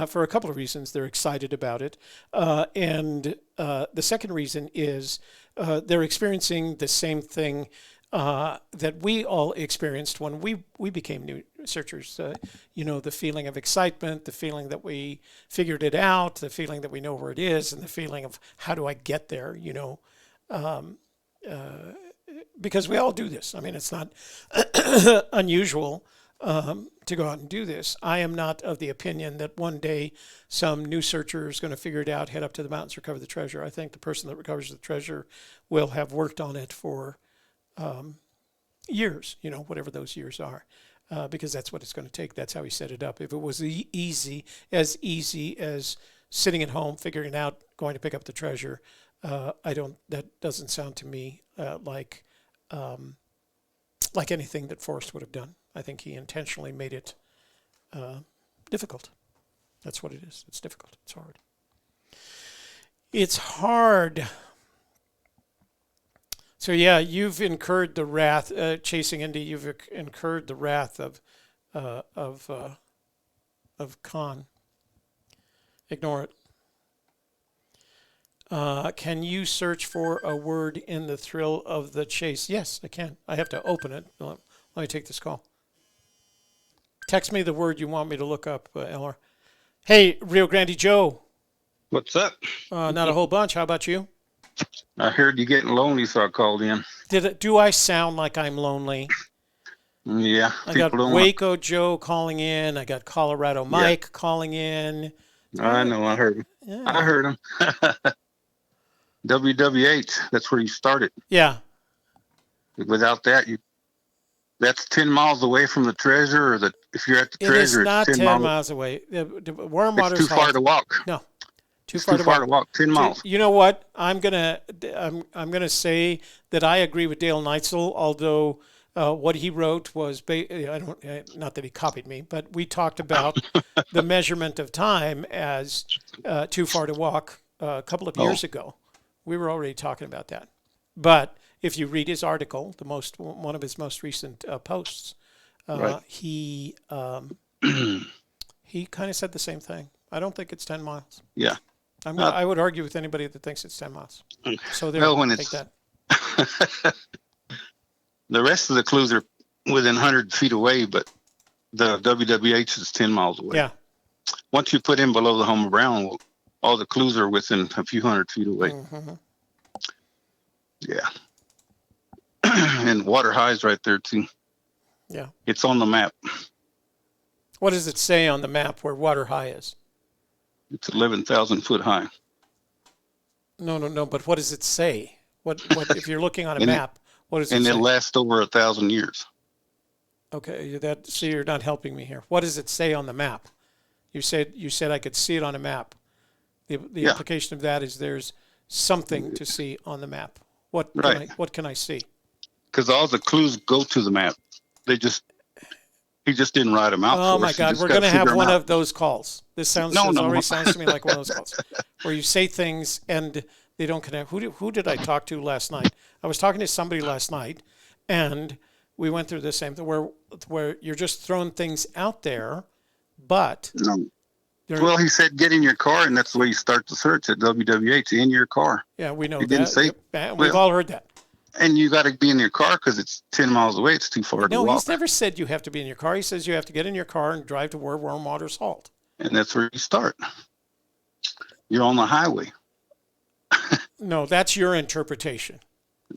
Speaker 3: for a couple of reasons. They're excited about it. And the second reason is they're experiencing the same thing that we all experienced when we became new searchers. The feeling of excitement, the feeling that we figured it out, the feeling that we know where it is, and the feeling of how do I get there, because we all do this. I mean, it's not unusual to go out and do this. I am not of the opinion that one day some new searcher is going to figure it out, head up to the mountains, recover the treasure. I think the person that recovers the treasure will have worked on it for years, whatever those years are, because that's what it's going to take. That's how he set it up. If it was easy as sitting at home, figuring it out, going to pick up the treasure, that doesn't sound to me like anything that Forrest would have done. I think he intentionally made it difficult. That's what it is. It's difficult. It's hard. It's hard. So yeah, you've incurred the wrath, chasing Indy. You've incurred the wrath of Khan. Ignore it. Can you search for a word in the thrill of the chase? Yes, I can. I have to open it. Let me take this call. Text me the word you want me to look up, Eller. Hey, Rio Grande Joe.
Speaker 9: What's up?
Speaker 3: Not a whole bunch. How about you?
Speaker 9: I heard you getting lonely, so I called in.
Speaker 3: Do I sound like I'm lonely?
Speaker 9: Yeah.
Speaker 3: I got Waco Joe calling in. I got Colorado Mike calling in.
Speaker 9: I know. I heard him.
Speaker 3: Yeah.
Speaker 9: I heard him. WWH. That's where you started.
Speaker 3: Yeah.
Speaker 9: Without that, that's 10 miles away from the treasure, or if you're at the treasure,
Speaker 3: it is not
Speaker 9: it's
Speaker 3: 10 miles away. Wormwater's
Speaker 9: it's too far to walk.
Speaker 3: No.
Speaker 9: Too far to walk. 10 miles.
Speaker 3: You know what? I'm gonna say that I agree with Dale Neitzel, although what he wrote was not that he copied me, but we talked about the measurement of time as too far to walk a couple of years ago. We were already talking about that. But if you read his article, one of his most recent posts, he kind of said the same thing. I don't think it's 10 miles.
Speaker 9: Yeah.
Speaker 3: I would argue with anybody that thinks it's 10 miles. So take that.
Speaker 9: The rest of the clues are within 100 feet away, but the WWH is 10 miles away.
Speaker 3: Yeah.
Speaker 9: Once you put in below the home of Brown, all the clues are within a few hundred feet away.
Speaker 3: Mm-hmm.
Speaker 9: Yeah. And Water High's right there, too.
Speaker 3: Yeah.
Speaker 9: It's on the map.
Speaker 3: What does it say on the map where Water High is?
Speaker 9: It's 11,000 foot high.
Speaker 3: No. But what does it say? What if you're looking on a map? What does it say?
Speaker 9: And it'll last over 1,000 years.
Speaker 3: Okay, so you're not helping me here. What does it say on the map? You said I could see it on a map. The implication of that is there's something to see on the map. What can I see?
Speaker 9: Because all the clues go to the map. He just didn't write them out.
Speaker 3: Oh my God, we're going to have one of those calls. This already sounds to me like one of those calls where you say things and they don't connect. Who did I talk to last night? I was talking to somebody last night, and we went through the same thing where you're just throwing things out there, but
Speaker 9: well, he said get in your car, and that's the way you start the search at WWH, in your car.
Speaker 3: Yeah, we know
Speaker 9: he
Speaker 3: that.
Speaker 9: Didn't say,
Speaker 3: we've all heard that.
Speaker 9: And you got to be in your car because it's 10 miles away. It's too far to walk.
Speaker 3: No, he's never said you have to be in your car. He says you have to get in your car and drive to where warm water's halt.
Speaker 9: And that's where you start. You're on the highway.
Speaker 3: No, that's your interpretation.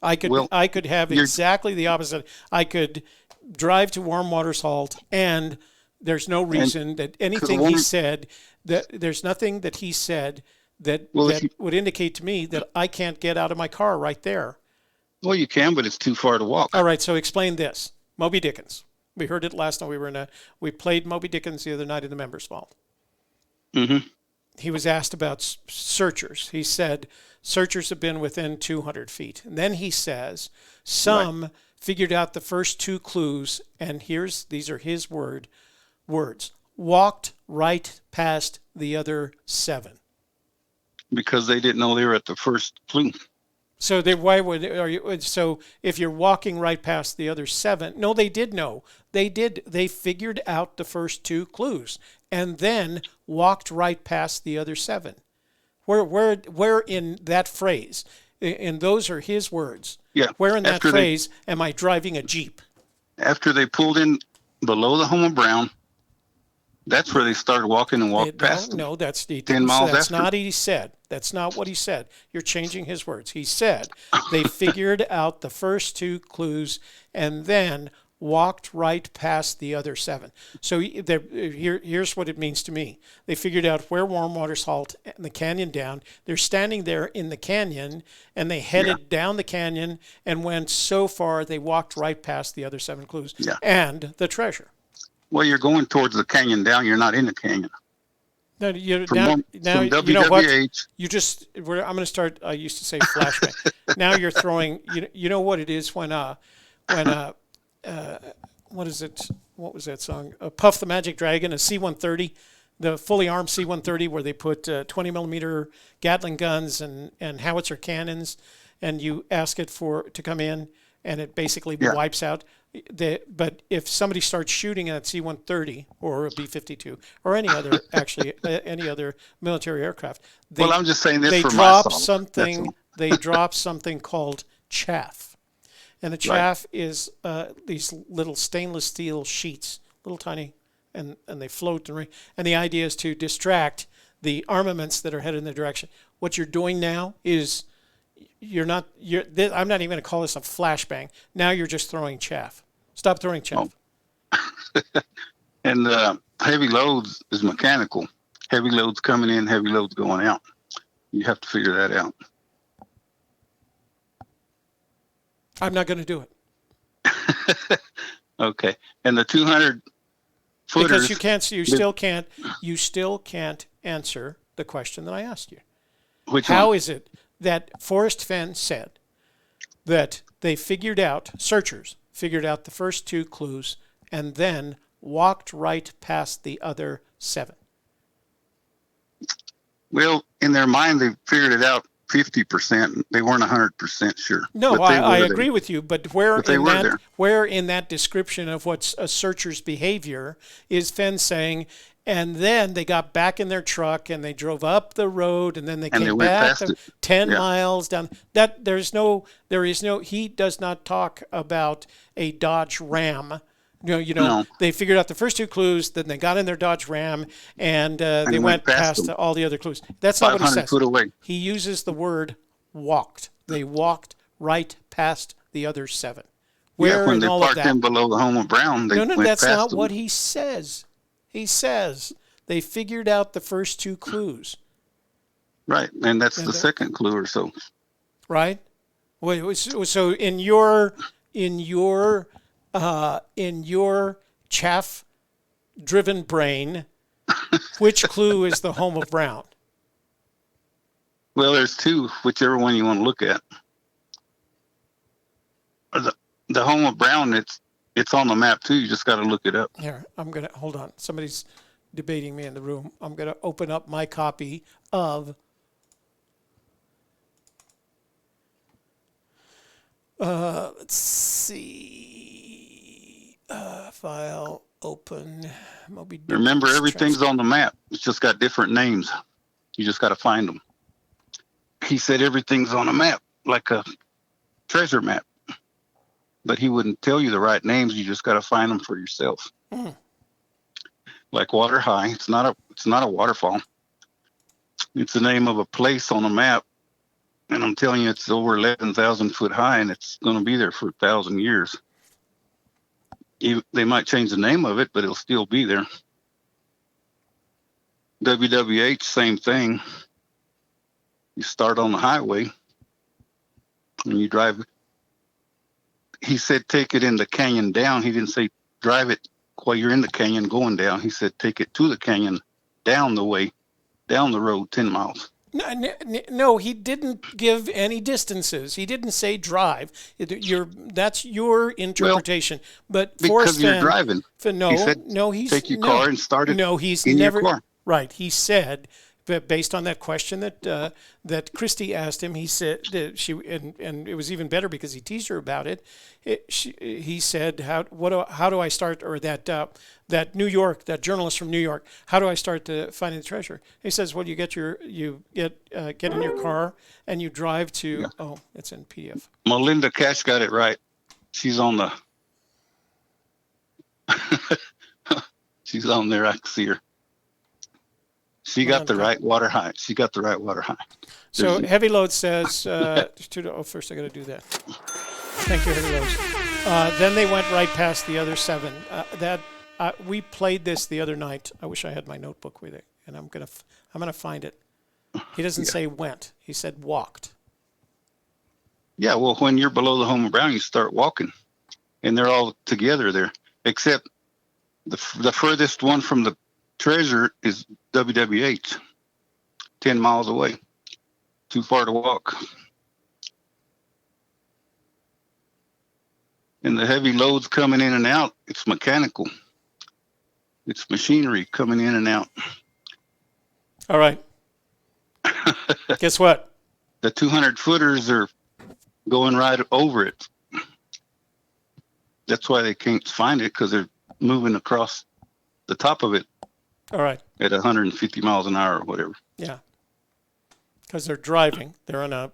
Speaker 3: I could have exactly the opposite. I could drive to warm water's halt, and there's no reason that anything he said, that there's nothing that he said that would indicate to me that I can't get out of my car right there.
Speaker 9: Well, you can, but it's too far to walk.
Speaker 3: All right, so explain this. Moby Dickens. We heard it last night. We played Moby Dickens the other night in the members' vault.
Speaker 9: Mm-hmm.
Speaker 3: He was asked about searchers. He said searchers have been within 200 feet. And then he says some figured out the first 2 clues, and these are his words, walked right past the other 7.
Speaker 9: Because they didn't know they were at the first clue.
Speaker 3: So so if you're walking right past the other 7, no, they did know. They figured out the first 2 clues and then walked right past the other 7. Where in that phrase, and those are his words.
Speaker 9: Yeah.
Speaker 3: Where in that phrase am I driving a Jeep?
Speaker 9: After they pulled in below the home of Brown, that's where they started walking and walked past them.
Speaker 3: No, that's
Speaker 9: 10 miles
Speaker 3: that's
Speaker 9: after.
Speaker 3: not what he said. That's not what he said. You're changing his words. He said they figured out the first 2 clues and then walked right past the other 7. So here's what it means to me. They figured out where warm water's halt and the canyon down. They're standing there in the canyon, and they headed down the canyon and went so far they walked right past the other 7 clues and the treasure.
Speaker 9: Well, you're going towards the canyon down. You're not in the canyon.
Speaker 3: No,
Speaker 9: from
Speaker 3: you know what?
Speaker 9: WWH.
Speaker 3: I'm going to start. I used to say flashback. Now you're throwing. You know what it is when what is it? What was that song? Puff the Magic Dragon, a C-130, the fully armed C-130, where they put 20 millimeter Gatling guns and howitzer cannons, and you ask it to come in, and it basically wipes out. But if somebody starts shooting at C-130 or a B-52 or any other any other military aircraft,
Speaker 9: I'm just saying this
Speaker 3: they
Speaker 9: for
Speaker 3: drop something. They drop something called chaff, and the chaff is these little stainless steel sheets, little tiny, and they float and the idea is to distract the armaments that are headed in the direction. What you're doing now is I'm not even going to call this a flashbang. Now you're just throwing chaff. Stop throwing chaff.
Speaker 9: Oh. And heavy loads is mechanical. Heavy loads coming in, heavy loads going out. You have to figure that out.
Speaker 3: I'm not going to do it.
Speaker 9: Okay. And the 200 footers.
Speaker 3: Because you still can't answer the question that I asked you. How is it that Forrest Fenn said that searchers figured out the first 2 clues and then walked right past the other 7?
Speaker 9: Well, in their mind, they figured it out 50%. They weren't 100% sure.
Speaker 3: No, I agree with you, but where in that description of what's a searcher's behavior is Fenn saying, and then they got back in their truck and they drove up the road and then they came back 10 miles down. He does not talk about a Dodge Ram. No. They figured out the first 2 clues, then they got in their Dodge Ram and they went past all the other clues. That's not what he says.
Speaker 9: Foot away.
Speaker 3: He uses the word walked. They walked right past the other 7.
Speaker 9: When they parked in below the home of Brown, they went
Speaker 3: that's
Speaker 9: past
Speaker 3: not
Speaker 9: them.
Speaker 3: what he says. He says they figured out the first 2 clues.
Speaker 9: Right, and that's the second clue or so.
Speaker 3: Right? So in your in your chaff-driven brain, which clue is the home of Brown?
Speaker 9: Well, there's two, whichever one you want to look at. The home of Brown, it's on the map too. You just got to look it up.
Speaker 3: Here, hold on. Somebody's debating me in the room. I'm gonna open up my copy of let's see, file open Moby Dick.
Speaker 9: Remember, everything's on the map. It's just got different names. You just got to find them. He said everything's on a map, like a treasure map. But he wouldn't tell you the right names. You just got to find them for yourself.
Speaker 3: Mm.
Speaker 9: Like Water High, it's not a waterfall. It's the name of a place on a map, and I'm telling you, it's over 11,000 foot high, and it's going to be there for 1,000 years. They might change the name of it, but it'll still be there. WWH, same thing. You start on the highway, and you drive. He said take it in the canyon down. He didn't say drive it while you're in the canyon going down. He said take it to the canyon, down the road 10 miles.
Speaker 3: No, he didn't give any distances. He didn't say drive. That's your interpretation.
Speaker 9: Well,
Speaker 3: but
Speaker 9: because you're driving.
Speaker 3: He's
Speaker 9: take your car and start it.
Speaker 3: No, he's
Speaker 9: in
Speaker 3: never.
Speaker 9: Your car.
Speaker 3: Right. He said, based on that question that Christy asked him, he said and it was even better because he teased her about it. He said, how do I start? Or that New York, that journalist from New York, how do I start to finding the treasure? He says, well, you get in your car and you drive to. Yeah. Oh, it's in PDF.
Speaker 9: Melinda Cash got it right. She's on the. She's on there. I can see her. She got the right water high.
Speaker 3: So Heavy Load says, first I got to do that. Thank you, Heavy Loads. Then they went right past the other 7. We played this the other night. I wish I had my notebook with it, and I'm gonna find it. He doesn't say went. He said walked.
Speaker 9: Yeah, well, when you're below the home of Brown, you start walking, and they're all together there, except the furthest one from the treasure is WWH, 10 miles away. Too far to walk. And the heavy loads coming in and out, it's mechanical. It's machinery coming in and out.
Speaker 3: All right. Guess what?
Speaker 9: The 200 footers are going right over it. That's why they can't find it, because they're moving across the top of it.
Speaker 3: All right.
Speaker 9: At 150 miles an hour or whatever.
Speaker 3: Yeah. Because they're driving. They're on a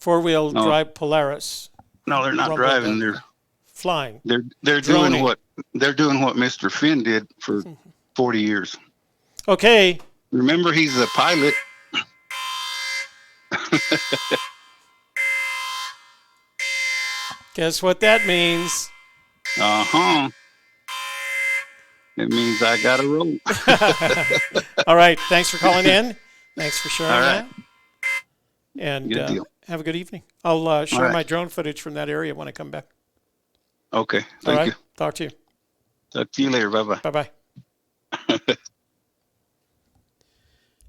Speaker 3: 4-wheel drive Polaris.
Speaker 9: No, they're not driving. They're
Speaker 3: flying.
Speaker 9: They're doing what Mr. Fenn did for 40 years.
Speaker 3: Okay.
Speaker 9: Remember, he's a pilot.
Speaker 3: Guess what that means?
Speaker 9: Uh-huh. It means I got to roll.
Speaker 3: All right. Thanks for calling in. Thanks for sharing that. And have a good evening. I'll share my drone footage from that area when I come back.
Speaker 9: Okay. Thank you.
Speaker 3: Talk to you.
Speaker 9: Talk to you later. Bye-bye.
Speaker 3: Bye-bye.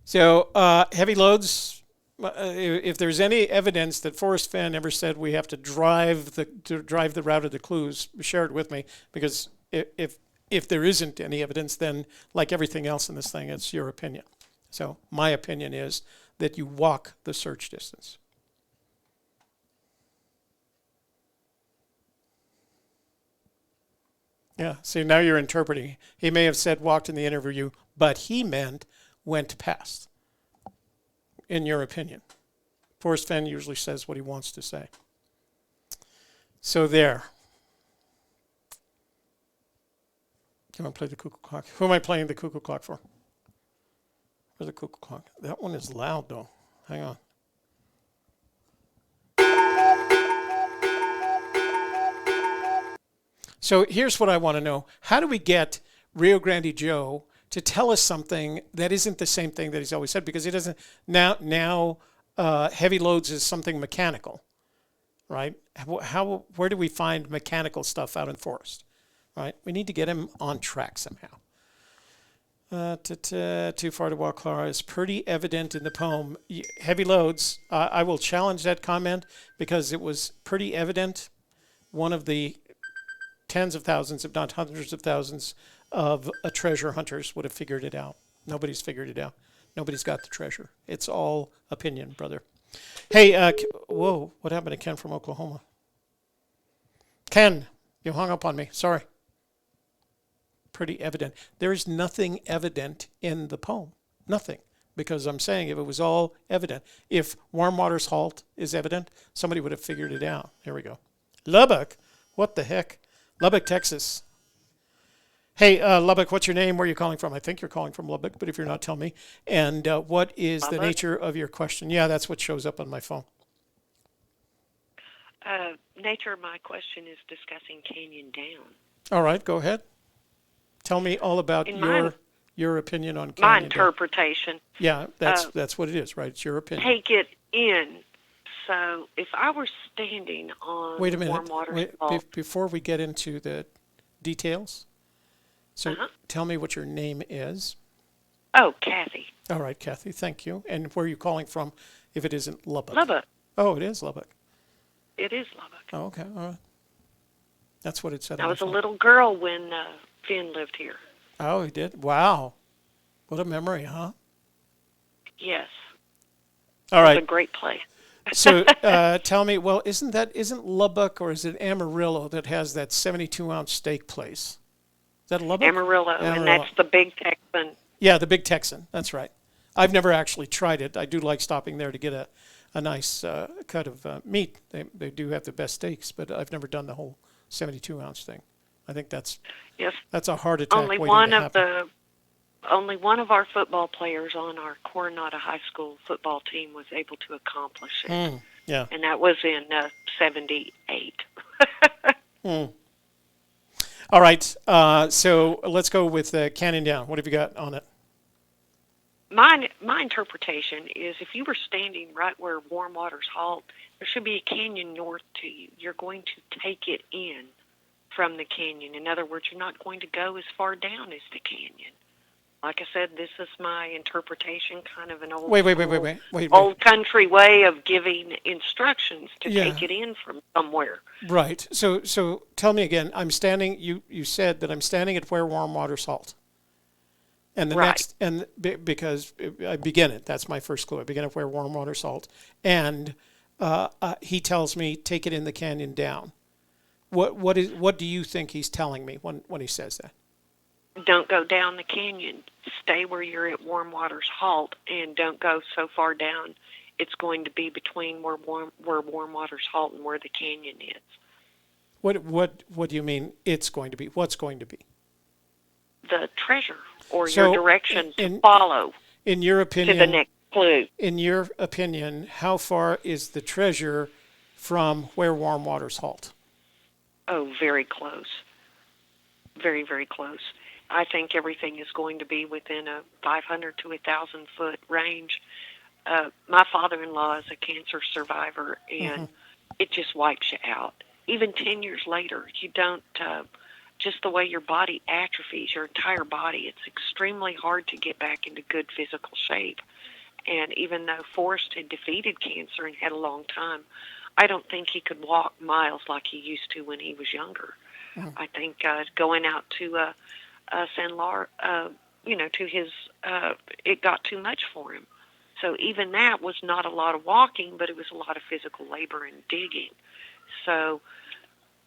Speaker 3: So, Heavy Loads, if there's any evidence that Forrest Fenn ever said we have to drive the route of the clues, share it with me, because if there isn't any evidence, then like everything else in this thing, it's your opinion. So my opinion is that you walk the search distance. Yeah, see, now you're interpreting. He may have said walked in the interview, but he meant went past, in your opinion. Forrest Fenn usually says what he wants to say. So there. Can I play the cuckoo clock? Who am I playing the cuckoo clock for? Where's the cuckoo clock? That one is loud, though. Hang on. So here's what I want to know. How do we get Rio Grande Joe to tell us something that isn't the same thing that he's always said? Because he doesn't now Heavy Loads is something mechanical, right? Where do we find mechanical stuff out in the forest, right? We need to get him on track somehow. Too far to walk, Clara, is pretty evident in the poem. Heavy loads. I will challenge that comment because it was pretty evident. One of the tens of thousands, if not hundreds of thousands, of treasure hunters would have figured it out. Nobody's figured it out. Nobody's got the treasure. It's all opinion, brother. Hey, whoa, what happened to Ken from Oklahoma? Ken, you hung up on me. Sorry. Pretty evident. There's nothing evident in the poem. Nothing. Because I'm saying if it was all evident, if Warm Water's Halt is evident, somebody would have figured it out. Here we go. Lubbock? What the heck? Lubbock, Texas. Hey, Lubbock, what's your name? Where are you calling from? I think you're calling from Lubbock, but if you're not, tell me. And what is the nature of your question? Yeah, that's what shows up on my phone.
Speaker 10: Nature of my question is discussing Canyon Down.
Speaker 3: All right, go ahead. Tell me all about your opinion on Canyon
Speaker 10: my
Speaker 3: Down.
Speaker 10: Interpretation.
Speaker 3: Yeah, that's what it is, right? It's your opinion.
Speaker 10: Take it in. So if I were standing on
Speaker 3: Wait a minute.
Speaker 10: Warm Water Halt,
Speaker 3: before we get into the details, so tell me what your name is.
Speaker 10: Oh, Kathy.
Speaker 3: All right, Kathy, thank you. And where are you calling from if it isn't Lubbock?
Speaker 10: Lubbock.
Speaker 3: Oh, it is Lubbock.
Speaker 10: It is Lubbock.
Speaker 3: Oh, okay, all right. That's what it said.
Speaker 10: I was a little girl when Fenn lived here.
Speaker 3: Oh, he did? Wow. What a memory, huh?
Speaker 10: Yes.
Speaker 3: All right.
Speaker 10: It was a great place.
Speaker 3: So tell me, well, isn't Lubbock or is it Amarillo that has that 72-ounce steak place? Is that Lubbock?
Speaker 10: Amarillo, and that's the Big Texan.
Speaker 3: Yeah, the Big Texan. That's right. I've never actually tried it. I do like stopping there to get a nice cut of meat. They do have the best steaks, but I've never done the whole 72-ounce thing. I think that's a heart attack.
Speaker 10: Only one of our football players on our Coronado High School football team was able to accomplish it.
Speaker 3: Yeah.
Speaker 10: And that was in 78.
Speaker 3: All right. So let's go with Canyon Down. What have you got on it?
Speaker 10: My interpretation is if you were standing right where Warm Water's Halt, there should be a canyon north to you. You're going to take it in from the canyon. In other words, you're not going to go as far down as the canyon. Like I said, this is my interpretation, kind of an old old country way of giving instructions to take it in from somewhere.
Speaker 3: Right. So tell me again. I'm standing. You said that I'm standing at where Warm Water's Halt. And the next, and because I begin it. That's my first clue. I begin at where Warm Water's Halt, and he tells me take it in the canyon down. What do you think he's telling me when he says that?
Speaker 10: Don't go down the canyon. Stay where you're at Warm Water's Halt, and don't go so far down. It's going to be between where Warm Water's Halt and where the canyon is.
Speaker 3: What do you mean? It's going to be? What's going to be?
Speaker 10: The treasure, or your direction to follow.
Speaker 3: In your opinion,
Speaker 10: to the next clue.
Speaker 3: In your opinion, how far is the treasure from where Warm Water's Halt?
Speaker 10: Oh, very close. Very, very close. I think everything is going to be within a 500 to 1,000 foot range. My father-in-law is a cancer survivor, and it just wipes you out. Even 10 years later, you don't, just the way your body atrophies, your entire body, it's extremely hard to get back into good physical shape. And even though Forrest had defeated cancer and had a long time, I don't think he could walk miles like he used to when he was younger. I think going out to San Lar, to his, it got too much for him. So even that was not a lot of walking, but it was a lot of physical labor and digging. So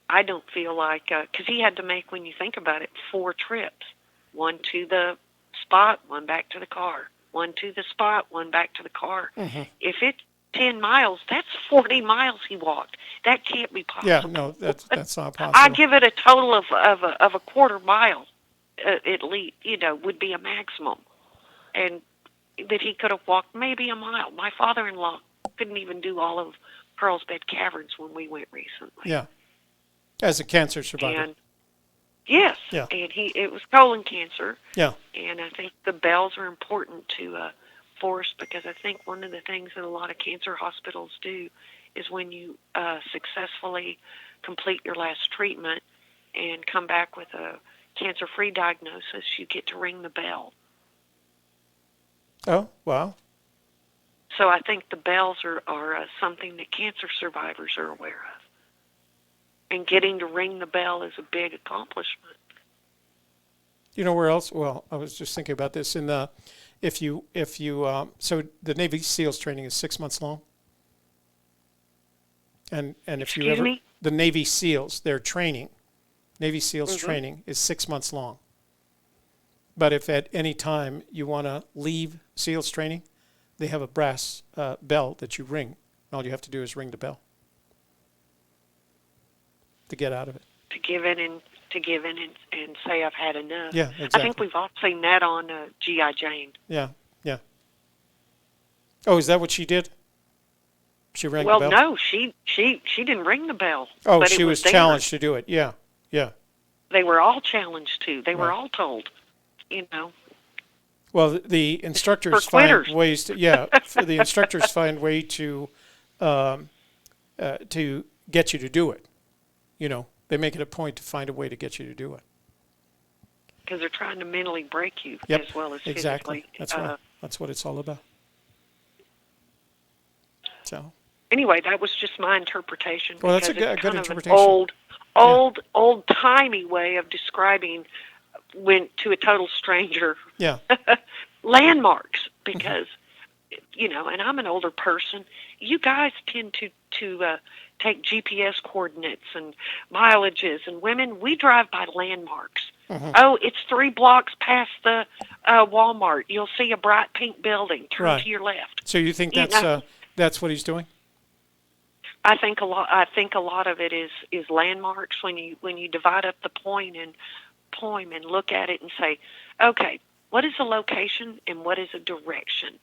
Speaker 10: I don't feel like, because he had to make, when you think about it, 4 trips. 1 to the spot, 1 back to the car. 1 to the spot, 1 back to the car. If it's 10 miles, that's 40 miles he walked. That can't be possible.
Speaker 3: Yeah, no, that's not possible.
Speaker 10: I give it a total of a quarter mile, at least, would be a maximum. And that he could have walked maybe a mile. My father-in-law couldn't even do all of Carlsbad Caverns when we went recently.
Speaker 3: Yeah, as a cancer survivor.
Speaker 10: And yes, and it was colon cancer.
Speaker 3: Yeah.
Speaker 10: And I think the bells are important to Forrest, because I think one of the things that a lot of cancer hospitals do is when you successfully complete your last treatment and come back with a cancer-free diagnosis, you get to ring the bell.
Speaker 3: Oh, wow.
Speaker 10: So I think the bells are something that cancer survivors are aware of. And getting to ring the bell is a big accomplishment.
Speaker 3: You know where else? Well, I was just thinking about this. So the Navy SEALs training is 6 months long. And if you ever,
Speaker 10: me?
Speaker 3: the Navy SEALs, their training, Navy SEALs training is 6 months long. But if at any time you want to leave SEALs training, they have a brass bell that you ring. All you have to do is ring the bell to get out of it.
Speaker 10: To give in and say I've had enough.
Speaker 3: Yeah, exactly.
Speaker 10: I think we've all seen that on G.I. Jane.
Speaker 3: Yeah, yeah. Oh, is that what she did? She rang the bell?
Speaker 10: Well, no, she didn't ring the bell.
Speaker 3: Oh,
Speaker 10: but
Speaker 3: she was
Speaker 10: there.
Speaker 3: challenged to do it. Yeah, yeah.
Speaker 10: They were all challenged to. They were
Speaker 3: Right.
Speaker 10: all told, you know.
Speaker 3: Well, the instructors
Speaker 10: For
Speaker 3: find
Speaker 10: quitters.
Speaker 3: ways to the instructors find way to get you to do it. You know, they make it a point to find a way to get you to do it.
Speaker 10: Because they're trying to mentally break you
Speaker 3: Yep,
Speaker 10: as well as
Speaker 3: exactly.
Speaker 10: physically.
Speaker 3: That's right. That's what it's all about. So.
Speaker 10: Anyway, that was just my interpretation.
Speaker 3: Well, that's a
Speaker 10: because it's
Speaker 3: good
Speaker 10: kind
Speaker 3: interpretation.
Speaker 10: Of an old-timey way of describing to a total stranger.
Speaker 3: Yeah.
Speaker 10: Landmarks, because you know, and I'm an older person. You guys tend to take GPS coordinates and mileages, and women, we drive by landmarks. Oh, it's 3 blocks past the Walmart. You'll see a bright pink building. Turn to your left.
Speaker 3: So you think that's what he's doing?
Speaker 10: I think a lot of it is landmarks. When you divide up the poem and look at it and say, okay, what is a location and what is a direction?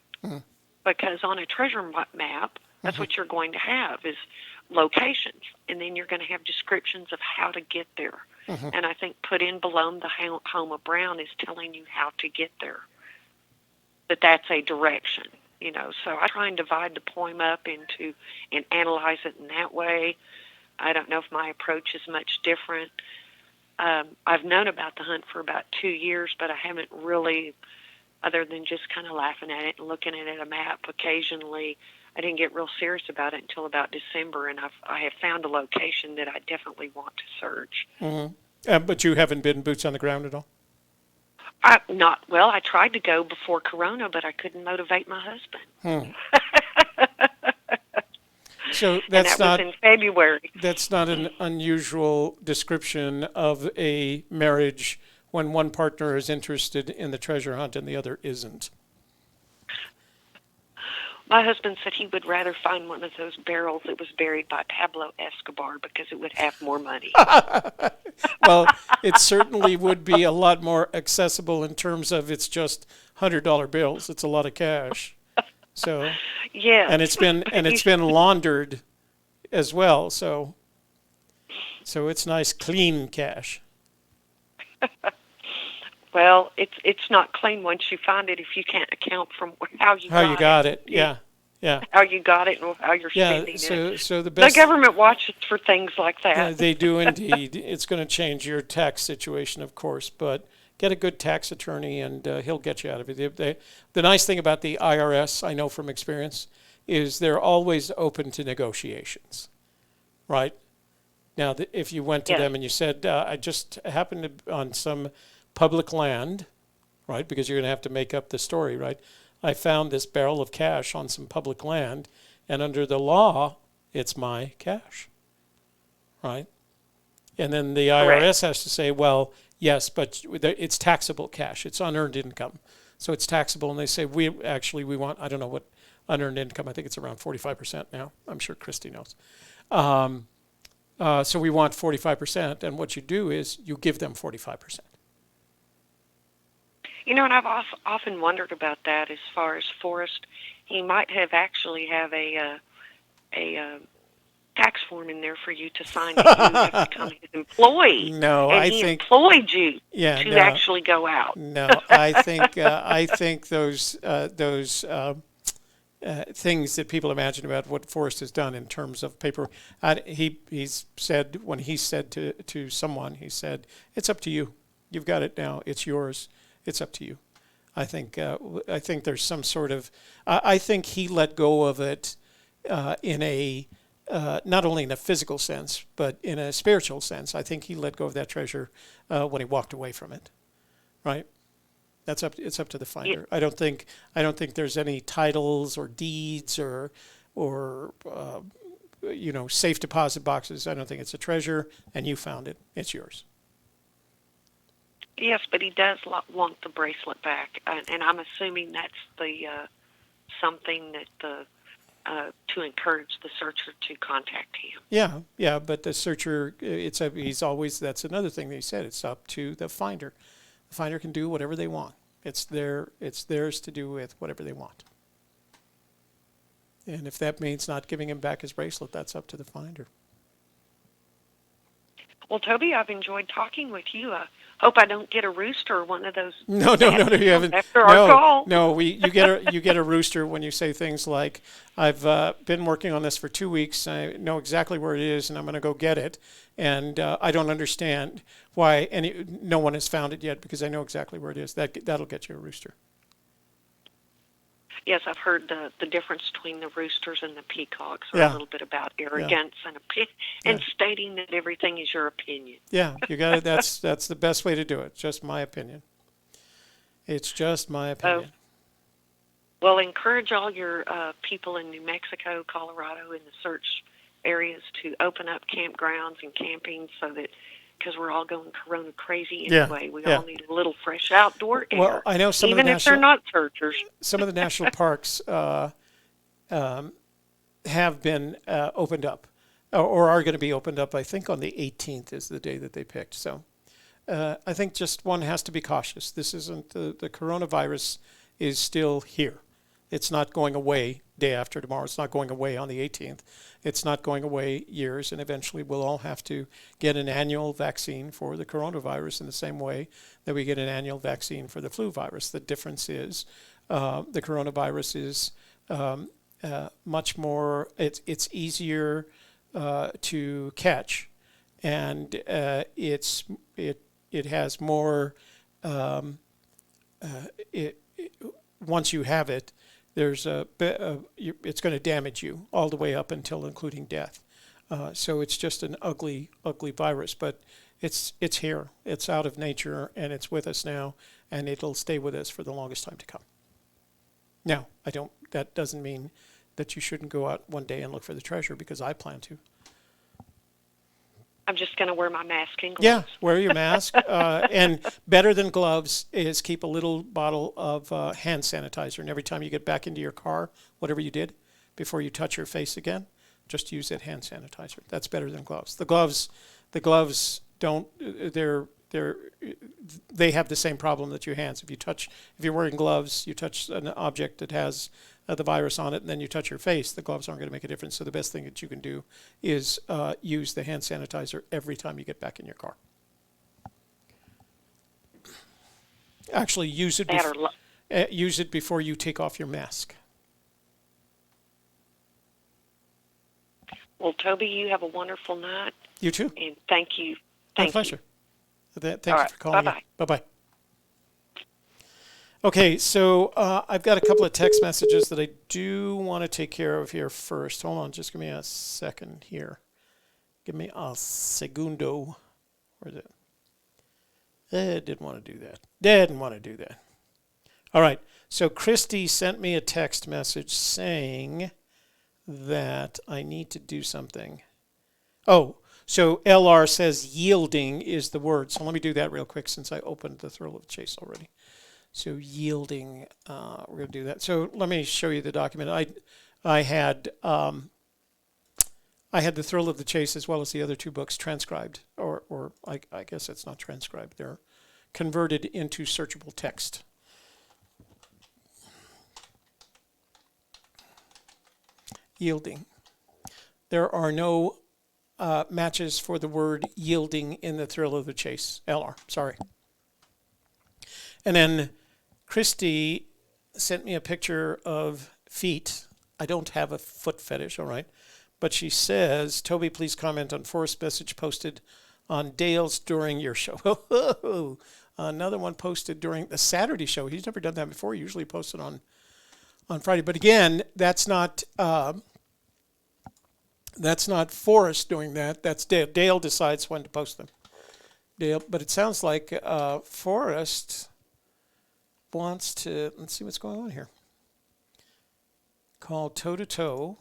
Speaker 10: Because on a treasure map, that's what you're going to have is locations, and then you're going to have descriptions of how to get there. And I think put in below the home of Brown is telling you how to get there. That's a direction, you know. So I try and divide the poem up into and analyze it in that way. I don't know if my approach is much different. I've known about the hunt for about 2 years, but I haven't really, other than just kind of laughing at it and looking at a map occasionally, I didn't get real serious about it until about December, and I have found a location that I definitely want to search.
Speaker 3: But you haven't been boots on the ground at all?
Speaker 10: I tried to go before Corona, but I couldn't motivate my husband.
Speaker 3: So
Speaker 10: that was in February.
Speaker 3: That's not an unusual description of a marriage when one partner is interested in the treasure hunt and the other isn't.
Speaker 10: My husband said he would rather find one of those barrels that was buried by Pablo Escobar because it would have more money.
Speaker 3: Well, it certainly would be a lot more accessible in terms of it's just $100 bills. It's a lot of cash. So
Speaker 10: yeah,
Speaker 3: and it's been laundered as well. So it's nice, clean cash.
Speaker 10: Well, it's not clean once you find it if you can't account from how you
Speaker 3: got it. Yeah.
Speaker 10: How you got it and how you're spending it.
Speaker 3: So the best.
Speaker 10: The government watches for things like that.
Speaker 3: Yeah, they do indeed. It's going to change your tax situation, of course, but get a good tax attorney and he'll get you out of it. The nice thing about the IRS, I know from experience, is they're always open to negotiations, right? Now, if you went to them and you said, I just happened to on some public land, right, because you're going to have to make up the story, right? I found this barrel of cash on some public land, and under the law, it's my cash, right? And then the IRS has to say, well, yes, but it's taxable cash. It's unearned income. So it's taxable, and they say, we want, I don't know what unearned income, I think it's around 45% now. I'm sure Christy knows. So we want 45%, and what you do is you give them 45%.
Speaker 10: You know, and I've often wondered about that as far as Forrest. He might have actually have a tax form in there for you to sign that you have become his employee.
Speaker 3: No,
Speaker 10: and
Speaker 3: I
Speaker 10: he
Speaker 3: think
Speaker 10: employed you
Speaker 3: yeah,
Speaker 10: to
Speaker 3: no,
Speaker 10: actually go out.
Speaker 3: no. I think those things that people imagine about what Forrest has done in terms of paper. He's said when he said to someone, he said, "It's up to you. You've got it now. It's yours. It's up to you." I think there's some sort of. I think he let go of it in a not only in a physical sense, but in a spiritual sense. I think he let go of that treasure when he walked away from it. Right. It's up to the finder.
Speaker 10: Yeah.
Speaker 3: I don't think there's any titles or deeds or safe deposit boxes. I don't think it's a treasure, and you found it. It's yours.
Speaker 10: Yes, but he does want the bracelet back, and I'm assuming that's the something that to encourage the searcher to contact him.
Speaker 3: Yeah, but the searcher, that's another thing that he said. It's up to the finder. The finder can do whatever they want. It's theirs to do with whatever they want. And if that means not giving him back his bracelet, that's up to the finder.
Speaker 10: Well, Toby, I've enjoyed talking with you. I hope I don't get a rooster or one of those.
Speaker 3: No, you haven't.
Speaker 10: After our call.
Speaker 3: No, you get a rooster when you say things like, "I've been working on this for 2 weeks. I know exactly where it is, and I'm going to go get it. And I don't understand why no one has found it yet because I know exactly where it is." That'll get you a rooster.
Speaker 10: Yes, I've heard the difference between the roosters and the peacocks, or a little bit about arrogance and stating that everything is your opinion.
Speaker 3: Yeah, you got it. That's the best way to do it. Just my opinion. It's just my opinion.
Speaker 10: Well, encourage all your people in New Mexico, Colorado, in the search areas to open up campgrounds and camping so that, because we're all going Corona crazy anyway. We all need a little fresh outdoor air.
Speaker 3: Well, I know
Speaker 10: even if they're not searchers.
Speaker 3: Some of the national parks have been opened up, or are going to be opened up. I think on the 18th is the day that they picked. So I think just one has to be cautious. This isn't the coronavirus is still here. It's not going away day after tomorrow. It's not going away on the 18th. It's not going away years, and eventually we'll all have to get an annual vaccine for the coronavirus in the same way that we get an annual vaccine for the flu virus. The difference is the coronavirus is much more, it's easier to catch, and it has more, once you have it, it's going to damage you all the way up until including death. So it's just an ugly, ugly virus, but it's here. It's out of nature, and it's with us now, and it'll stay with us for the longest time to come. Now, that doesn't mean that you shouldn't go out one day and look for the treasure, because I plan to.
Speaker 10: I'm just going to wear my mask and gloves.
Speaker 3: Yeah, wear your mask. And better than gloves is keep a little bottle of hand sanitizer. And every time you get back into your car, whatever you did, before you touch your face again, just use that hand sanitizer. That's better than gloves. The gloves don't. They have the same problem that your hands. If you're wearing gloves, you touch an object that has the virus on it, and then you touch your face, the gloves aren't going to make a difference. So the best thing that you can do is use the hand sanitizer every time you get back in your car. Actually, use it before you take off your mask.
Speaker 10: Well, Toby, you have a wonderful night.
Speaker 3: You too.
Speaker 10: And thank you.
Speaker 3: My pleasure. Thank you for calling.
Speaker 10: Bye-bye.
Speaker 3: Bye-bye. Okay, so I've got a couple of text messages that I do want to take care of here first. Hold on, just give me a second here. Give me a segundo. Where is it? Didn't want to do that. All right, so Christy sent me a text message saying that I need to do something. Oh, so LR says yielding is the word. So let me do that real quick since I opened the Thrill of the Chase already. So yielding, we're going to do that. So let me show you the document. I had the Thrill of the Chase as well as the other two books transcribed, or I guess it's not transcribed. They're converted into searchable text. Yielding. There are no matches for the word yielding in the thrill of the chase. LR, sorry. And then Christy sent me a picture of feet. I don't have a foot fetish, all right. But she says, Toby, please comment on Forrest's message posted on Dale's during your show. Another one posted during the Saturday show. He's never done that before. He usually posted on Friday. But again, that's not Forrest doing that. That's Dale. Dale decides when to post them. Dale, but it sounds like Forrest wants to, let's see what's going on here. Call toe to toe.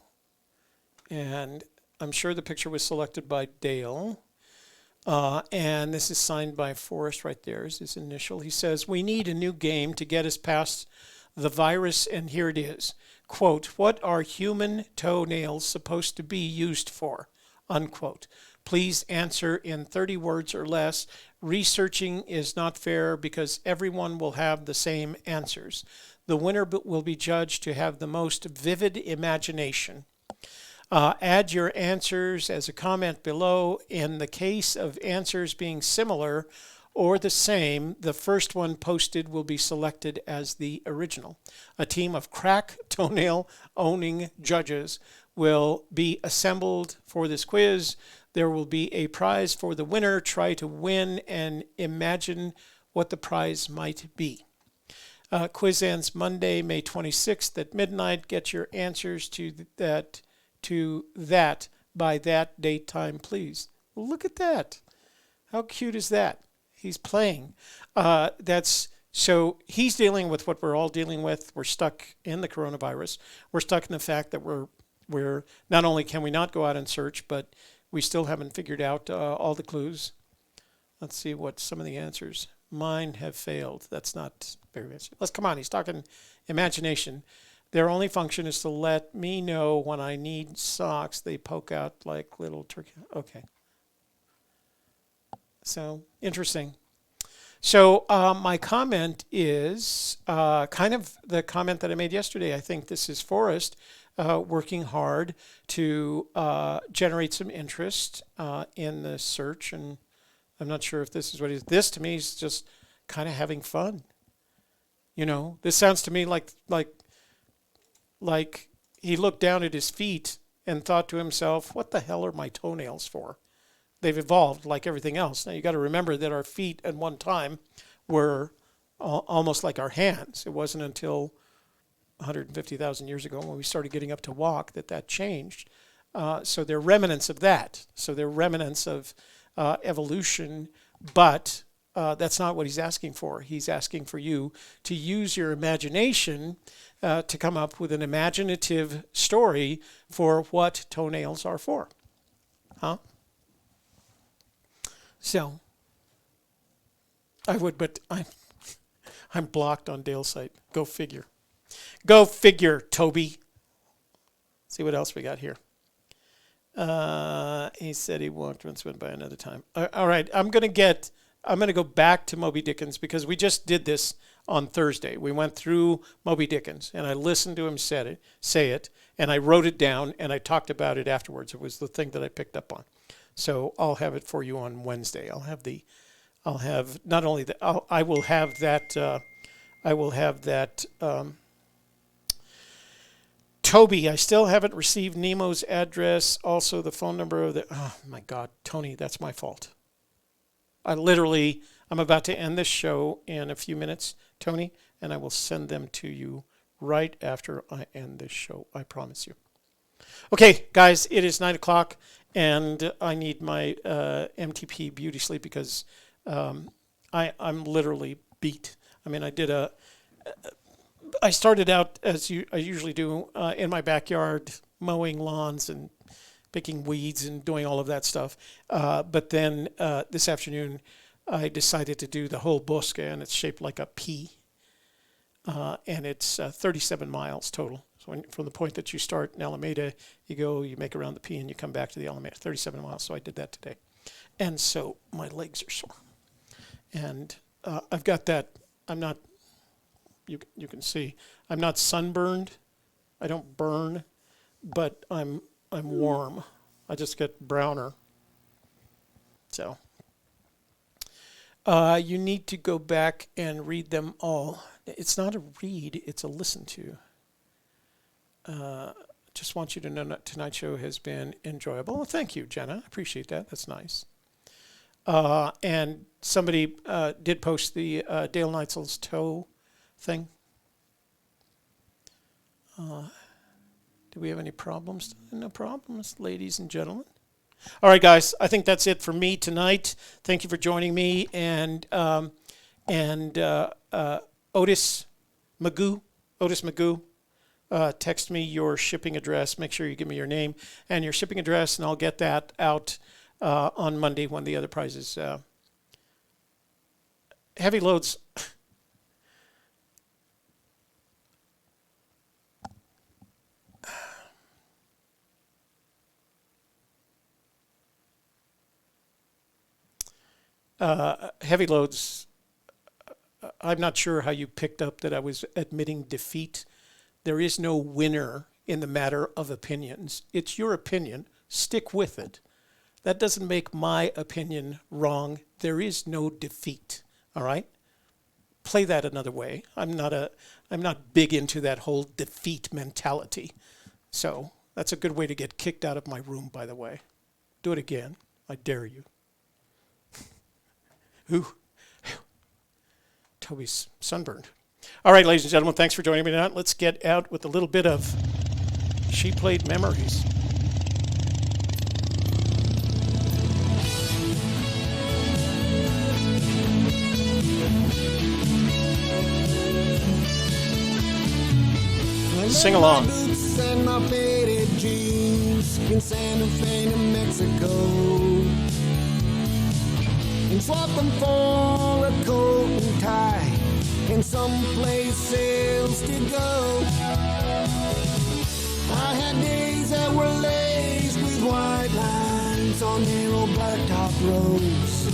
Speaker 3: And I'm sure the picture was selected by Dale. And this is signed by Forrest right there is his initial. He says, we need a new game to get us past the virus, and here it is. Quote, what are human toenails supposed to be used for? Unquote. Please answer in 30 words or less. Researching is not fair because everyone will have the same answers. The winner will be judged to have the most vivid imagination. Add your answers as a comment below. In the case of answers being similar or the same, the first one posted will be selected as the original. A team of crack toenail owning judges will be assembled for this quiz. There will be a prize for the winner. Try to win and imagine what the prize might be. Quiz ends Monday, May 26th at midnight. Get your answers to that by that date time, please. Well, look at that. How cute is that? He's playing. So he's dealing with what we're all dealing with. We're stuck in the coronavirus. We're stuck in the fact that we're not only can we not go out and search, but we still haven't figured out all the clues. Let's see what some of the answers. Mine have failed. That's not very much. Let's come on. He's talking imagination. Their only function is to let me know when I need socks. They poke out like little turkey. Okay. So, interesting. So, my comment is kind of the comment that I made yesterday. I think this is Forrest working hard to generate some interest in the search. And I'm not sure if this is what it is. This, to me, is just kind of having fun. You know, this sounds to me like he looked down at his feet and thought to himself, what the hell are my toenails for? They've evolved like everything else. Now, you got to remember that our feet at one time were almost like our hands. It wasn't until 150,000 years ago when we started getting up to walk that changed. So they're remnants of that. So they're remnants of evolution, but that's not what he's asking for. He's asking for you to use your imagination to come up with an imaginative story for what toenails are for. Huh? So, I would, but I'm blocked on Dale's site. Go figure. Go figure, Toby. See what else we got here. He said he walked once, went by another time. All right, I'm going to go back to Moby Dickens because we just did this on Thursday. We went through Moby Dickens, and I listened to him say it, and I wrote it down, and I talked about it afterwards. It was the thing that I picked up on. So I'll have it for you on Wednesday. I will have that. Toby, I still haven't received Nemo's address. Also, the phone number of the. Oh my God, Tony, that's my fault. I'm about to end this show in a few minutes, Tony, and I will send them to you right after I end this show. I promise you. Okay, guys, it is 9 o'clock, and I need my MTP beauty sleep because I'm literally beat. I mean, I started out, as I usually do, in my backyard, mowing lawns and picking weeds and doing all of that stuff. But then this afternoon, I decided to do the whole bosque, and it's shaped like a P. And it's 37 miles total. So from the point that you start in Alameda, you make around the P, and you come back to the Alameda. 37 miles. So I did that today. And so my legs are sore. And I've got that. I'm not, you can see, I'm not sunburned. I don't burn, but I'm warm. I just get browner. So you need to go back and read them all. It's not a read, it's a listen to. Just want you to know that tonight's show has been enjoyable. Well, thank you, Jenna. I appreciate that. That's nice. And somebody did post the Dale Neitzel's toe thing. Do we have any problems? No problems, ladies and gentlemen. All right, guys. I think that's it for me tonight. Thank you for joining me. And Otis Magoo, text me your shipping address. Make sure you give me your name and your shipping address, and I'll get that out on Monday when the other prizes. Heavy loads. Heavy loads. I'm not sure how you picked up that I was admitting defeat. There is no winner in the matter of opinions. It's your opinion. Stick with it. That doesn't make my opinion wrong. There is no defeat. All right? Play that another way. I'm not big into that whole defeat mentality. So that's a good way to get kicked out of my room, by the way. Do it again. I dare you. Ooh. Toby's sunburned. All right, ladies and gentlemen, thanks for joining me tonight. Let's get out with a little bit of She Played Memories. Sing along.
Speaker 2: And my faded jeans in Santa Fe, New Mexico, and swap them for a coat and tie and someplace else to go. I had days that were laced with white lines on narrow blacktop roads,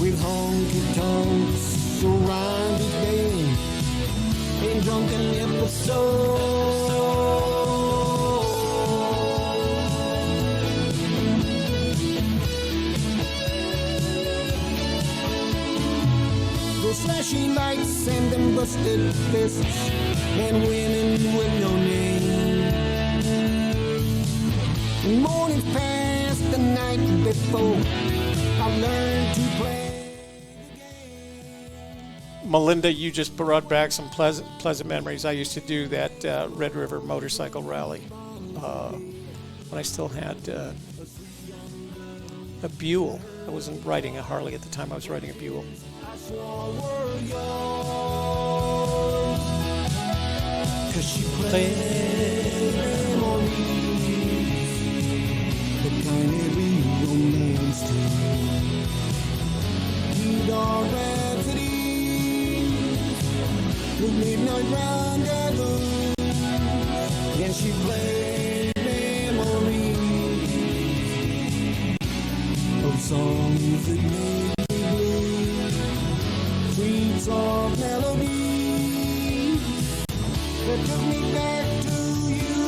Speaker 2: with honky tonks around each day and drunken episodes. Those flashing lights and them busted fists and women with no name. And mornings past the night before I learned to play.
Speaker 3: Melinda, you just brought back some pleasant memories. I used to do that Red River motorcycle rally when I still had a Buell. I wasn't riding a Harley at the time. I was riding a Buell.
Speaker 2: Cause she played memories, the kind every romance to. Dog Rhapsody, with midnight rendezvous, and she played memories of songs that made me blue, sweet soft melodies that took me back to you.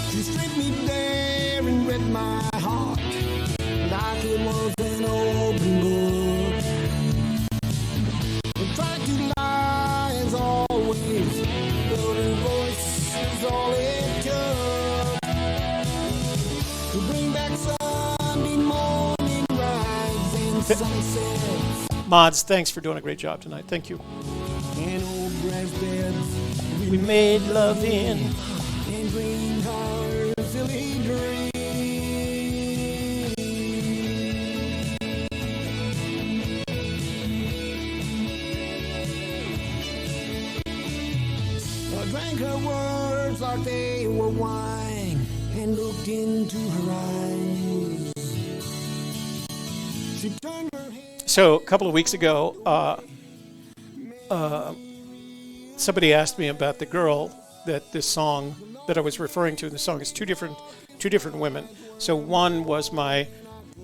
Speaker 2: She stripped me bare and read my heart like it was an open book. I tried to lie as always, but her voice is all it took to bring back Sunday morning rides and sunsets.
Speaker 3: Mods, thanks for doing a great job tonight. Thank you.
Speaker 2: And old grass beds
Speaker 3: We made love in.
Speaker 2: and dreamed our silly dreams. I drank her words like they were wine and looked into her eyes. She turned her head.
Speaker 3: So a couple of weeks ago, somebody asked me about the girl that this song that I was referring to. The song is two different women. So one was my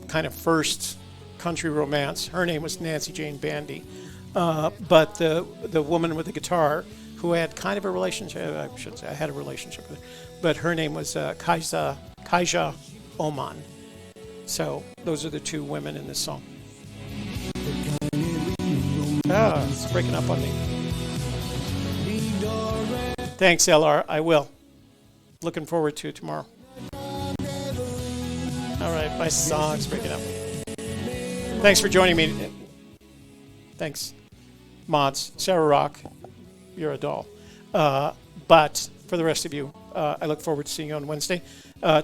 Speaker 3: kind of first country romance. Her name was Nancy Jane Bandy. But the woman with the guitar, who I had kind of a relationship, I shouldn't say I had a relationship with her, but her name was Kaija Oman. So those are the two women in this song. It's breaking up on me. Thanks, LR. I will. Looking forward to it tomorrow. All right, my song's breaking up. Thanks for joining me. Thanks, mods. Sarah Rock, you're a doll. But for the rest of you, I look forward to seeing you on Wednesday.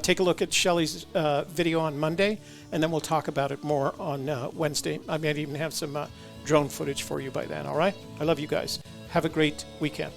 Speaker 3: Take a look at Shelly's video on Monday, and then we'll talk about it more on Wednesday. I might even have some drone footage for you by then, all right? I love you guys. Have a great weekend.